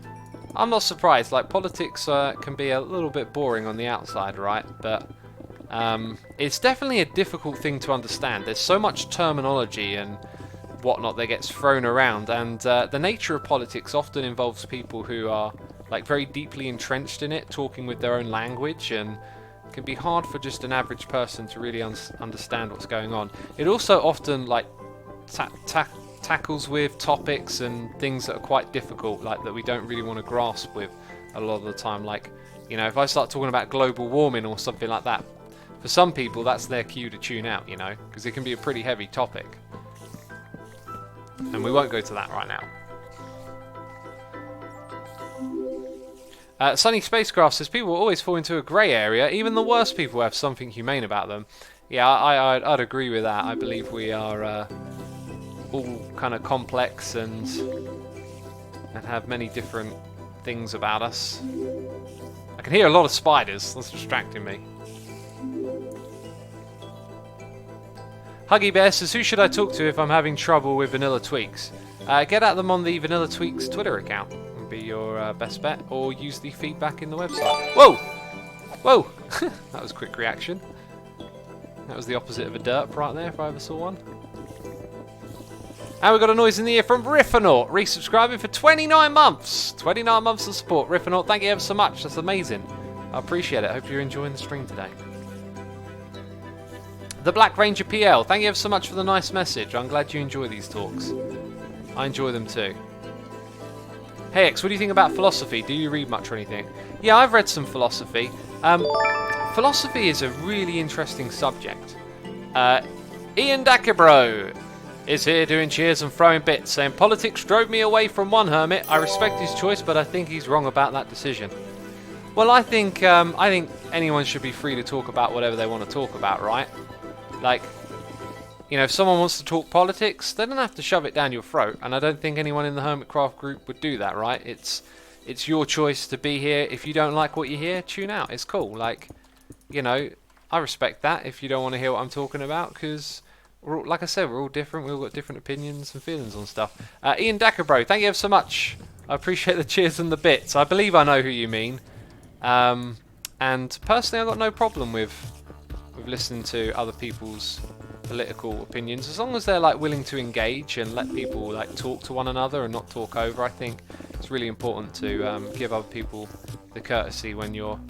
I'm not surprised. Like, politics can be a little bit boring on the outside, right? But it's definitely a difficult thing to understand. There's so much terminology and whatnot that gets thrown around, and the nature of politics often involves people who are like very deeply entrenched in it, talking with their own language, and it can be hard for just an average person to really understand what's going on. It also often like tackles with topics and things that are quite difficult, like that we don't really want to grasp with a lot of the time. Like, you know, if I start talking about global warming or something like that, for some people that's their cue to tune out, you know, because it can be a pretty heavy topic. And we won't go to that right now. Sunny Spacecraft says people always fall into a grey area. Even the worst people have something humane about them. Yeah, I'd agree with that. I believe we are all kind of complex and have many different things about us. I can hear a lot of spiders. That's distracting me. Huggy Bear says, who should I talk to if I'm having trouble with Vanilla Tweaks? Get at them on the Vanilla Tweaks Twitter account. Would be your best bet, or use the feedback in the website. Whoa! Whoa! That was a quick reaction. That was the opposite of a derp right there, if I ever saw one. And we got a noise in the ear from Riffanaut, resubscribing for 29 months. 29 months of support. Riffanaut, thank you ever so much. That's amazing. I appreciate it. Hope you're enjoying the stream today. The Black Ranger PL, thank you ever so much for the nice message. I'm glad you enjoy these talks. I enjoy them too. Hey X, what do you think about philosophy? Do you read much or anything? Yeah, I've read some philosophy. philosophy is a really interesting subject. Ian Dackabro is here doing cheers and throwing bits, saying politics drove me away from one hermit. I respect his choice, but I think he's wrong about that decision. Well, I think anyone should be free to talk about whatever they want to talk about, right? Like, you know, if someone wants to talk politics, they don't have to shove it down your throat, and I don't think anyone in the Hermitcraft group would do that, right? It's your choice to be here. If you don't like what you hear, tune out. It's cool. Like, you know, I respect that if you don't want to hear what I'm talking about, because, like I said, we're all different. We've all got different opinions and feelings on stuff. Ian Dackabro, thank you ever so much. I appreciate the cheers and the bits. I believe I know who you mean. And personally, I've got no problem with listening to other people's political opinions, as long as they're like willing to engage and let people like talk to one another and not talk over. I think it's really important to give other people the courtesy when you're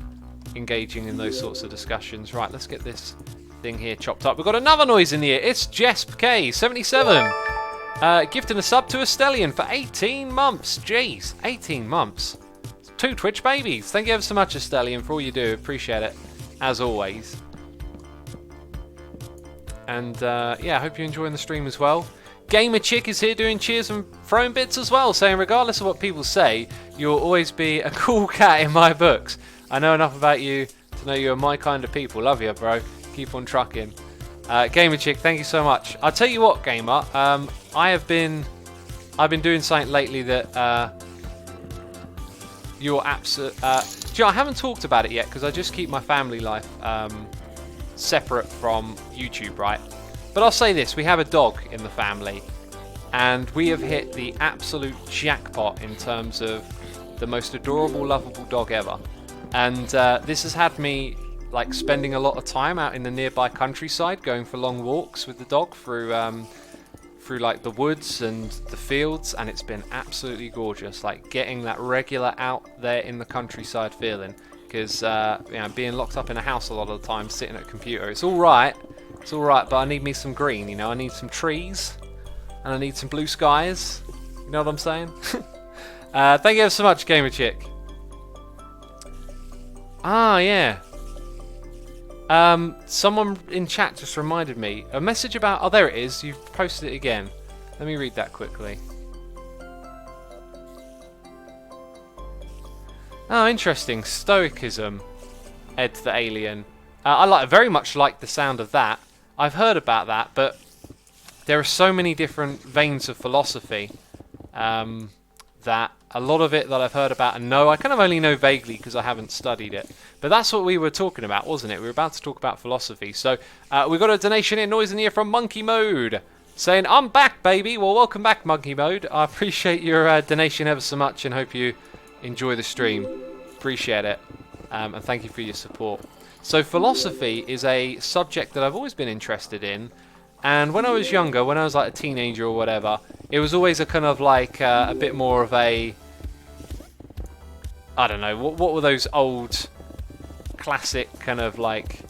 engaging in those sorts of discussions. Right, let's get this thing here chopped up. We've got another noise in the ear. It's Jesp K77 gifting a sub to a Stellion for 18 months. Jeez, 18 months. 2 Twitch babies. Thank you ever so much, Stellion, for all you do. Appreciate it, as always. And yeah, I hope you're enjoying the stream as well. Gamer Chick is here doing cheers and throwing bits as well, saying regardless of what people say, you'll always be a cool cat in my books. I know enough about you to know you're my kind of people. Love you, bro. Keep on trucking. Gamer Chick, thank you so much. I'll tell you what, Gamer. I've been doing something lately that you're absolute. I haven't talked about it yet because I just keep my family life separate from YouTube, right? But I'll say this: we have a dog in the family, and we have hit the absolute jackpot in terms of the most adorable, lovable dog ever. And this has had me like spending a lot of time out in the nearby countryside, going for long walks with the dog through like the woods and the fields, and it's been absolutely gorgeous. Like getting that regular out there in the countryside feeling, because you know, being locked up in a house a lot of the time, sitting at a computer, it's all right, but I need me some green. You know, I need some trees, and I need some blue skies. You know what I'm saying? Thank you so much, Gamer Chick. Ah, yeah. Someone in chat just reminded me. A message about... Oh, there it is. You've posted it again. Let me read that quickly. Oh, interesting. Stoicism. Ed the Alien. I very much like the sound of that. I've heard about that, but there are so many different veins of philosophy that a lot of it that I've heard about and know, I kind of only know vaguely because I haven't studied it. But that's what we were talking about, wasn't it? We were about to talk about philosophy. So we got a donation in, noise in the ear from Monkey Mode, saying, I'm back, baby. Well, welcome back, Monkey Mode. I appreciate your donation ever so much and hope you enjoy the stream. Appreciate it. And thank you for your support. So philosophy is a subject that I've always been interested in. And when I was younger, when I was like a teenager or whatever, it was always a kind of like a bit more of a, I don't know, what were those old classic kind of like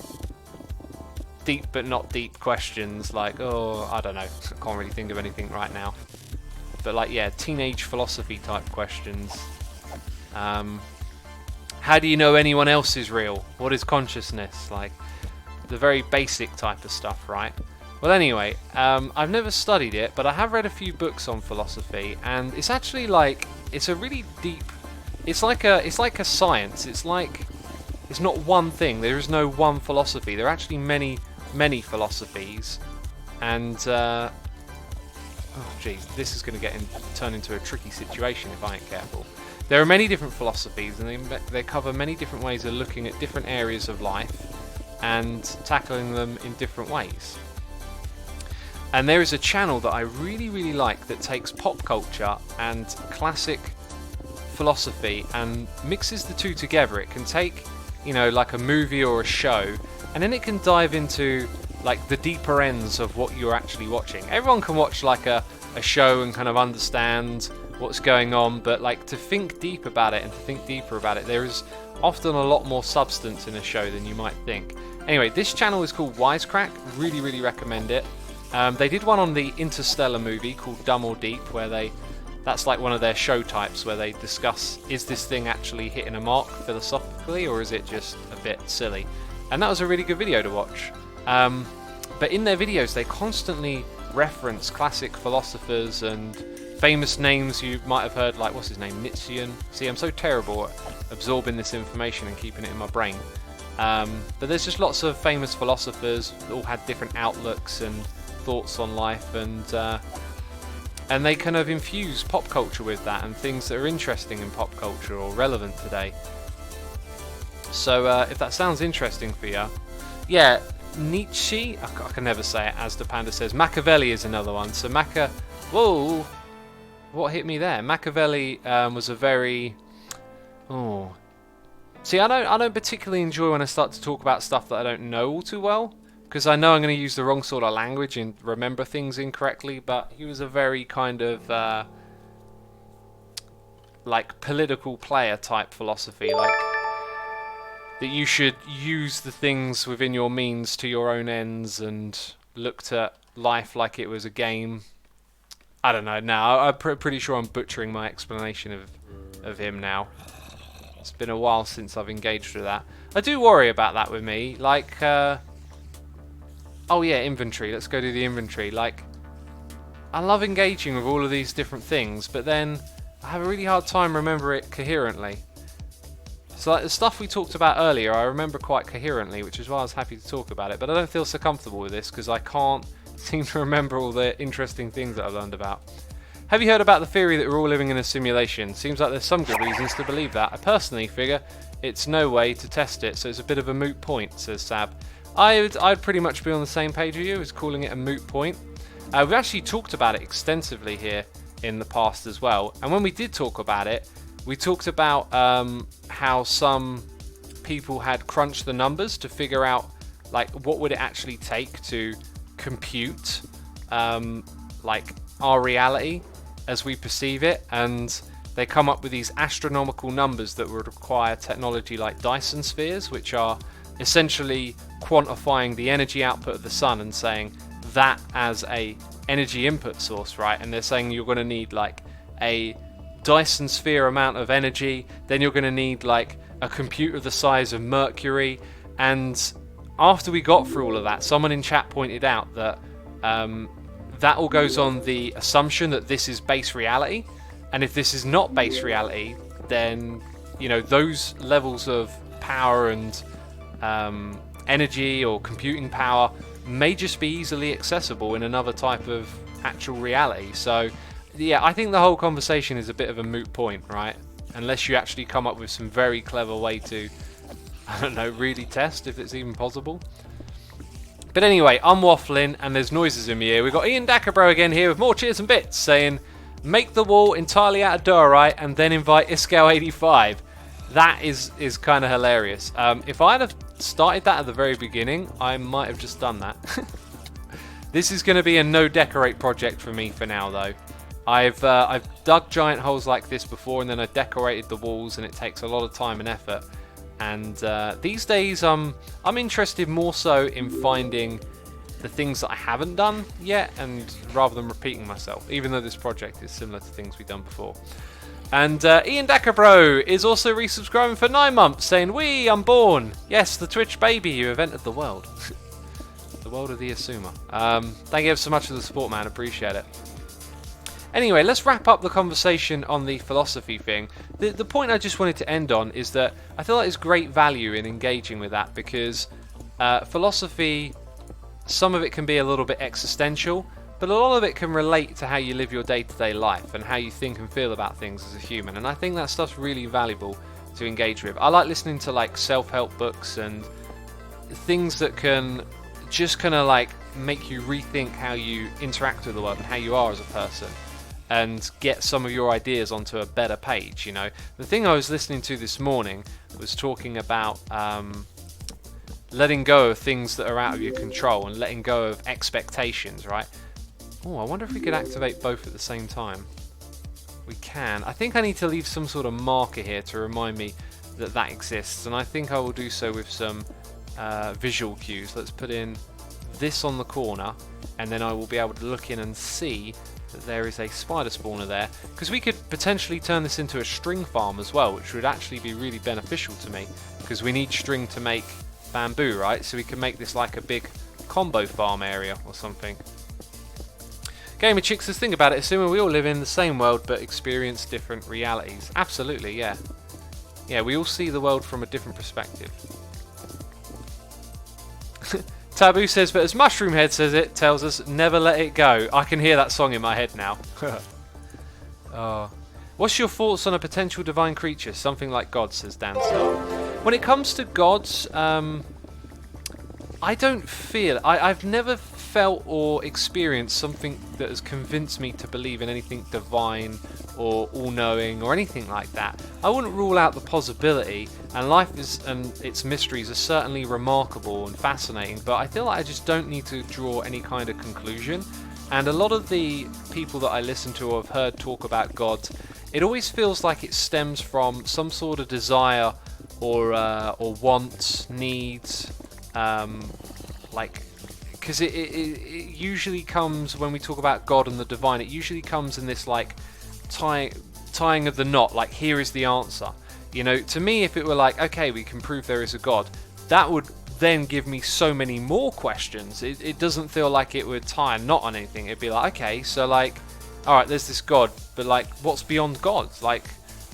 deep but not deep questions, like, oh, I don't know, I can't really think of anything right now. But like, yeah, teenage philosophy type questions. How do you know anyone else is real? What is consciousness? Like, the very basic type of stuff, right? Well, anyway, I've never studied it, but I have read a few books on philosophy, and it's actually like, it's a really deep, it's like a science. It's like, it's not one thing. There is no one philosophy. There are actually many philosophies, and oh geez, this is going to turn into a tricky situation if I ain't careful. There are many different philosophies, and they cover many different ways of looking at different areas of life and tackling them in different ways. And there is a channel that I really like that takes pop culture and classic philosophy and mixes the two together. It can take, you know, like a movie or a show, and then it can dive into like the deeper ends of what you're actually watching. Everyone can watch like a show and kind of understand what's going on, but like to think deep about it and to think deeper about it, there is often a lot more substance in a show than you might think. Anyway, this channel is called Wisecrack. Really recommend it. They did one on the Interstellar movie called Dumb or Deep, where that's like one of their show types where they discuss, is this thing actually hitting a mark philosophically, or is it just a bit silly? and that was a really good video to watch. But in their videos, they constantly reference classic philosophers and famous names you might have heard, like, what's his name, Nietzsche. See, I'm so terrible at absorbing this information and keeping it in my brain. But there's just lots of famous philosophers that all had different outlooks and thoughts on life, and they kind of infuse pop culture with that and things that are interesting in pop culture or relevant today. So if that sounds interesting for you, yeah, Nietzsche, I can never say it, as the panda says. Machiavelli is another one. So whoa, what hit me there? Machiavelli was a very, see, I don't particularly enjoy when I start to talk about stuff that I don't know all too well, because I know I'm going to use the wrong sort of language and remember things incorrectly. But he was a very kind of like political player type philosophy, like that you should use the things within your means to your own ends and looked at life like it was a game. I don't know. Now I'm pretty sure I'm butchering my explanation of him now. It's been a while since I've engaged with that. I do worry about that with me. Like, oh yeah, inventory. Let's go do the inventory. Like, I love engaging with all of these different things, but then I have a really hard time remembering it coherently. So like the stuff we talked about earlier, I remember quite coherently, which is why I was happy to talk about it. But I don't feel so comfortable with this because I can't seem to remember all the interesting things that I've learned about. Have you heard about the theory that we're all living in a simulation? Seems like there's some good reasons to believe that. I personally figure it's no way to test it, so it's a bit of a moot point, says Sab. I'd pretty much be on the same page with you as calling it a moot point. We've actually talked about it extensively here in the past as well. And when we did talk about it, we talked about how some people had crunched the numbers to figure out like what would it actually take to compute like our reality as we perceive it, and they come up with these astronomical numbers that would require technology like Dyson spheres, which are essentially quantifying the energy output of the sun and saying that as a energy input source, right? And they're saying you're going to need like a Dyson sphere amount of energy, then you're going to need like a computer the size of Mercury. And after we got through all of that, someone in chat pointed out that that all goes on the assumption that this is base reality, and if this is not base reality, then you know those levels of power and energy or computing power may just be easily accessible in another type of actual reality. So yeah, I think the whole conversation is a bit of a moot point, right? Unless you actually come up with some very clever way to, I don't know, really test if it's even possible. But anyway, I'm waffling and there's noises in my ear. We've got Ian Dackabro again here with more cheers and bits saying, make the wall entirely out of diorite and then invite Iskal85. That is kind of hilarious. If I'd have started that at the very beginning, I might have just done that. This is going to be a no decorate project for me for now though. I've dug giant holes like this before, and then I decorated the walls, and it takes a lot of time and effort. And these days I'm interested more so in finding the things that I haven't done yet, and rather than repeating myself, even though this project is similar to things we've done before. And Ian Dackabro is also resubscribing for 9 months, saying, "Wee, I'm born. Yes, the Twitch baby, you have entered the world." The world of the Assumer. Thank you so much for the support, man. Appreciate it. Anyway, let's wrap up the conversation on the philosophy thing. The point I just wanted to end on is that I feel like there's great value in engaging with that, because philosophy, some of it can be a little bit existential, but a lot of it can relate to how you live your day-to-day life and how you think and feel about things as a human. And I think that stuff's really valuable to engage with. I like listening to like self-help books and things that can just kind of like make you rethink how you interact with the world and how you are as a person, and get some of your ideas onto a better page. You know, the thing I was listening to this morning was talking about letting go of things that are out of your control and letting go of expectations, right? Oh, I wonder if we could activate both at the same time. We can. I think I need to leave some sort of marker here to remind me that that exists, and I think I will do so with some visual cues. Let's put in this on the corner, and then I will be able to look in and see that there is a spider spawner there, because we could potentially turn this into a string farm as well, which would actually be really beneficial to me, because we need string to make bamboo, right? So we can make this like a big combo farm area or something. Gamer Chick says, think about it, assuming we all live in the same world but experience different realities. Absolutely, yeah. Yeah, we all see the world from a different perspective. Taboo says, but as Mushroom Head says it, tells us, never let it go. I can hear that song in my head now. Oh. What's your thoughts on a potential divine creature? Something like God, says Dan Star. When it comes to gods, I don't feel... I've never felt or experienced something that has convinced me to believe in anything divine or all-knowing or anything like that. I wouldn't rule out the possibility, and life and its mysteries are certainly remarkable and fascinating, but I feel like I just don't need to draw any kind of conclusion. And a lot of the people that I listen to or have heard talk about God, it always feels like it stems from some sort of desire or wants, needs, because it usually comes, when we talk about God and the divine, it usually comes in this like tying of the knot, like here is the answer. You know, to me, if it were like, okay, we can prove there is a God, that would then give me so many more questions. It doesn't feel like it would tie a knot on anything. It'd be like, okay, so like, all right, there's this God, but like, what's beyond God? Like,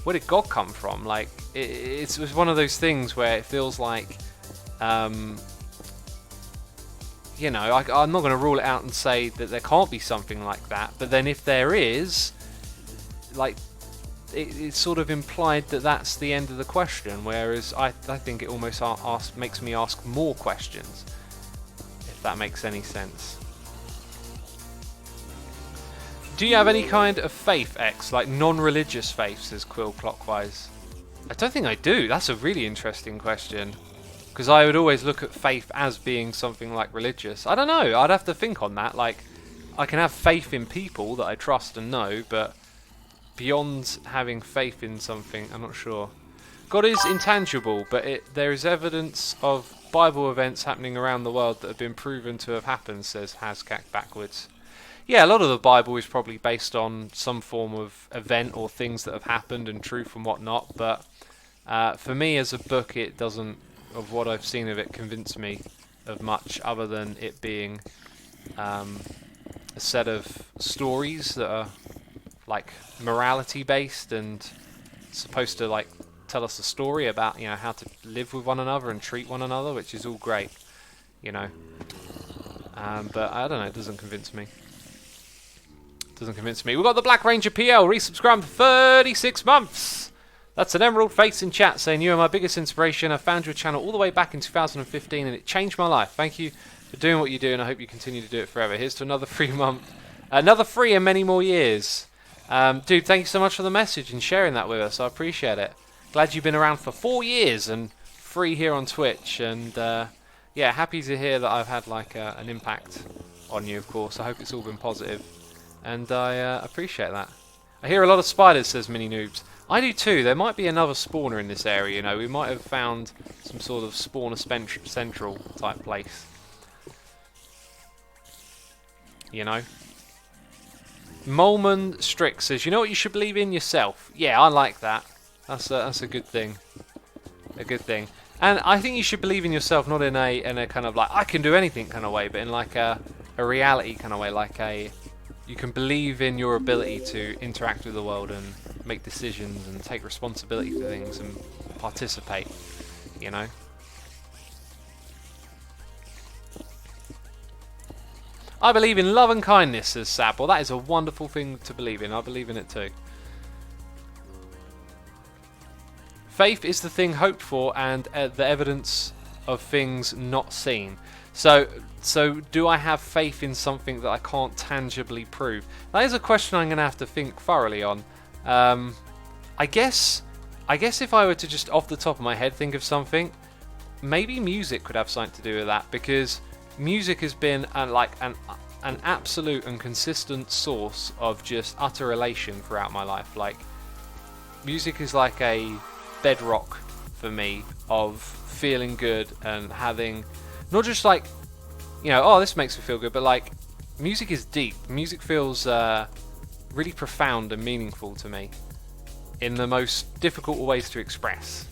where did God come from? Like, it was one of those things where it feels like, you know, I'm not going to rule it out and say that there can't be something like that, but then if there is, like, it's sort of implied that that's the end of the question, whereas I think it almost makes me ask more questions, if that makes any sense. Do you have any kind of faith, X, like non-religious faith, says Quill Clockwise? I don't think I do. That's a really interesting question. Because I would always look at faith as being something like religious. I don't know, I'd have to think on that. Like, I can have faith in people that I trust and know, but beyond having faith in something, I'm not sure. God is intangible, but there is evidence of Bible events happening around the world that have been proven to have happened, says Hazcack backwards. Yeah, a lot of the Bible is probably based on some form of event or things that have happened and truth and whatnot, but for me as a book, it doesn't, of what I've seen of it, convince me of much other than it being a set of stories that are like morality based and supposed to like tell us a story about, you know, how to live with one another and treat one another, which is all great, you know. But I don't know, it doesn't convince me. Doesn't convince me. We've got the Black Ranger PL resubscribed for 36 months. That's an Emerald Face in chat saying, you are my biggest inspiration. I found your channel all the way back in 2015 and it changed my life. Thank you for doing what you do and I hope you continue to do it forever. Here's to another free month. Another free and many more years. Dude, thank you so much for the message and sharing that with us. I appreciate it. Glad you've been around for 4 years and free here on Twitch. And yeah, happy to hear that I've had like an impact on you, of course. I hope it's all been positive. And I appreciate that. I hear a lot of spiders, says Mini Noobs. I do too. There might be another spawner in this area, you know. We might have found some sort of spawner central type place. You know? Molman Strick says, you know what you should believe in? Yourself. Yeah, I like that. That's a good thing. A good thing. And I think you should believe in yourself, not in a kind of like, I can do anything kind of way, but in like a reality kind of way, like you can believe in your ability to interact with the world and make decisions and take responsibility for things and participate, you know. I believe in love and kindness, says Sab. Well, that is a wonderful thing to believe in. I believe in it too. Faith is the thing hoped for and the evidence of things not seen. So do I have faith in something that I can't tangibly prove? That is a question I'm going to have to think thoroughly on. I guess if I were to just off the top of my head think of something, maybe music could have something to do with that, because music has been like an absolute and consistent source of just utter elation throughout my life. Like, music is like a bedrock for me of feeling good and having not just like, you know, oh, this makes me feel good, but like, music is deep. Music feels really profound and meaningful to me in the most difficult ways to express.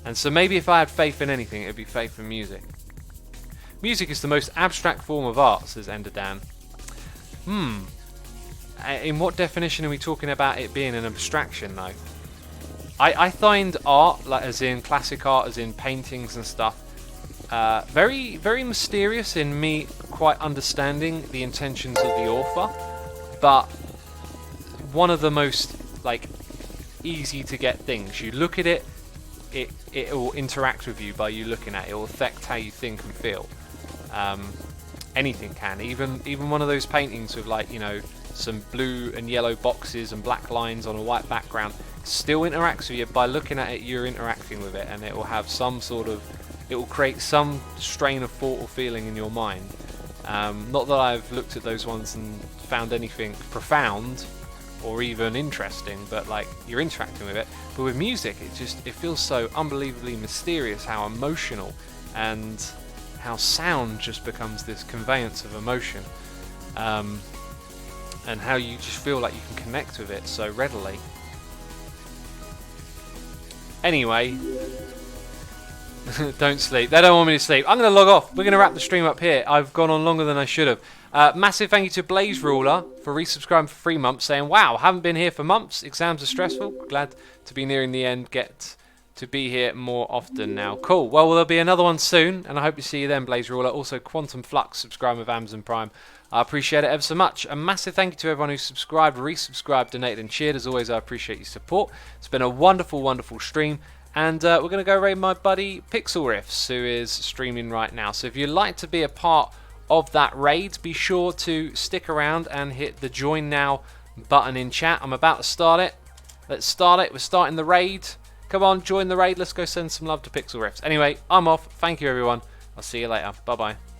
And so maybe if I had faith in anything, it would be faith in music. Music is the most abstract form of art, says Enderdan. In what definition are we talking about it being an abstraction, though? I find art, like as in classic art, as in paintings and stuff, very, very mysterious in me quite understanding the intentions of the author, but one of the most like easy to get things. You look at it, it will interact with you by you looking at it. It will affect how you think and feel. Anything can, even one of those paintings with like, you know, some blue and yellow boxes and black lines on a white background, still interacts with you. By looking at it, you're interacting with it, and it will have some sort of, it will create some strain of thought or feeling in your mind. Not that I've looked at those ones and found anything profound or even interesting, but like, you're interacting with it. But with music, it feels so unbelievably mysterious how emotional, and how sound just becomes this conveyance of emotion, and how you just feel like you can connect with it so readily. Anyway, don't sleep. They don't want me to sleep. I'm going to log off. We're going to wrap the stream up here. I've gone on longer than I should have. Massive thank you to Blaze Ruler for resubscribing for 3 months, saying, wow, haven't been here for months. Exams are stressful. Glad to be nearing the end. Get to be here more often now. Cool. Well, there'll be another one soon, and I hope to see you then, Blaze Ruler. Also, Quantum Flux, subscribing with Amazon Prime. I appreciate it ever so much. A massive thank you to everyone who subscribed, resubscribed, donated, and cheered. As always, I appreciate your support. It's been a wonderful, wonderful stream. And we're going to go raid my buddy Pixel Riffs, who is streaming right now. So if you'd like to be a part of that raid, be sure to stick around and hit the join now button in chat. I'm about to start it. Let's start it. We're starting the raid. Come on, join the raid. Let's go send some love to Pixel Riffs. Anyway, I'm off. Thank you, everyone. I'll see you later. Bye-bye.